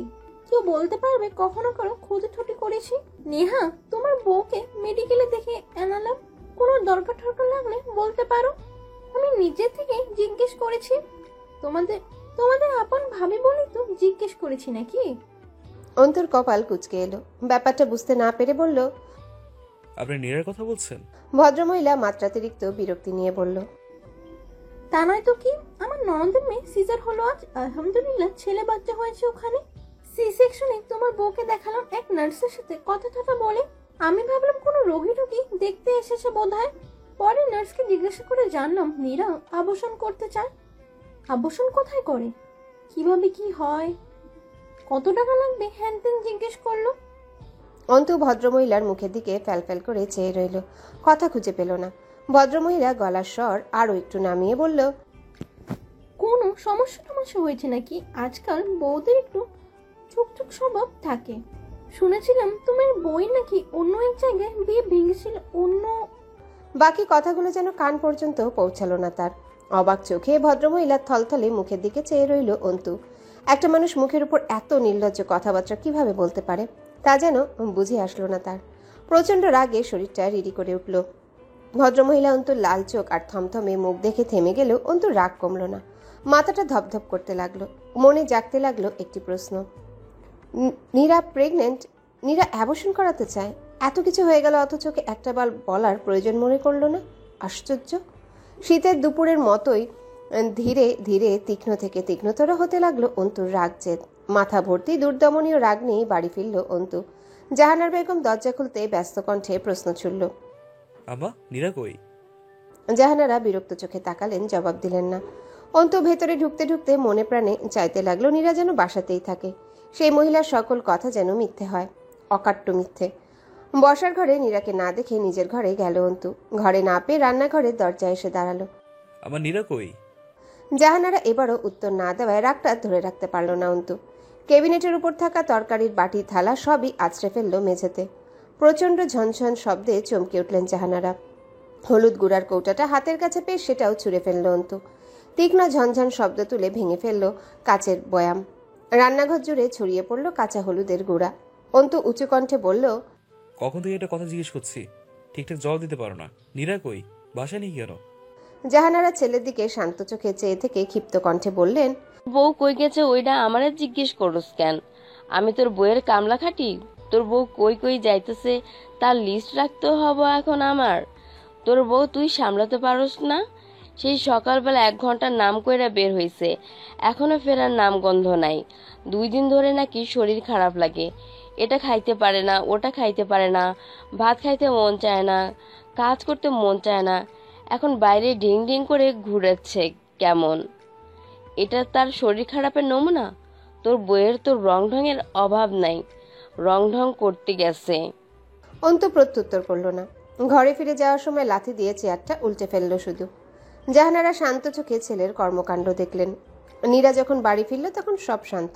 কেউ বলতে পারবে কখনো কারো ক্ষতি ঠটি করেছি? নেহা, তোমার বউকে মেডিকেলে দেখে আনালাম, কোনো দরকার ঠরকার লাগলে বলতে পারো। আমি নিজে থেকে জিজ্ঞেস করেছি। তোমাদের তোমাদের আপন ভাবি বলেই তো জিজ্ঞেস করেছি নাকি? অন্তুর কপাল কুঁচকে এলো। ব্যাপারটা বুঝতে না পেরে বলল, আপনি নীরার কথা বলছেন? ভদ্রমহিলা মাত্রাতিরিক্ত বিরক্তি নিয়ে বলল, তা নয় তো কি, আমার ননদের মেয়ে সিজার হলো আজ, আলহামদুলিল্লাহ ছেলে বাচ্চা হয়েছে ওখানে। সি সেকশনে তোমার বউকে দেখালাম এক নার্সের সাথে কথা টথা বলে। আমি ভাবলাম কোনো রোগী দেখতে এসেছে বোধহয়। পরে নার্সকে জিজ্ঞাসা করে জানলাম নীরা আবর্ষণ করতে চায়। আবর্ষণ কোথায় করে, কিভাবে কি হয়, কত টাকা লাগবে, হ্যান ত্যান জিজ্ঞেস করলো। অন্তু ভদ্রমহিলার মুখের দিকে ফ্যালফ্যাল করে চেয়ে রইল, কথা খুঁজে পেল না। ভদ্রমহিলা গলার স্বর আরো একটু নামিয়ে বলল, কোনো সমস্যা টমস্যা হয়েছে নাকি? আজকাল বউদের একটু চুকচুক স্বভাব থাকে। শুনেছিলাম তোমার বই নাকি অন্য এক জায়গায় বিয়ে ভেঙেছিল। অন্য বাকি কথাগুলো যেন কান পর্যন্ত পৌঁছালো না তার। অবাক চোখে ভদ্রমহিলার থলথলে মুখের দিকে চেয়ে রইল অন্তু। একটা মানুষ মুখের উপর এত নির্লজ্জ কথাবার্তা কিভাবে বলতে পারে তা যেন বুঝে আসলো না তার। প্রচণ্ড রাগে শরীরটা রিড়ি করে উঠল। ভদ্রমহিলা অন্তুর লাল চোখ আর থমথমে মুখ দেখে থেমে গেলেও অন্তুর রাগ কমল না। মাথাটা ধপধপ করতে লাগলো। মনে জাগতে লাগলো একটি প্রশ্ন, নীরা প্রেগনেন্ট? নীরা অ্যাবর্শন করাতে চায়? এত কিছু হয়ে গেল অথচ একটা বার বলার প্রয়োজন মনে করলো না। আশ্চর্য। শীতের দুপুরের মতোই ধীরে ধীরে তীক্ষ্ণ থেকে তীক্ষ্ণতর হতে লাগলো অন্তুর রাগ জেদ। মাথা ভর্তি দুর্দমনীয় রাগ নিয়ে বাড়ি ফিরল অন্তু। জাহানার বেগম দরজা খুলতে ব্যস্ত কণ্ঠে প্রশ্ন ছুড়ল, আম্মা, নীরা কই? জাহানারা বিরক্ত চোখে তাকালেন, জবাব দিলেন না। অন্তু ভেতরে ঢুকতে ঢুকতে মনে প্রাণে চাইতে লাগলো নীরা যেন বাসাতেই থাকে। সেই মহিলার সকল কথা যেন মিথ্যে হয়, অকাট্য মিথ্যে। বসার ঘরে নীরাকে না দেখে নিজের ঘরে গেল অন্তু। ঘরে না পেয়ে রান্নাঘরের দরজায় এসে দাঁড়ালো। আমার নীরা কই? জাহানারা এবারও উত্তর না দেওয়ায় রাগটা ধরে রাখতে পারল না অন্তু। কেবিনেটের উপর থাকা তরকারির বাটি থালা সবই আছড়ে ফেলল মেঝেতে। প্রচণ্ড ঝনঝন শব্দে চমকে উঠলেন জাহানারা। হলুদ গুঁড়ার কৌটাটা হাতের কাছে পেয়ে সেটাও ছুঁড়ে ফেলল অন্তু। তীক্ষ্ণ ঝনঝন শব্দ তুলে ভেঙে ফেলল কাচের বয়াম। রান্নাঘর জুড়ে ছড়িয়ে পড়ল কাঁচা হলুদের গুঁড়া। অন্তু উঁচু কণ্ঠে বলল, কখন থেকে একটা কথা জিজ্ঞেস করছি, ঠিকঠাক জবাব দিতে পারো না। নীরা কই? বাসায় নেই কেন? জাহানারা ছেলের দিকে শান্ত চোখে চেয়ে থেকে ক্ষিপ্ত কণ্ঠে বললেন, বউ কই গেছে ওইটা আমারে জিজ্ঞেস করস কেন? আমি তোর বইয়ের কামলা খাটি? তোর বউ কই কই যাইতেছে তার লিস্ট রাখতে হবো এখন আমার? তোর বউ তুই সামলাতে পারস না? সেই সকালবেলা 1 ঘন্টার নাম কইরা বের হইছে, এখনো ফেরার নাম গন্ধ নাই। 2 দিন ধরে নাকি শরীর খারাপ লাগে, এটা খাইতে পারে না, ওটা খাইতে পারে না, ভাত খাইতে মন চায় না, কাজ করতে মন চায় না। এখন বাইরে ঢিং ঢিং করে ঘুরেছে কেমন? এটা তার শরীর খারাপের নমুনা? তোর বইয়ের তো রং ঢঙের অভাব নাই, রং ঢং করতে গেছে। অন্তু প্রত্যুত্তর করল না। ঘরে ফিরে যাওয়ার সময় লাথি দিয়ে চেয়ারটা উল্টে ফেলল শুধু। জাহানারা শান্ত চোখে ছেলের কর্মকাণ্ড দেখলেন। নীরা যখন বাড়ি ফিরল তখন সব শান্ত।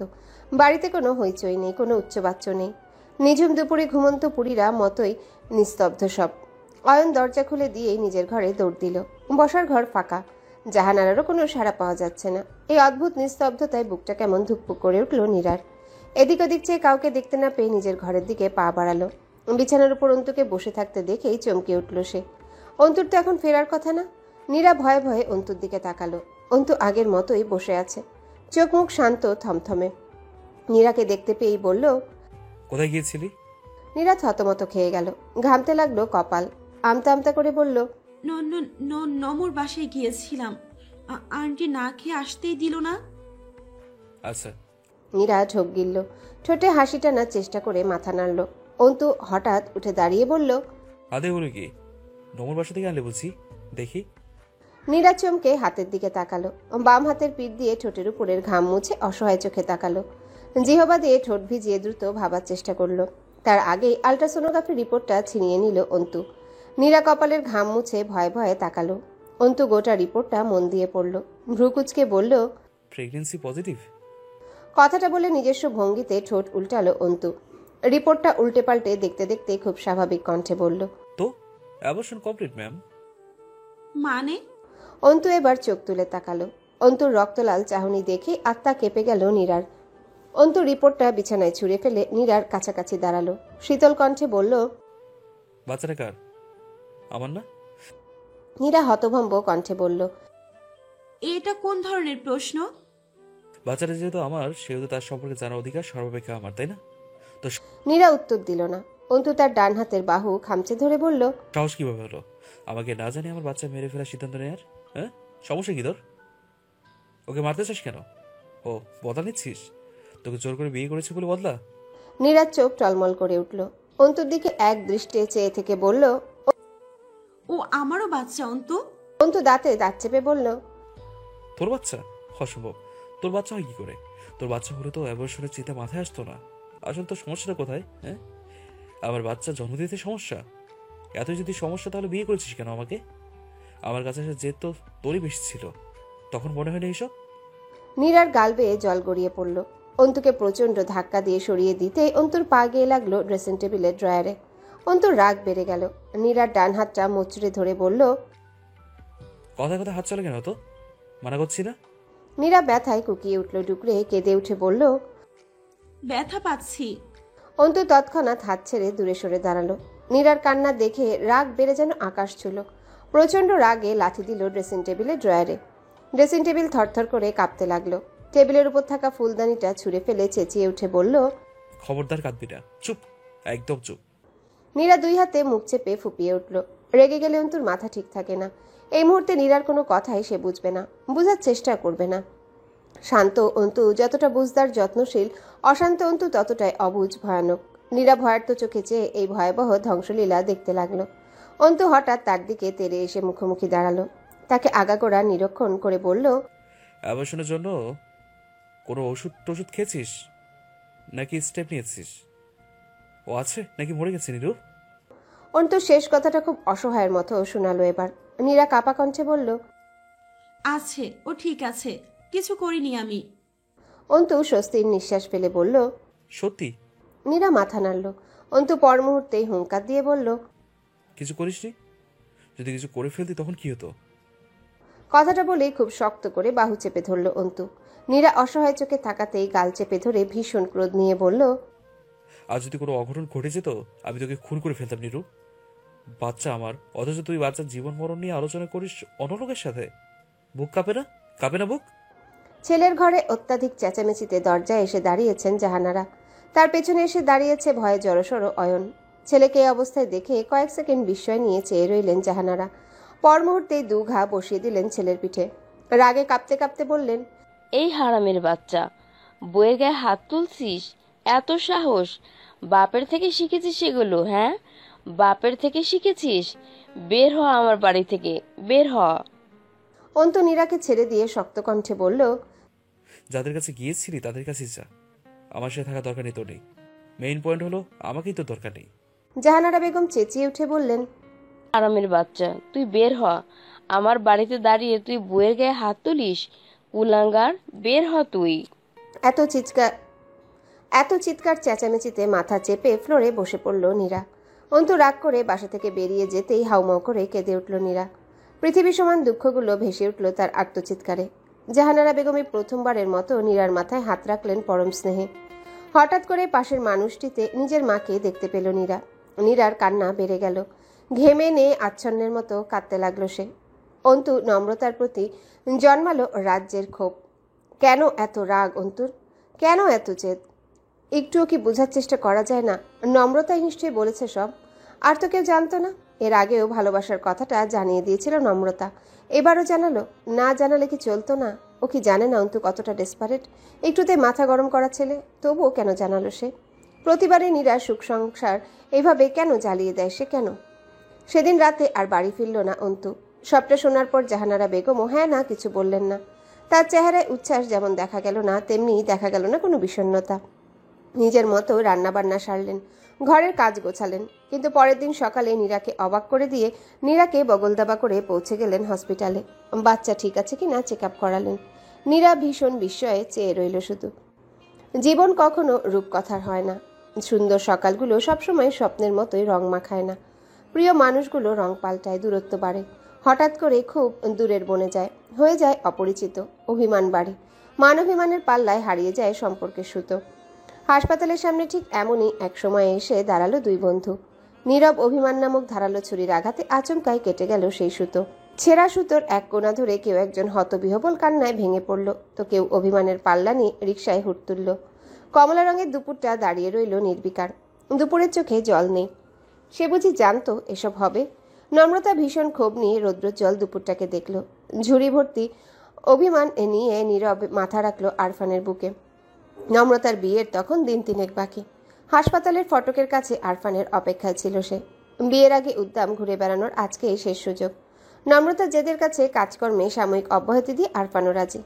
বাড়িতে কোনো হইচই নেই, কোনো উচ্চবাচ্য নেই। নিঝুম দুপুরে ঘুমন্ত পুরীরা মতোই নিস্তব্ধ সব। অয়ন দরজা খুলে দিয়েই নিজের ঘরে দৌড় দিল। বসার ঘর ফাঁকা। জাহানারারও কোনো সাড়া পাওয়া যাচ্ছে না। এই অদ্ভুত নিস্তব্ধতায় বুকটা কেমন ধুকপুক করে উঠল নীরার। এদিক ওদিক চেয়ে কাউকে দেখতে না পেয়ে নিজের ঘরের দিকে পা বাড়ালো। বিছানার উপর অন্তুকে বসে থাকতে দেখেই চমকে উঠল সে। অন্তুর তো এখন ফেরার কথা না। নীরা ভয়ে ভয়ে অন্তুর দিকে তাকালো। অন্তু আগের মতোই বসে আছে, চোখ মুখ শান্ত, থমথমে। নীরাকে দেখতে পেয়েই বলল, কোথায় গিয়েছিলি? নীরা থতমত খেয়ে গেল। ঘামতে লাগলো কপাল। আমতা আমতা করে বলল, নমুর বাসায় গিয়েছিলাম। আন্টি না খেয়ে আসতেই দিল না। আচ্ছা। নীরা ঢোক গিলল। ঠোঁটে হাসি টানার চেষ্টা করে মাথা নাড়ল। অন্তু হঠাৎ উঠে দাঁড়িয়ে বলল, আদে হলো কি? নমর বাসা থেকে আনলে বলছি, দেখি। নীরা চমকে হাতের দিকে তাকালো। বাম হাতের পিঠ দিয়ে ঠোঁটের উপরের ঘাম মুছে অসহায় চোখে তাকালো। জিহবা দিয়ে ঠোঁট ভিজিয়ে দ্রুত ভাবার চেষ্টা করলো। তার আগেই আল্ট্রাসোনোগ্রাফি রিপোর্টটা ছিনিয়ে নিল অন্তু। নীরা কপালের ঘাম মুছে ভয়ে ভয়ে তাকালো। অন্তু গোটা রিপোর্টটা মন দিয়ে পড়ল। ভ্রুকুচকে বলল, প্রেগন্যান্সি পজিটিভ। কথাটা বলে নিজস্ব ভঙ্গিতে ঠোঁট উল্টালো অন্তু। রিপোর্টটা উল্টে পাল্টে দেখতে দেখতে খুব স্বাভাবিক কণ্ঠে বলল, তো অ্যাবর্শন কমপ্লিট ম্যাম। মানে? অন্তু এবার চোখ তুলে তাকালো। অন্তুর রক্তলাল চাহনি দেখে আত্মা কেঁপে গেল নীরার। অন্তু রিপোর্টটা বিছানায় ছুঁড়ে ফেলে নীরার কাছাকাছি দাঁড়ালো। শীতল কণ্ঠে বলল, বাচ্চাটা কার? আমার না। নীরা হতভম্ব কণ্ঠে বলল, এটা কোন ধরনের প্রশ্ন? বাচ্চাটা যেহেতু আমার, সেহেতু তার সম্পর্কে জানার অধিকার সর্বাপেক্ষা আমার, তাই না? তো নীরা উত্তর দিল না। অন্তু তার ডান হাতের বাহু খামচে ধরে বলল, সাহস কিভাবে হলো আমাকে না জানি আমার বাচ্চা মেরে ফেলার সিদ্ধান্ত নেয়ার? হ্যাঁ, সমস্যা কি তোর? ওকে মারতে চাস কেন? ও বদলা নিচ্ছিস? তোকে জোর করে বিয়ে করেছে বলে বদলা? নীরার চোখ টলমল করে উঠল। অন্তুর দিকে এক দৃষ্টে চেয়ে থেকে বলল, ও আমারও বাচ্চা অন্তু। অন্তু দাঁতে দাঁত চেপে বলল, তোর বাচ্চা? অসম্ভব। তোর বাচ্চা হয় কি করে? তোর বাচ্চা হলে তো অ্যাবর্শনের চিন্তা মাথায় আসতো না। আসলে তোর সমস্যাটা কোথায়? হ্যাঁ, আমার বাচ্চা জন্ম দিতে সমস্যা? এত যদি সমস্যা, তাহলে বিয়ে করেছিস কেন আমাকে? আমার কাছে আসা জেদ তো তোরই বেশি ছিল, তখন মনে হয় না এইসব? নীরার গাল বেয়ে জল গড়িয়ে পড়ল। অন্তুকে প্রচন্ড ধাক্কা দিয়ে সরিয়ে দিতে অন্তুর পা গিয়ে লাগলো ড্রেসিং টেবিলের ড্রয়ারে। অন্তুর রাগ বেড়ে গেল। নীরার ডান হাতটা মুচড়ে ধরে বলল, কথা কথা হাত চলে কেন? তো মানা করছি না? নীরা ব্যথায় কুকিয়ে উঠল, ডুকরে কেঁদে উঠে বলল, ব্যথা পাচ্ছি। অন্তু তৎক্ষণাৎ হাত ছেড়ে দূরে সরে দাঁড়ালো। নীরার কান্না দেখে রাগ বেড়ে যেন আকাশ ছুঁল। প্রচন্ড রাগে লাথি দিল ড্রেসিং টেবিলের ড্রয়ারে। ড্রেসিং টেবিল থরথর করে কাঁপতে লাগলো। টেবিলের উপর থাকা ফুলদানিটা ছুঁড়ে ফেলে চেঁচিয়ে উঠে বলল, খবরদার কাঁদবি না, চুপ, একদম চুপ। নীরা দুই হাতে মুখ চেপে ফুপিয়ে উঠল। রেগে গেলে অন্তুর মাথা ঠিক থাকে না। এই মুহূর্তে নীরার কোনো কথাই সে বুঝবে না, বুঝার চেষ্টা করবে না। শান্ত অন্তু যতটা বুঝদার যত্নশীল, অশান্ত অন্তু ততটাই অবুঝ ভয়ানক। নীরা ভয়ার্ত চোখে চেয়ে এই ভয়াবহ ধ্বংসলীলা দেখতে লাগলো। অন্তু হঠাৎ তার দিকে তেড়ে এসে মুখোমুখি দাঁড়ালো। তাকে আগাগোড়া নিরীক্ষণ করে বলল, অ্যাবর্শনের জন্য কোনো ওষুধ টষুধ খেয়েছিস নাকি স্টেপ নিয়েছিস? ও আছে নাকি মরে গেছে নীরু? অন্তু শেষ কথাটা খুব অসহায়ের মতো শোনালো এবার। নীরা কাপা কণ্ঠে বলল, আছে, ও ঠিক আছে, কিছু করিনি আমি। অন্তু স্বস্তির নিঃশ্বাস ফেলে বলল, সত্যি? নীরা মাথা নাড়ল। অন্তু পর মুহূর্তেই হুঙ্কার দিয়ে বলল, কিছু করিসনি? যদি কিছু করে ফেলতি তখন কি হতো? কথাটা বলেই খুব শক্ত করে বাহু চেপে ধরল অন্তু। নীরা অসহায় চোখে তাকাতেই গাল চেপে ধরে ভীষণ ক্রোধ নিয়ে বলল, আর যদি কোনো অঘটন ঘটে যেত আমি তোকে খুন করে ফেলতাম নিরু। বাচ্চা আমার, অথচ তুই বাচ্চার জীবন মরণ নিয়ে আলোচনা করিস অন্য লোকের সাথে। বুক কাঁপে না? কাঁপে না বুক? ছেলের ঘরে অত্যাধিক চেঁচামেচিতে দরজায় এসে দাঁড়িয়েছেন জাহানারা। তার পেছনে এসে দাঁড়িয়েছে ভয়ে জড়সড় অয়ন। ছেলেকে এই অবস্থায় দেখে কয়েক সেকেন্ড বিস্ময় নিয়ে চেয়ে রইলেন জাহানারা। পর মুহূর্তেই 2 ঘা বসিয়ে দিলেন ছেলের পিঠে। রাগে কাঁপতে কাঁপতে বললেন, এই হারামের বাচ্চা, বইয়ের গায়ে হাত তুলছিস? এত সাহস! বাপের থেকে শিখেছিস এগুলো? হ্যাঁ, বাপের থেকে শিখেছিস? বের হ আমার বাড়ি থেকে, বের হ। অন্তু নীরাকে ছেড়ে দিয়ে শক্ত কণ্ঠে বলল, যাদের কাছে গিয়েছিলি তাদের কাছেই যা, আমার সাথে থাকা দরকার নেই। তো নেই, মেইন পয়েন্ট হলো আমাকেই তো দরকার নেই। জাহানারা বেগম চেঁচিয়ে উঠে বললেন, হারামের বাচ্চা, তুই বের হ। আমার বাড়িতে দাঁড়িয়ে তুই বইয়ের গায়ে হাত তুলিস? কুলাঙ্গার, বের হ তুই। এত চিৎকার চেঁচামেচিতে মাথা চেপে ফ্লোরে বসে পড়ল নীরা। অন্তু রাগ করে বাসা থেকে বেরিয়ে যেতেই হাউমাউ করে কেঁদে উঠল নীরা। পৃথিবী সমান দুঃখগুলো ভেসে উঠল তার আর্তচিৎকারে। জাহানারা বেগমই প্রথমবারের মতো নীরার মাথায় হাত রাখলেন পরম স্নেহে। হঠাৎ করে পাশের মানুষটিতে নিজের মাকে দেখতে পেল নীরা। নীরার কান্না বেড়ে গেল। ঘেমে নিয়ে আচ্ছন্নের মতো কাঁদতে লাগলো সে। অন্তু নম্রতার প্রতি জন্মালো রাজ্যের ক্ষোভ। কেন এত রাগ অন্তুর? কেন এত জেদ? একটুও কি বোঝার চেষ্টা করা যায় না? নম্রতাই নিশ্চয়ই বলেছে সব। আর তো কেউ জানতো না। এর আগেও ভালোবাসার কথাটা জানিয়ে দিয়েছিল নম্রতা, এবারও জানালো। না জানালে কি চলতো না? ও কি জানে না অন্তু কতটা ডেসপারেট? একটুতে মাথা গরম করা ছেলে, তবুও কেন জানালো সে? প্রতিবারই নীরা সুখ সংসার এভাবে কেন জ্বালিয়ে দেয় সে? কেন? সেদিন রাতে আর বাড়ি ফিরল না অন্তু। সবটা শোনার পর জাহানারা বেগমও হ্যাঁ না কিছু বললেন না। তার চেহারায় উচ্ছ্বাস যেমন দেখা গেল না, তেমনি দেখা গেল না কোনো বিষণ্ণতা। নিজের মতো রান্নাবান্না সারলেন, ঘরের কাজ গোছালেন। কিন্তু পরের দিন সকালে নীরাকে অবাক করে দিয়ে নীরাকে বগলদাবা করে পৌঁছে গেলেন হসপিটালে। বাচ্চা ঠিক আছে কিনা চেক আপ করালেন। নীরা ভীষণ বিস্ময়ে চেয়ে রইল শুধু। জীবন কখনো রূপকথার হয় না। সুন্দর সকালগুলো সবসময় স্বপ্নের মতোই রং মাখায় না। প্রিয় মানুষগুলো রং পাল্টায়, দূরত্ব বাড়ে, হঠাৎ করে খুব দূরের বনে যায়, হয়ে যায় অপরিচিত, অভিমান বাড়ে, মানবিমানের পাল্লায় হারিয়ে যায় সম্পর্কের সুতো। হাসপাতালের সামনে ঠিক এমনই এক সময় এসে দাঁড়ালো 2 বন্ধু। নীরব অভিমান নামক ধারালো ছুরির আঘাতে আচমকাই কেটে গেল সেই সুতো। ছেঁড়া সুতোর এক কোণা ধরে কেউ একজন হতবিহবল কান্নায় ভেঙে পড়ল, তো কেউ অভিমানের পাল্লা নিয়ে রিকশায় হুট তুলল। কমলা রঙের দুপুরটা দাঁড়িয়ে রইল নির্বিকার। দুপুরের চোখে জল নেই। সে বুঝি জানতো এসব হবে? নম্রতা ভীষণ ক্ষোভ নিয়ে রৌদ্রোজ্জ্বল দুপুরটাকে দেখল। ঝুড়ি ভর্তি অভিমান নিয়ে নীরব মাথা রাখলো আরফানের বুকে। নম্রতার বিয়ের তখন দিন 3 বাকি। হাসপাতালের ফটকের কাছে আরফানের অপেক্ষায় ছিল সে। বিয়ের আগে উদ্দাম ঘুরে বেড়ানোর আজকেই শেষ সুযোগ। নম্রতা জেদের কাছে কাজকর্মে সাময়িক অব্যাহতি দিয়ে আরফানও রাজি।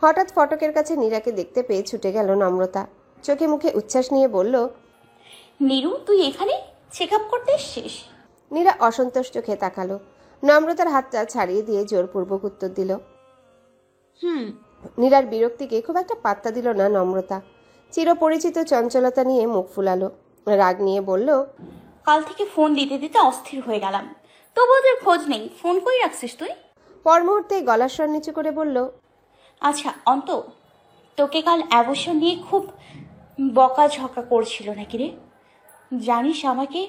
হঠাৎ ফটকের কাছে নীরাকে দেখতে পেয়ে ছুটে গেল নম্রতা। চোখে মুখে উচ্ছ্বাস নিয়ে বলল, নীরু, তুই এখানে চেক আপ করতে এসছিস? নীরা অসন্তোষ চোখে তাকালো। নম্রতার হাতটা ছাড়িয়ে দিয়ে জোরপূর্বক উত্তর দিল। নীরার বিরক্তিকে খুব একটা পাত্তা দিল না নম্রতা। চিরপরিচিত চঞ্চলতা নিয়ে মুখ ফুলালো। রাগ নিয়ে বলল, কাল থেকে ফোন দিতে দিতে অস্থির হয়ে গেলাম, তবু ওদের খোঁজ নেই। ফোন করে রাখছিস তুই? পর মুহূর্তে গলার স্বর নিচু করে বলল, আচ্ছা অন্ত, তোকে কাল অ্যাবর্শন নিয়ে খুব বকাঝকা করছিল নাকি রে? জানিস আমাকে?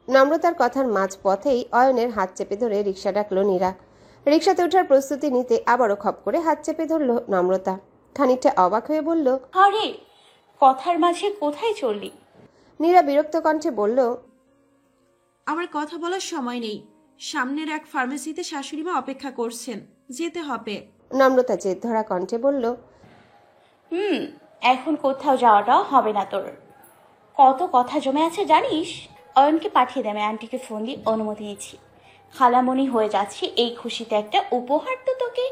নম্রতার কথার মাঝ পথেই অয়নের হাত চেপে ধরে রিকশা ডাকলো নীরা। রিকশাতে ওঠার প্রস্তুতি নিতে আবারও খপ করে হাত চেপে ধরল নম্রতা। খানিকটা অবাক হয়ে বলল, আরে কথার মাঝে কোথায় চললি? নীরা বিরক্ত কণ্ঠে বলল, আমার কথা বলার সময় নেই। সামনের এক ফার্মেসিতে শাশুড়িমা অপেক্ষা করছেন, যেতে হবে। নম্রতা জেদ ধরা কণ্ঠে বলল, এখন কোথাও যাওয়াটা হবে না তোর। কত কথা জমে আছে জানিস? অয়নকে পাঠিয়ে দেবে, আন্টিকে ফোন দিয়ে অনুমতি নিয়েছি। খালামণি হয়ে যাচ্ছি, এই খুশিতে একটা উপহার তো তোকে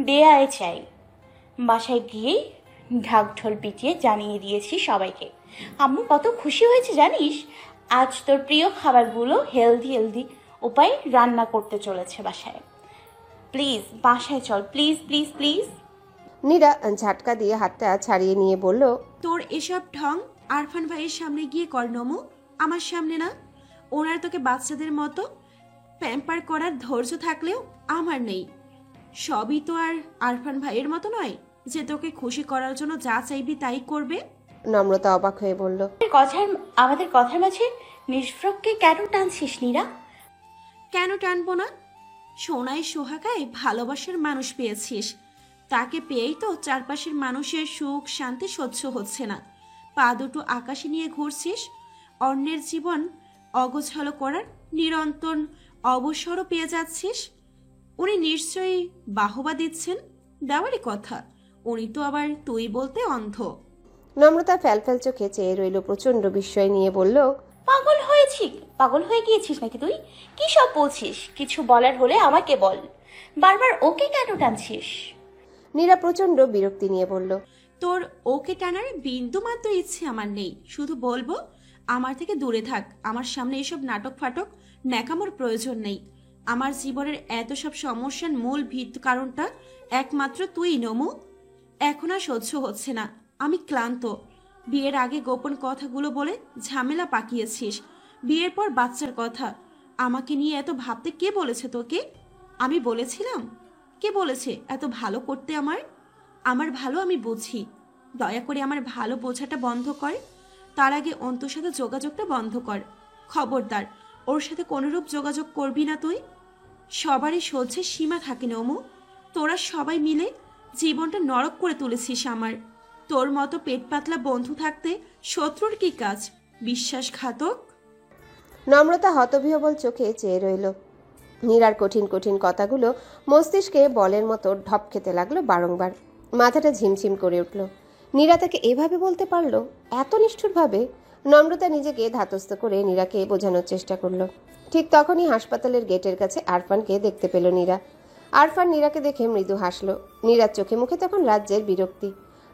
দেয়াই চাই। বাসায় গিয়েই ঢাক ঢোল পিটিয়ে জানিয়ে দিয়েছি সবাইকে। আম্মু কত খুশি হয়েছে জানিস? আজ তোর প্রিয় খাবারগুলো হেলদি উপায়ে রান্না করতে চলেছে বাসায়। প্লিজ বাসায় চল, প্লিজ প্লিজ প্লিজ। নীরা ঝাটকা দিয়ে হাতটা ছাড়িয়ে নিয়ে বলল, তোর এসব ঢং আরফান ভাইয়ের সামনে গিয়ে কর নমু, আমার সামনে না। ওনার তোকে বাচ্চাদের মতো প্যাম্পার করার ধৈর্য থাকলেও আমার নেই। সবই তো আর আরফান ভাইয়ের মতো নয় যে তোকে খুশি করার জন্য যা চাইবি তাই করবে। নম্রতা অবাক হয়ে বলল, আমাদের কথার মাঝে নিষ্প্রককে কেন টানছিস নীরা? কেন টানবো না? সোনাই সোহাগায় ভালোবাসার মানুষ পেয়েছিস, তাকে পেয়েই তো চারপাশের মানুষের সুখ শান্তি সহ্য হচ্ছে না। পা দুটো আকাশে নিয়ে ঘুরছিস, অন্যের জীবন অগোছালো করার নিরন্তর অবসরও পেয়ে যাচ্ছিস। উনি নিশ্চয়ই বাহবা দিচ্ছেন, দেওয়ারই কথা। উনি তো আবার তুই বলতে অন্ধ। নম্রতা ফ্যালফ্যাল চোখে চেয়ে রইল, প্রচন্ড বিস্ময় নিয়ে বলল, পাগল হয়ে গিয়েছিস নাকি তুই? কি সব বলছিস? কিছু বলার হলে আমাকে বল, বারবার ওকে কেন টানছিস? নীরা প্রচন্ড বিরক্তি নিয়ে বলল, তোর ওকে টানার বিন্দু মাত্র ইচ্ছে আমার নেই। শুধু বলবো আমার থেকে দূরে থাক, আমার সামনে এসব নাটক ফাটক ন্যাকামোর প্রয়োজন নেই। আমার জীবনের এত সব সমস্যার মূল কারণটা একমাত্র তুই নমু। এখন আর সহ্য হচ্ছে না, আমি ক্লান্ত। বিয়ের আগে গোপন কথাগুলো বলে ঝামেলা পাকিয়েছিস, বিয়ের পর বাচ্চার কথা। আমাকে নিয়ে এত ভাবতে কে বলেছে তোকে? আমি বলেছিলাম? কে বলেছে এত ভালো করতে? আমার ভালো আমি বুঝি। দয়া করে আমার ভালো বোঝাটা বন্ধ কর। তার আগে অন্তর সাথে যোগাযোগটা বন্ধ কর। খবরদার ওর সাথে কোনোরূপ যোগাযোগ করবি না তুই। সবারই সহ্যের সীমা থাকে নমু। তোরা সবাই মিলে জীবনটা নরক করে তুলেছিস আমার। তোর মতো পেট পাতলা বন্ধু থাকতে শত্রুর কি কাজ? বিশ্বাসঘাতক। নম্রতা হতবিহ্বল চোখে চেয়ে রইল। নীরার কঠিন কঠিন কথাগুলো মস্তিষ্কে বলের মতো ঢপ খেতে লাগলো বারংবার। মাথাটা ঝিমঝিম করে উঠল। নীরা তাকে এভাবে বলতে পারলো, এত নিষ্ঠুরভাবে? নম্রতা নিজেকে ধাতস্থ করে নীরাকে বোঝানোর চেষ্টা করলো। ঠিক তখনই হাসপাতালের গেটের কাছে আরফানকে দেখতে পেল নীরা। আরফান নীরাকে দেখে মৃদু হাসলো। নীরার চোখে মুখে তখন রাজ্যের বিরক্তি।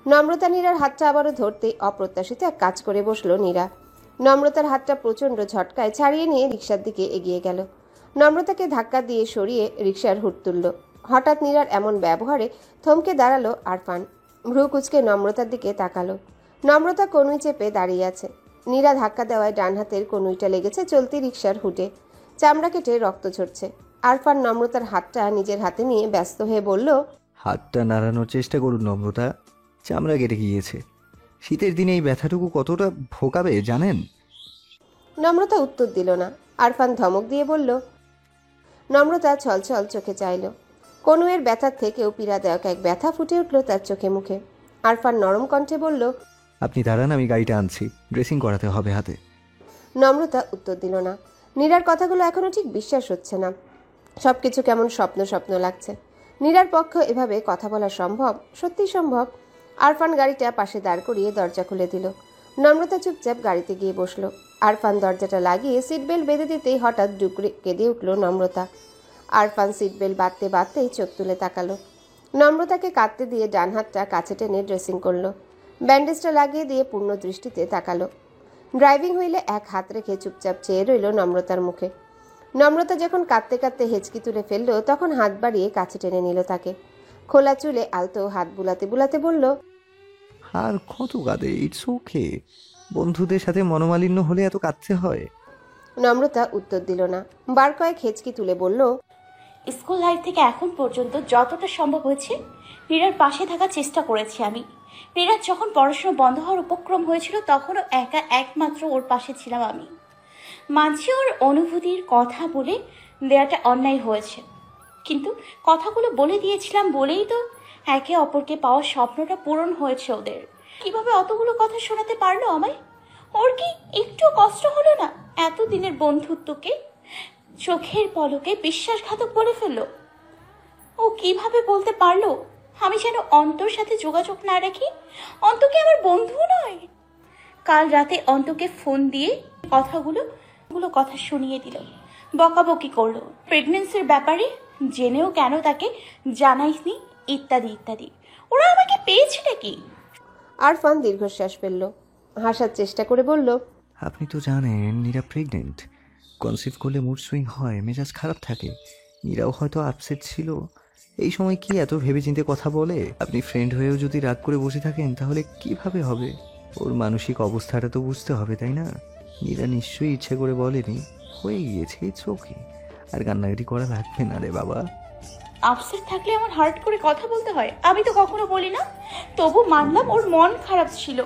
নম্রতা নীরার হাতটা আবারও ধরতেই অপ্রত্যাশিত এক কাজ করে বসলো নীরা। নম্রতার হাতটা প্রচণ্ড ঝটকায় ছাড়িয়ে নিয়ে রিকশার দিকে এগিয়ে গেল। নম্রতাকে ধাক্কা দিয়ে সরিয়ে রিকশার হুট তুলল। হঠাৎ নীরার এমন ব্যবহারে থমকে দাঁড়ালো আরফান। ভ্রু কুচকে নম্রতার দিকে তাকালো। নম্রতা কনুই চেপে দাঁড়িয়ে আছে। নীরা ধাক্কা দেওয়ায় ডান হাতের কনুইটা লেগেছে চলতি রিকশার হুটে। চামড়া কেটে রক্ত ঝরছে। আরফান নম্রতার হাতটা নিজের হাতে নিয়ে ব্যস্ত হয়ে বলল, হাতটা নাড়ানোর চেষ্টা করুন নম্রতা, চামড়া কেটে গিয়েছে। শীতের দিনে এই ব্যথাটুকু কতটা ভোকাবে জানেন? নম্রতা উত্তর দিল না। আরফান ধমক দিয়ে বলল। নম্রতা ছলছল চোখে চাইল। কনুয়ের ব্যথার থেকেও পীড়াদায়ক এক ব্যথা ফুটে উঠল তার চোখে মুখে। আরফান নরম কণ্ঠে বলল, আপনি দাঁড়ান, আমি গাড়িটা আনছি, ড্রেসিং করাতে হবে হাতে। নম্রতা উত্তর দিল না। নীরার কথাগুলো এখনো ঠিক বিশ্বাস হচ্ছে না। সবকিছু কেমন স্বপ্ন স্বপ্ন লাগছে। নীরার পক্ষে এভাবে কথা বলা সম্ভব? সত্যি সম্ভব? আরফান গাড়িটা পাশে দাঁড় করিয়ে দরজা খুলে দিল। নম্রতা চুপচাপ গাড়িতে গিয়ে বসলো। আরফান দরজাটা লাগিয়ে সিট বেল্ট বেঁধে দিতেই হঠাৎ ডুকরে কেঁদে উঠল নম্রতা। আরফান সিট বেল্ট বাঁধতে বাঁধতেই চোখ তুলে তাকালো। নম্রতাকে কাঁদতে দিয়ে ডান হাতটা কাছে টেনে ড্রেসিং করলো। ব্যান্ডেজটা লাগিয়ে দিয়ে পূর্ণ দৃষ্টিতে তাকালো। ড্রাইভিং হুইলে এক হাত রেখে চুপচাপ চেয়ে রইল নম্রতার মুখে। নম্রতা যখন কাঁদতে কাঁদতে হেঁচকি তুলে ফেলল, তখন হাত বাড়িয়ে কাছে টেনে নিল তাকে। খোলা চুলে আলতো হাত বুলাতে বুলাতে বলল, আর কত কাঁদে? It's okay. বন্ধুদের সাথে মনোমালিন্য হলে এত কাঁদতে হয়? নম্রতা উত্তর দিল না। বার কয়েক হেঁচকি তুলে বলল, স্কুল লাইফ থেকে এখন পর্যন্ত যতটা সম্ভব হয়েছে নীরার পাশে থাকার চেষ্টা করেছি আমি। নীরার যখন পড়াশোনা বন্ধ হওয়ার উপক্রম হয়েছিল তখনও একমাত্র ওর পাশে ছিলাম আমি। মাঝে ওর অনুভূতির কথা বলে দেওয়াটা অন্যায় হয়েছে, কিন্তু কথাগুলো বলে দিয়েছিলাম বলেই তো একে অপরকে পাওয়ার স্বপ্নটা পূরণ হয়েছে ওদের। কিভাবে অতগুলো কথা শোনাতে পারলো আমায়? ওর কি একটু কষ্ট হলো না এতদিনের বন্ধুত্বকে চোখের পলকে বিশ্বাসঘাতক বলে ফেললো? ও কিভাবে বলতে পারলো আমি যেন অন্তর সাথে যোগাযোগ না রাখি? অন্তকে আমার বন্ধু নয়। কাল রাতে অন্তকে ফোন দিয়ে কথা শুনিয়ে দিল, বকাবকি করলো, প্রেগনেন্সির ব্যাপারে জেনেও কেন তাকে জানাইনি, ইত্যাদি ইত্যাদি। ওরা আমাকে পেয়েছে নাকি? আরফান দীর্ঘশ্বাস ফেলল। হাসার চেষ্টা করে বলল, আপনি তো জানেন নীরা প্রেগনেন্ট। কনসিভ করলে মুড সুইং হয়, মেজাজ খারাপ থাকে। নীরাও হয়তো আপসেট ছিল। এই সময় কি এত ভেবেচিন্তে কথা বলে? আপনি ফ্রেন্ড হয়েও যদি রাগ করে বসে থাকেন তাহলে কিভাবে হবে? ওর মানসিক অবস্থাটা তো বুঝতে হবে, তাই না? নীরা নিশ্চয়ই ইচ্ছে করে বলেনি, হয়ে গিয়েছে, ইটস ওকে। আর কান্নাকাটি করা লাগবে না রে বাবা। আপসেট থাকলে আমার হার্ট করে কথা বলতে হয়? আমি তো কখনো বলি না। তবু মানলাম ওর মন খারাপ ছিল,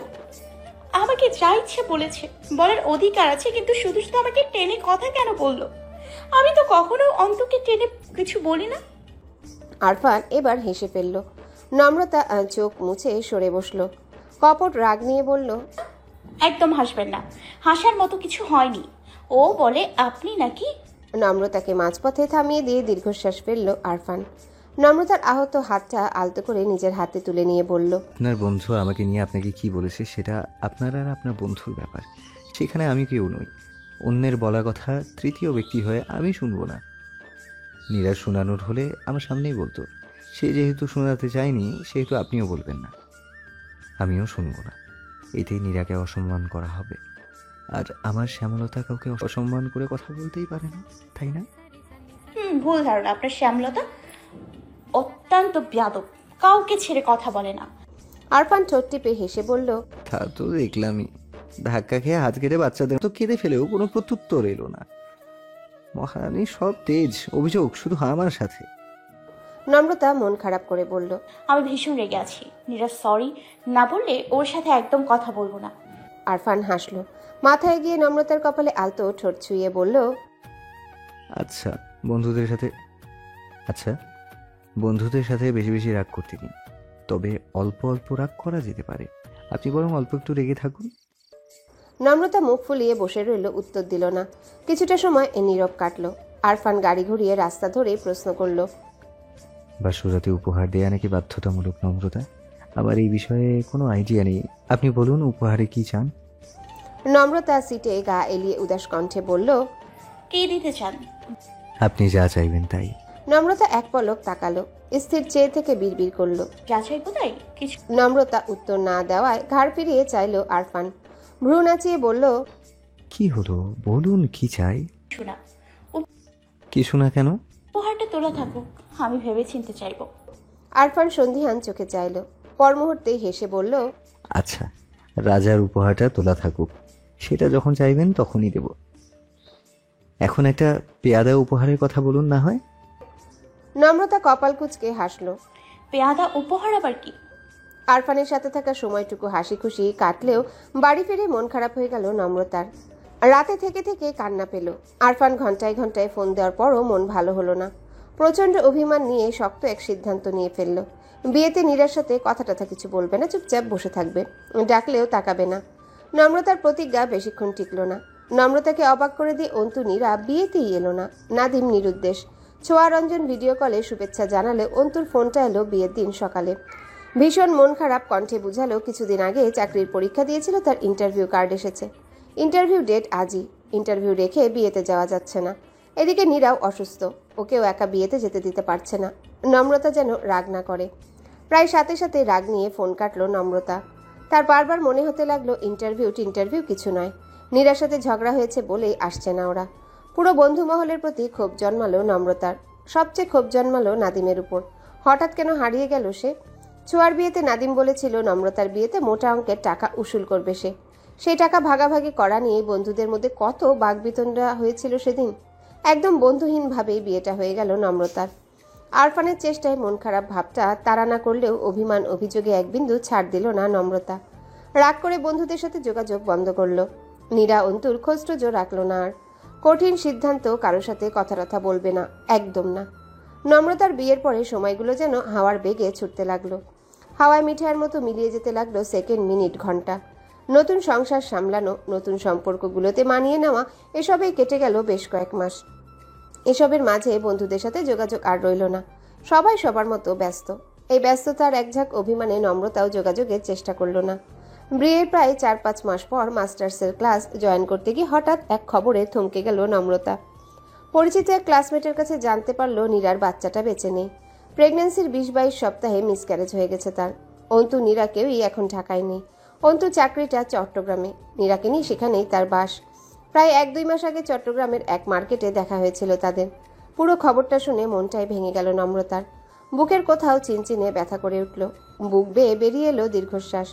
আমাকে যা ইচ্ছে বলেছে, বলার অধিকার আছে, কিন্তু শুধু শুধু আমাকে টেনে কথা কেন বললো? আমি তো কখনো অন্তকে টেনে কিছু বলি না। আরফান এবার হেসে ফেলল। নম্রতা চোখ মুছে সরে বসলো। কপট রাগ নিয়ে বলল, একদম হাসবেন না, হাসার মতো কিছু হয়নি। ও বলে আপনি নাকি। নম্রতাকে মাঝপথে থামিয়ে দিয়ে দীর্ঘশ্বাস ফেলল আরফান। নম্রতার আহত হাতটা আলতো করে নিজের হাতে তুলে নিয়ে বলল, আপনার বন্ধু আমাকে নিয়ে আপনাকে কি বলেছে সেটা আপনার আর আপনার বন্ধুর ব্যাপার। সেখানে আমি কেউ নই। অন্যের বলা কথা তৃতীয় ব্যক্তি হয়ে আমি শুনবো না। নীরা শোনানোর হলে আমার সামনেই বলতো। সে যেহেতু শোনাতে চায়নি সেহেতু আপনিও বলবেন না, আমিও শুনবো না। এতেই নীরাকে অসম্মান করা হবে। আর আমার শ্যামলতা কাউকে অসম্মান করে কথা বলতেই পারে না, তাই না? ভুল ধারণা। আপনার শ্যামলতা অত্যন্ত বেয়াদব, কাউকে ছেড়ে কথা বলে না। আরফান ঠোঁট টিপে হেসে বলল, তা তো দেখলামই। ধাক্কা খেয়ে হাত কেটে বাচ্চাদের তো কেঁদে ফেলেও কোনো প্রত্যুত্তর এলো না। মহারানী সব তেজ, অভিযোগ শুধু আমার সাথে। নম্রতা মন খারাপ করে বলল, আমি ভীষণ রেগে আছি। নীরা সরি না বললে ওর সাথে একদম কথা বলবো না। আরফান হাসলো। মাথায় গিয়ে নম্রতার কপালে আলতো ঠোঁট ছুঁয়ে বলল, আচ্ছা বন্ধুদের সাথে বেশি বেশি রাগ করতে দিন, তবে অল্প অল্প রাগ করা যেতে পারে। আপনি বরং অল্প একটু রেগে থাকুন। নম্রতা মুখ ফুলিয়ে বসে রইল, উত্তর দিল না। কিছুটা সময় নীরব কাটলো। আরফান গাড়ি ঘুরিয়ে রাস্তা ধরে প্রশ্ন করল, বাসুরাতে উপহার দেয়া নাকি বাধ্যতামূলক নম্রতা? আমার এই বিষয়ে কোনো আইডিয়া নেই। আপনি বলুন উপহারে কি চান? নম্রতা সিটে গা এলিয়ে উদাস কণ্ঠে বলল, কে দিতে চান? আপনি যা চাইবেন তাই। নম্রতা এক পলক তাকালো, স্থির চেয়ে থেকে বিড়বিড় করলো। যাচাই কোথায় কিছু। নম্রতা উত্তর না দেওয়ায় ঘাড় ফিরিয়ে চাইলো আরফান। ভ্রু নাচিয়ে বলল, কি হলো বলুন, কি চাই? শোনা কিছু না কেন? উপহারটা তোলা থাকুক, আমি ভেবে চিনতে চাইবো। আরফান সন্ধিহান চোখে চাইলো, পর মুহূর্তেই হেসে বলল, আচ্ছা, রাজার উপহারটা তোলা থাকুক, সেটা যখন চাইবেন তখনই দেব। এখন একটা পেয়াদা উপহারের কথা বলুন না হয়। নম্রতা কপাল কুঁচকে হাসলো। পেয়াদা উপহার আবার কি? আরফানের সাথে থাকা সময়টুকু হাসি খুশি কাটলেও বাড়ি ফিরে মন খারাপ হয়ে গেল নম্রতার। রাতে থেকে থেকে কান্না পেল। আরফান ঘন্টায় ঘন্টায় ফোন দেওয়ার পরও মন ভালো হলো না। প্রচণ্ড অভিমান নিয়ে শক্ত এক সিদ্ধান্ত নিয়ে ফেলল। বিয়েতে নীরার সাথে কথা টথা কিছু বলবে না, চুপচাপ বসে থাকবে, ডাকলেও তাকাবে না। নম্রতার প্রতিজ্ঞা বেশিক্ষণ টিকল না। নম্রতাকে অবাক করে দিয়ে অন্তু নীরা বিয়েতেই এলো না। নাদিম নিরুদ্দেশ। ছোঁয়া রঞ্জন ভিডিও কলে শুভেচ্ছা জানালে অন্তুর ফোনটা এলো বিয়ের দিন সকালে। ভীষণ মন খারাপ কণ্ঠে বুঝালো কিছুদিন আগে চাকরির পরীক্ষা দিয়েছিল, তার ইন্টারভিউ কার্ড এসেছে। ইন্টারভিউ ডেট আজই। ইন্টারভিউ রেখে বিয়েতে যাওয়া যাচ্ছে না। এদিকে নীরাও অসুস্থ, ওকেও একা বিয়েতে যেতে দিতে পারছে না। নম্রতা যেন রাগ না করে। প্রায় সাথে সাথে রাগ নিয়ে ফোন কাটলো নম্রতা। তার বারবার মনে হতে লাগলো ইন্টারভিউ কিছু নয়, নীরার সাথে ঝগড়া হয়েছে বলেই আসছে না ওরা। পুরো বন্ধু মহলের প্রতি ক্ষোভ জন্মালো নম্রতার। সবচেয়ে ক্ষোভ জন্মালো নাদিমের উপর। হঠাৎ কেন হারিয়ে গেল সে? ছোঁয়ার বিয়েতে নাদিম বলেছিল নম্রতার বিয়েতে মোটা অঙ্কের টাকা উসুল করবে সে। সেই টাকা ভাগাভাগি করা নিয়ে বন্ধুদের মধ্যে কত বাগবিতণ্ডা হয়েছিল সেদিন। একদম বন্ধুহীনভাবেই বিয়েটা হয়ে গেল নম্রতার। আরফানের চেষ্টায় মন খারাপ ভাবটা তাড়া না করলেও অভিমান অভিযোগে এক বিন্দু ছাড় দিল না নম্রতা। রাগ করে বন্ধুদের সাথে যোগাযোগ বন্ধ করলো। নীরা অন্তুর খোঁজটোজও রাখলো না আর। কঠিন সিদ্ধান্ত, কারোর সাথে কথা বলবে না, একদম না। নম্রতার বিয়ের পরে সময়গুলো যেন হাওয়ার বেগে ছুটতে লাগলো। হাওয়ায় মিঠাইয়ের মতো মিলিয়ে যেতে লাগলো সেকেন্ড, মিনিট, ঘন্টা। নতুন সংসার সামলানো, নতুন সম্পর্কগুলোতে মানিয়ে নেওয়া, এসবেই কেটে গেল বেশ কয়েক মাস। এসবের মাঝে বন্ধুদের সাথে যোগাযোগ আর রইল না। সবাই সবার মতো ব্যস্ত। এই ব্যস্ততার একঝাঁক অভিমানে নম্রতাও যোগাযোগের চেষ্টা করলো না। বিয়ের প্রায় 4-5 মাস পর মাস্টার্সের ক্লাস জয়েন করতে গিয়ে হঠাৎ এক খবরে থমকে গেল নম্রতা। পরিচিত এক ক্লাসমেটের কাছে জানতে পারলো নীরার বাচ্চাটা বেঁচে নেই। প্রেগন্যান্সির 20-22 সপ্তাহে মিসক্যারেজ হয়ে গেছে তার। অন্তু নীরা কেউই এখন ঢাকায় নেই। অন্তু চাকরিটা চট্টগ্রামে, নীরাকে নিয়ে সেখানেই তার বাস। প্রায় 1-2 মাস আগে চট্টগ্রামের এক মার্কেটে দেখা হয়েছিল তাদের। পুরো খবরটা শুনে মনটাই ভেঙে গেল নম্রতার। বুকের কোথাও চিনচিনে ব্যথা করে উঠল, বুক বেয়ে বেরিয়ে এলো দীর্ঘশ্বাস।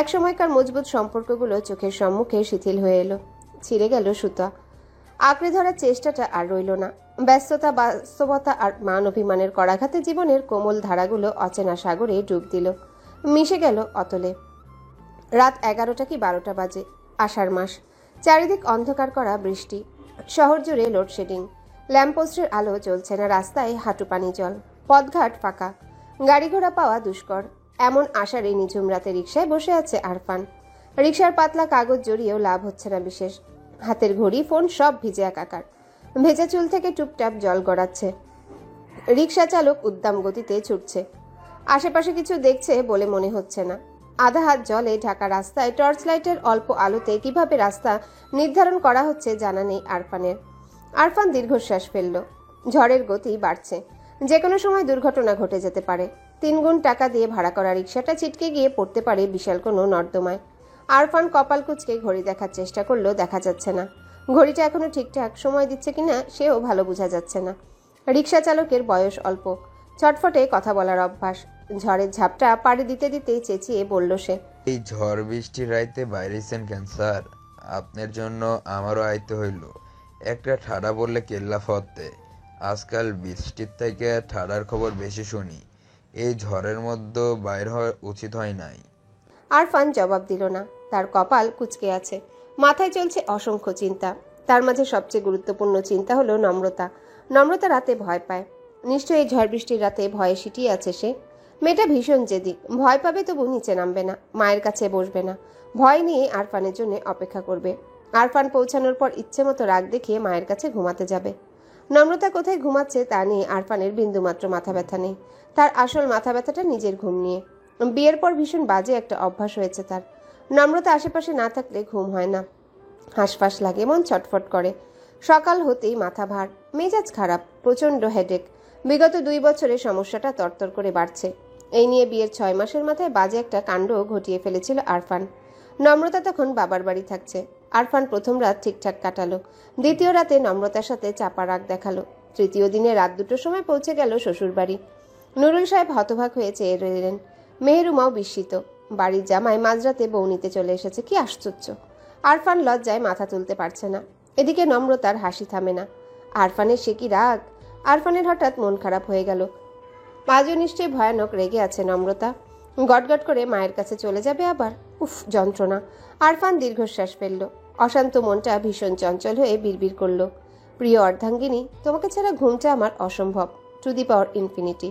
এক সময়কার মজবুত সম্পর্কগুলো চোখের সম্মুখে শিথিল হয়ে এলো, ছিঁড়ে গেল সুতা। আঁকড়ে ধরার চেষ্টাটা আর রইল না। ব্যস্ততা, বাস্তবতা আর মান অভিমানের করাঘাতে জীবনের কোমল ধারাগুলো অচেনা সাগরে ডুব দিল, মিশে গেল অতলে। রাত 11টা কি 12টা বাজে। আষাঢ় মাস, চারিদিক অন্ধকার করা বৃষ্টি, শহর জুড়ে লোডশেডিং। ল্যাম্পপোস্টের আলো জ্বলছে না, রাস্তায় হাঁটু পানি জল, পথঘাট ফাঁকা, গাড়ি ঘোড়া পাওয়া দুষ্কর। এমন আষাঢ়ে নিঝুম রাতে রিকশায় বসে আছে আরফান। রিকশার পাতলা কাগজ জড়িয়েও লাভ হচ্ছে না বিশেষ। হাতের ঘড়ি, ফোন সব ভিজে একাকার। ভেজা চুল থেকে টুপটাপ জল গড়াচ্ছে। রিকশা চালক উদ্দাম গতিতে ছুটছে, আশেপাশে কিছু দেখছে বলে মনে হচ্ছে না। আধা হাত জলে ঢাকা রাস্তায় টর্চ লাইটের অল্প আলোতে কিভাবে রাস্তা নির্ধারণ করা হচ্ছে জানা নেই আরফানের। আরফান দীর্ঘশ্বাস ফেলল। ঝড়ের গতি বাড়ছে, যে কোনো সময় দুর্ঘটনা ঘটে যেতে পারে। 3 গুণ টাকা দিয়ে ভাড়া করা রিকশাটা ছিটকে গিয়ে পড়তে পারে বিশাল কোনো নর্দমায়। আরফান কপাল কুঁচকে ঘড়ি দেখার চেষ্টা করলেও দেখা যাচ্ছে না। ঘড়িটা এখনো ঠিকঠাক সময় দিচ্ছে কিনা সেও ভালো বোঝা যাচ্ছে না। রিকশা চালকের বয়স অল্প, ছটফটে কথা বলার অভ্যাস। ঝড়ের ঝাপটা পাড়ি দিতে দিতেই চেঁচিয়ে বলল সে, এই ঝড় বৃষ্টির রাইতে বাইরেছেন কেন স্যার? আপনার জন্য আমারও আইতে হইল। একটা ঠাডা বললে কেল্লা ফতে। আজকাল বৃষ্টির থেকে ঠাডার খবর বেশি শুনি। এই ঝড়ের মধ্যে বাইর হওয়া উচিত হয় নাই। আরফান জবাব দিল না। তার কপাল কুঁচকে আছে, মাথায় চলছে অসংখ্য চিন্তা। তার মাঝে সবচেয়ে গুরুত্বপূর্ণ চিন্তা হলো নম্রতা। নম্রতা রাতে ভয় পায়। নিশ্চয়ই ঝড় বৃষ্টির রাতে ভয়ে সিটিয়ে আছে সে। মেয়েটা ভীষণ জেদি, ভয় পাবে তবু নিচে নামবে না, মায়ের কাছে বসবে না, ভয় নিয়ে আরফানের জন্য অপেক্ষা করবে। আরফান পৌঁছানোর পর ইচ্ছে মতো রাগ দেখিয়ে মায়ের কাছে ঘুমাতে যাবে। নম্রতা কোথায় ঘুমাচ্ছে তা নিয়ে আরফানের বিন্দুমাত্র মাথা ব্যথা নেই। তার আসল মাথা ব্যথাটা নিজের ঘুম নিয়ে। বিয়ের পর ভীষণ বাজে একটা অভ্যাস হয়েছে তার। নম্রতা আশেপাশে না থাকলে ঘুম হয় না, হাঁসফাঁস লাগে, মন ছটফট করে। সকাল হতেই মাথা ভার, মেজাজ খারাপ, প্রচণ্ড হেডেক। বিগত 2 বছরে সমস্যাটা তরতর করে বাড়ছে। এই নিয়ে বিয়ের 6 মাসের মাথায় বাজে একটা কাণ্ড ঘটিয়ে ফেলেছিল আরফান। নম্রতা তখন বাবার বাড়ি থাকছে। আরফান প্রথম রাত ঠিকঠাক কাটালো, দ্বিতীয় রাতে নম্রতার সাথে চাপা রাগ দেখালো, তৃতীয় দিনে রাত 2টোর সময় পৌঁছে গেল শ্বশুর বাড়ি। নুরুল সাহেব হতবাক হয়ে চেয়ে রইলেন, মেহেরুমাও বিস্মিত। বাড়ির জামাই মাঝরাতে বউ নিতে চলে এসেছে, কি আশ্চর্য! আরফান লজ্জায় মাথা তুলতে পারছে না। এদিকে নম্রতার হাসি থামে না। আরফানের সে কি রাগ! আরফানের হঠাৎ মন খারাপ হয়ে গেল। আজও নিশ্চয়ই ভয়ানক রেগে আছে নম্রতা। গটগট করে মায়ের কাছে চলে যাবে আবার। উফ, যন্ত্রণা! আরফান দীর্ঘশ্বাস ফেলল। অশান্ত মনটা ভীষণ চঞ্চল হয়ে বিড়বিড় করল, প্রিয় অর্ধাঙ্গিনী, তোমাকে ছাড়া ঘুমটা আমার অসম্ভব, to the power infinity.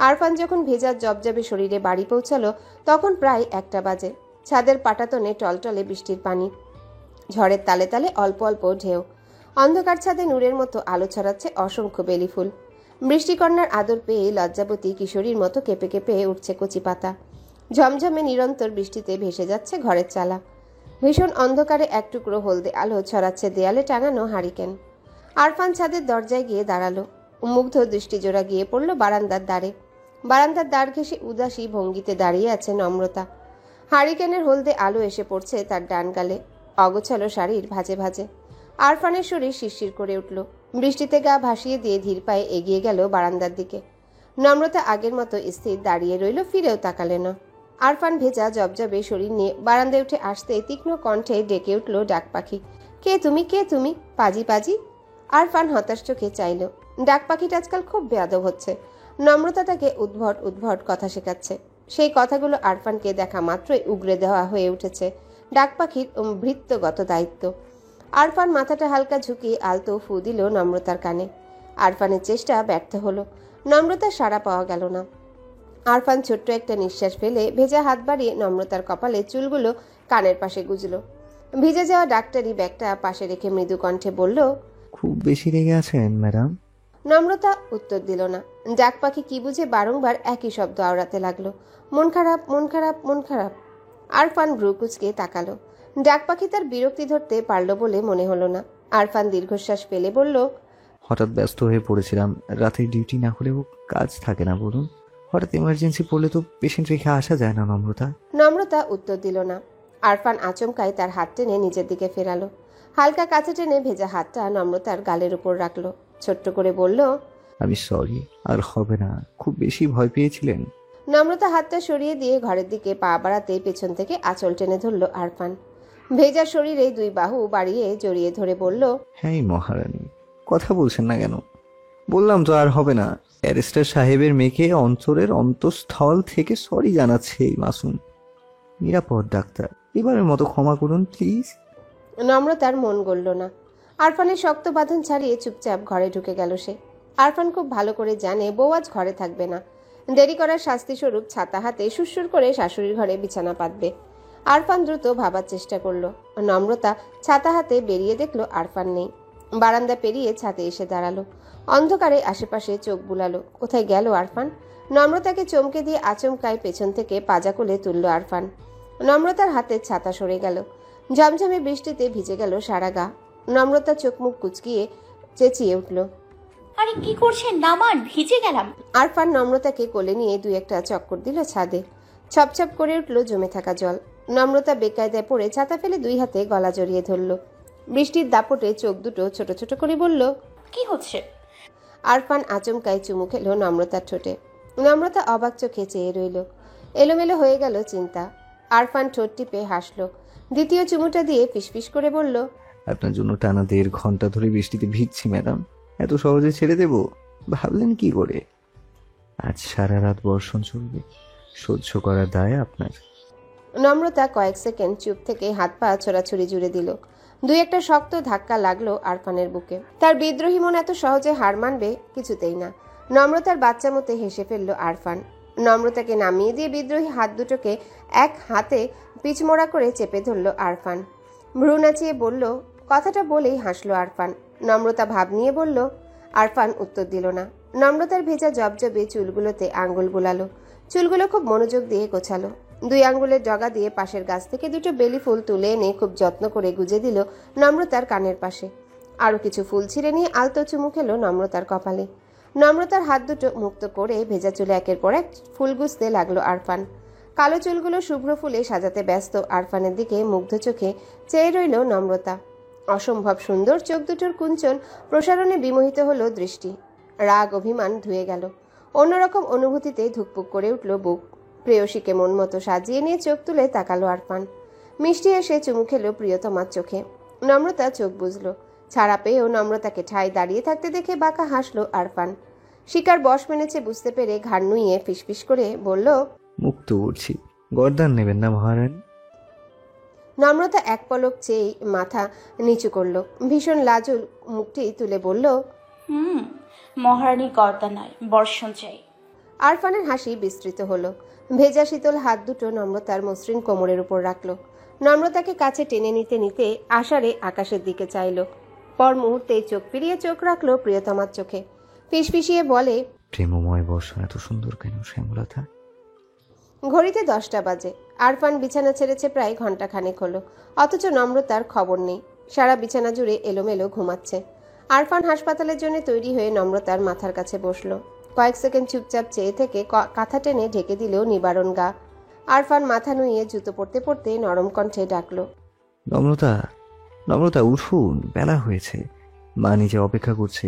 Arfan যখন ভেজা জবজবে শরীরে বাড়ি পৌঁছালো তখন প্রায় 1টা বাজে। ছাদের পাটাতনে টলটলে বৃষ্টির পানি, ঝড়ের তালে তালে অল্প অল্প ঢেউ। অন্ধকার ছাদে নূরের মতো আলো ছড়াচ্ছে অসংখ্য বেলি ফুল। বৃষ্টিকন্যার আদর পেয়ে লজ্জাবতী কিশোরীর মতো কেঁপে কেঁপে উঠছে কচি পাতা। ঝমঝমে নিরন্তর বৃষ্টিতে ভেসে যাচ্ছে ঘরের চালা। ভীষণ অন্ধকারে এক টুকরো হলদে আলো ছড়াচ্ছে দেয়ালে টাঙানো হারিকেন। আরফান ছাদের দরজায় গিয়ে দাঁড়ালো। মুগ্ধ দৃষ্টিজোড়া গিয়ে পড়ল বারান্দার দ্বারে। বারান্দার দ্বার ঘেঁষে উদাসী ভঙ্গিতে দাঁড়িয়ে আছে নম্রতা। হারিকেনের হলদে আলো এসে পড়ছে তার ডান গালে, অগোছালো শাড়ির ভাঁজে ভাঁজে। আরফানের শরীর শিরশির করে উঠল। বৃষ্টিতে গা ভাসিয়ে দিয়ে ধীর পায়ে এগিয়ে গেল বারান্দার দিকে। নম্রতা আগের মতো স্থির দাঁড়িয়ে রইল, ফিরেও তাকালে না। আরফান ভেজা জবজবে শরীর নিয়ে বারান্দায় উঠে আসতে তীক্ষ্ণ কণ্ঠে ডেকে উঠল ডাক পাখি, কে তুমি, কে তুমি, পাজি পাজি। আরফান হতাশ চোখে চাইল। ডাক পাখিটা আজকাল খুব বেয়াদব হচ্ছে। নম্রতা তাকে উদ্ভট উদ্ভট কথা শেখাচ্ছে। সেই কথাগুলো আরফানকে দেখা মাত্রই উগরে দেওয়া হয়ে উঠেছে ডাক পাখির ভৃত্যগত দায়িত্ব। আরফান মাথাটা হালকা ঝুঁকিয়ে আলতো ফু দিল নম্রতার কানে। আরফানের চেষ্টা ব্যর্থ হলো, নম্রতার সাড়া পাওয়া গেল না। আরফান ছোট্ট একটা নিঃশ্বাস ফেলে ভেজা হাত বাড়িয়ে নম্রতার কপালে চুলগুলো কানের পাশে গুজল। ভিজে যাওয়া ডাক্তারি ব্যাগটা পাশে রেখে মৃদু কণ্ঠে বলল, খুব বেশি রেগে আছেন ম্যাডাম? নম্রতা উত্তর দিল না। ডাক পাখি কি বুঝে বারংবার একই শব্দ আওড়াতে লাগলো, মন খারাপ, মন খারাপ, মন খারাপ। আরফান ভ্রু কুঁচকে তাকালো। ডাক পাখি তার বিরক্তি ধরতে পারল বলে মনে হলো না। আরফান দীর্ঘশ্বাস ফেলে বলল, হঠাৎ ব্যস্ত হয়ে পড়েছিলাম, রাতে ডিউটি না হলেও কাজ থাকে না বলুন। হঠাৎ এমার্জেন্সি পড়লে তো পেশেন্ট রেখে আসা যায় না নম্রতা। নম্রতা উত্তর দিল না। আরফান আচমকায় তার হাত টেনে নিজের দিকে ফেরালো। হালকা কাছে টেনে ভেজা হাতটা নম্রতার গালের উপর রাখলো। ছোট্ট করে বলল, আমি সরি, আর হবে না। খুব বেশি ভয় পেয়েছিলেন? নম্রতা হাতটা সরিয়ে দিয়ে ঘরের দিকে পা বাড়াতেই পেছন থেকে আঁচল টেনে ধরল আরফান। ভেজা শরীরে দুই বাহু বাড়িয়ে জড়িয়ে ধরে বলল, হ্যাঁ মহারানী, কথা বলছেন না কেন? বললাম তো আর হবে না। ব্যারিস্টার সাহেবের মেয়েকে অন্তরের অন্তঃস্থল থেকে সরি জানাচ্ছে এই মাসুম। নিরাপদ ডাক্তার, এবারের মতো ক্ষমা করুন প্লিজ। নম্রতার মন গলল না। আরফানের শক্ত বাঁধন ছাড়িয়ে চুপচাপ ঘরে ঢুকে গেল সে। আরফান খুব ভালো করে জানে বউ আজ ঘরে থাকবে না। দেরি করার শাস্তিস্বরূপ ছাতা হাতে সুরসুর করে শাশুড়ির ঘরে বিছানা পাতবে। আরফান দ্রুত ভাবার চেষ্টা করলো। নম্রতা ছাতা হাতে বেরিয়ে দেখলো আরফান নেই। বারান্দা পেরিয়ে ছাদে এসে দাঁড়ালো। অন্ধকারে আশেপাশে চোখ বুলালো। কোথায় গেল আরফান? নম্রতাকে চমকে দিয়ে আচমকায় পেছন থেকে পাজা কোলে তুলল আরফান। নম্রতার হাতে ছাতা সরে গেল। ঝমঝমে বৃষ্টিতে ভিজে গেল সারা গা। নম্রতা চোখ মুখ কুচকিয়ে চেঁচিয়ে উঠল, আরে কি করছেন? নামান, ভিজে গেলাম। আরফান নম্রতাকে কোলে নিয়ে দুই একটা চক্কর দিল ছাদে। ছপছপ করে উঠল জমে থাকা জল। নম্রতা বেকায়দায় পড়ে ছাতা ফেলে দুই হাতে গলা জড়িয়ে ধরল। বৃষ্টির দাপটে চোখ দুটো ছোট ছোট করে বলল, কি হচ্ছে? আরফান আচমকায় চুমু খেলো নম্রতার ঠোঁটে। নম্রতা অবাক চোখে চেয়ে রইল। এলোমেলো হয়ে গেল চিন্তা। আরফান ঠোঁট টিপে হাসল। দ্বিতীয় চুমুটা দিয়ে ফিসফিস করে বলল, আপনার জন্য টানা 1.5 ঘন্টা ধরে বৃষ্টিতে ভিজছি ম্যাডাম। এত সহজে ছেড়ে দেব ভাবলেন কি করে? আজ সারা রাত বর্ষণ চলবে, সহ্য করার দায় আপনার। নম্রতা কয়েক সেকেন্ড চুপ থেকে হাত পা ছোড়াছুড়ি জুড়ে দিল। দুই একটা শক্ত ধাক্কা লাগলো আরফানের বুকে। তার বিদ্রোহী মন এত সহজে হার মানবে কিছুতেই না। নম্রতার বাচ্চা মতে হেসে ফেলল আরফান। নম্রতাকে নামিয়ে দিয়ে বিদ্রোহী হাত দুটোকে এক হাতে পিচমোড়া করে চেপে ধরল আরফান। ভ্রু নাচিয়ে বলল, কথাটা বলেই হাসলো আরফান। নম্রতা ভাব নিয়ে বলল। আরফান উত্তর দিল না। নম্রতার ভেজা জবজবে চুলগুলোতে আঙ্গুল বুলালো। চুলগুলো খুব মনোযোগ দিয়ে গোছালো। দুই আঙ্গুলের ডগা দিয়ে পাশের গাছ থেকে দুটো বেলি ফুল তুলে এনে খুব যত্ন করে গুজে দিল নম্রতার কানের পাশে। আরো কিছু ফুল ছিঁড়ে নিয়ে আলতো চুমু খেলো নম্রতার কপালে। নম্রতার হাত দুটো মুক্ত করে ভেজা চুলে একের পর এক ফুল গুজতে লাগলো আরফান। কালো চুলগুলো শুভ্র ফুলে সাজাতে ব্যস্ত আরফানের দিকে মুগ্ধ চোখে চেয়ে রইল নম্রতা। অসম্ভব সুন্দর চোখ দুটোর কুঞ্চন প্রসারণে বিমোহিত হলো দৃষ্টি। রাগ অভিমান ধুয়ে গেল। অন্যরকম অনুভূতিতে ধুকপুক করে উঠল বুক। প্রেয়সীকে মন মতো সাজিয়ে নিয়ে চোখ তুলে তাকালো আরফান। মিষ্টি এসে চুমু খেলো প্রিয়তমার চোখে। নম্রতা চোখ বুঝলো। ছাড়া পেয়েও নম্রতাকে ঠায় দাঁড়িয়ে থাকতে দেখে বাঁকা হাসলো আরফান। শিকার বশ মেনেছে বুঝতে পেরে ঘাড় নুইয়ে ফিসফিস করে বলল, মুক্ত করছি, গর্দান নেবেন না মহারানী। নম্রতা এক পলক চেয়ে মাথা নিচু করলো। ভীষণ লাজুল মুখটি তুলে বলল, মহারানীর গর্দা নয়, বর্ষণ চাই। আরফানের হাসি বিস্তৃত হলো। ভেজা শীতল হাত দুটো নম্রতার মসৃণ কোমরের উপর রাখলো। নম্রতাকে কাছে টেনে নিতে নিতে আষাঢ়ে আকাশের দিকে চাইল। পর মুহূর্তে চোখ ফিরিয়ে চোখ রাখলো প্রিয়তমার চোখে। ফিসফিসিয়ে বলে, প্রেমময় বর্ষণ এত সুন্দর কেন শ্যামলতা? ঘড়িতে 10টা বাজে। আরফান বিছানা ছেড়েছে প্রায় ঘন্টাখানেক হলো, অথচ নম্রতার খবর নেই। সারা বিছানা জুড়ে এলোমেলো ঘুমাচ্ছে। আরফান হাসপাতালের জন্য তৈরি হয়ে নম্রতার মাথার কাছে বসলো। কয়েক সেকেন্ড চুপচাপ চেয়ে থেকে কাঁথা টেনে ঢেকে দিলেও নিবারণ গা। আরফান মাথা নুইয়ে জুতো পড়তে পড়তে নরম কণ্ঠে ডাকলো, নম্রতা, নম্রতা উঠুন, বেলা হয়েছে, মা নিজে অপেক্ষা করছে।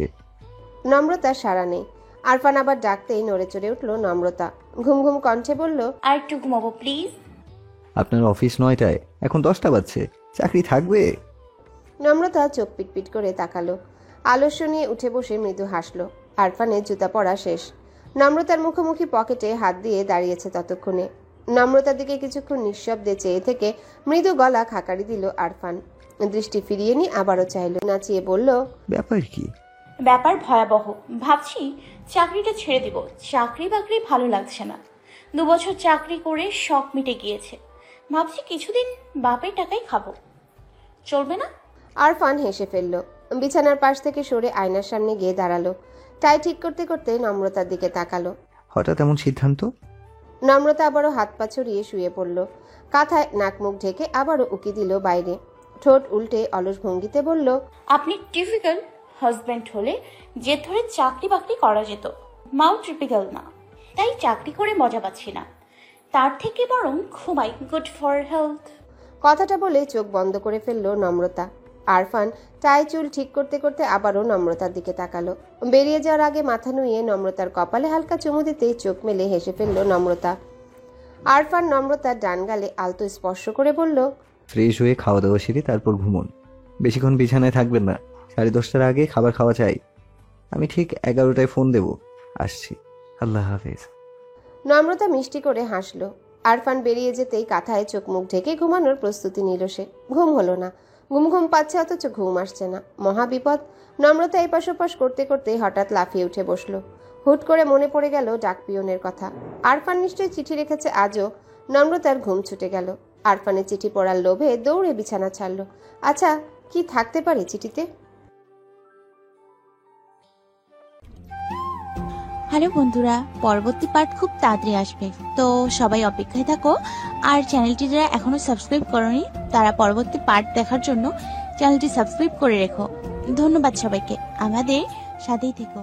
নম্রতার সাড়া নেই। আরফান আবার ডাকতেই নড়ে চড়ে উঠল নম্রতা। ঘুম ঘুম কণ্ঠে বলল, আর একটু ঘুমাবো প্লিজ। আপনার অফিস 9টায়, এখন 10টা বাজছে, চাকরি থাকবে? নম্রতা চোখ পিটপিট করে তাকালো। আলস্য নিয়ে উঠে বসে মৃদু হাসলো। আরফানের জুতা পরা শেষ। নম্রতার মুখোমুখি পকেটে হাত দিয়ে দাঁড়িয়েছে ততক্ষণে। নম্রতার দিকে কিছুক্ষণ নিঃশব্দে চেয়ে থেকে মৃদু গলা খাকারি দিল আরফান। দৃষ্টি ফিরিয়ে নিয়ে আবারও চাইল। নাচিয়ে বলল, ব্যাপার কি? ব্যাপার ভয়াবহ। ভাবছি চাকরিটা ছেড়ে দিব। চাকরি বাকরি ভালো লাগছে না। 2 বছর চাকরি করে শখ মিটে গিয়েছে। ভাবছি কিছুদিন বাপের টাকাই খাবো। চলবে না? আরফান হেসে ফেলল। বিছানার পাশ থেকে সরে আয়নার সামনে গিয়ে দাঁড়ালো। টাই ঠিক করতে করতে নম্রতার দিকে তাকালো। হঠাৎ এমন সিদ্ধান্ত? নম্রতা আবারও হাত পা ছড়িয়ে শুয়ে পড়ল। কাঁথায় নাক মুখ ঢেকে আবারও উকি দিল বাইরে। ঠোঁট উল্টে অলস ভঙ্গিতে বলল, আপনি টিপিক্যাল হাজব্যান্ড হলে যে ধরে চাকরি বাকরি করা যেত। মাও টিপিক্যাল না। তাই চাকরি করে মজা পাচ্ছি না, তার থেকে বরং ঘুমাই, গুড ফর হেলথ। কথাটা বলে চোখ বন্ধ করে ফেলল নম্রতা। আরফান টাই চুল ঠিক করতে করতে আবারও নম্রতার দিকে তাকালো। বেরিয়ে যাওয়ার আগে মাথা নুয়ে নম্রতার কপালে হালকা চুমু দিতে চোখ মেলে হেসে ফেলল নম্রতা। আরফান নম্রতার ডান গালে আলতো স্পর্শ করে বলল, ফ্রেশ হয়ে খাওয়া দাওয়া সেরে তারপর ঘুমুন। বেশিক্ষণ বিছানায় থাকবেন না। 10:30টার আগে খাবার খাওয়া চাই। আমি ঠিক 11টায় ফোন দেব। আসছি। আল্লাহ হাফেজ। নম্রতা মিষ্টি করে হাসল। আরফান বেরিয়ে যেতেই কাঁথায় চোখ মুখ ঢেকে ঘুমানোর প্রস্তুতি নিল সে। ঘুম হলো না। ঘুম পাচ্ছে অথচ ঘুম আসছে না। মহাবিপদ। নম্রতা এপাশ ওপাশ করতে করতে হঠাৎ লাফিয়ে উঠে বসল। হুট করে মনে পড়ে গেল ডাক পিয়নের কথা। আরফান নিশ্চয়ই চিঠি রেখেছে আজও। নম্রতার ঘুম ছুটে গেল। আরফানের চিঠি পড়ার লোভে দৌড়ে বিছানা ছাড়ল। আচ্ছা, কি থাকতে পারে চিঠিতে? হ্যালো বন্ধুরা, পরবর্তী পার্ট খুব তাড়াতাড়ি আসবে, তো সবাই অপেক্ষায় থাকো। আর চ্যানেলটি যারা এখনো সাবস্ক্রাইব করোনি তারা পরবর্তী পার্ট দেখার জন্য চ্যানেলটি সাবস্ক্রাইব করে রেখো। ধন্যবাদ সবাইকে, আমাদের সাথেই থেকো।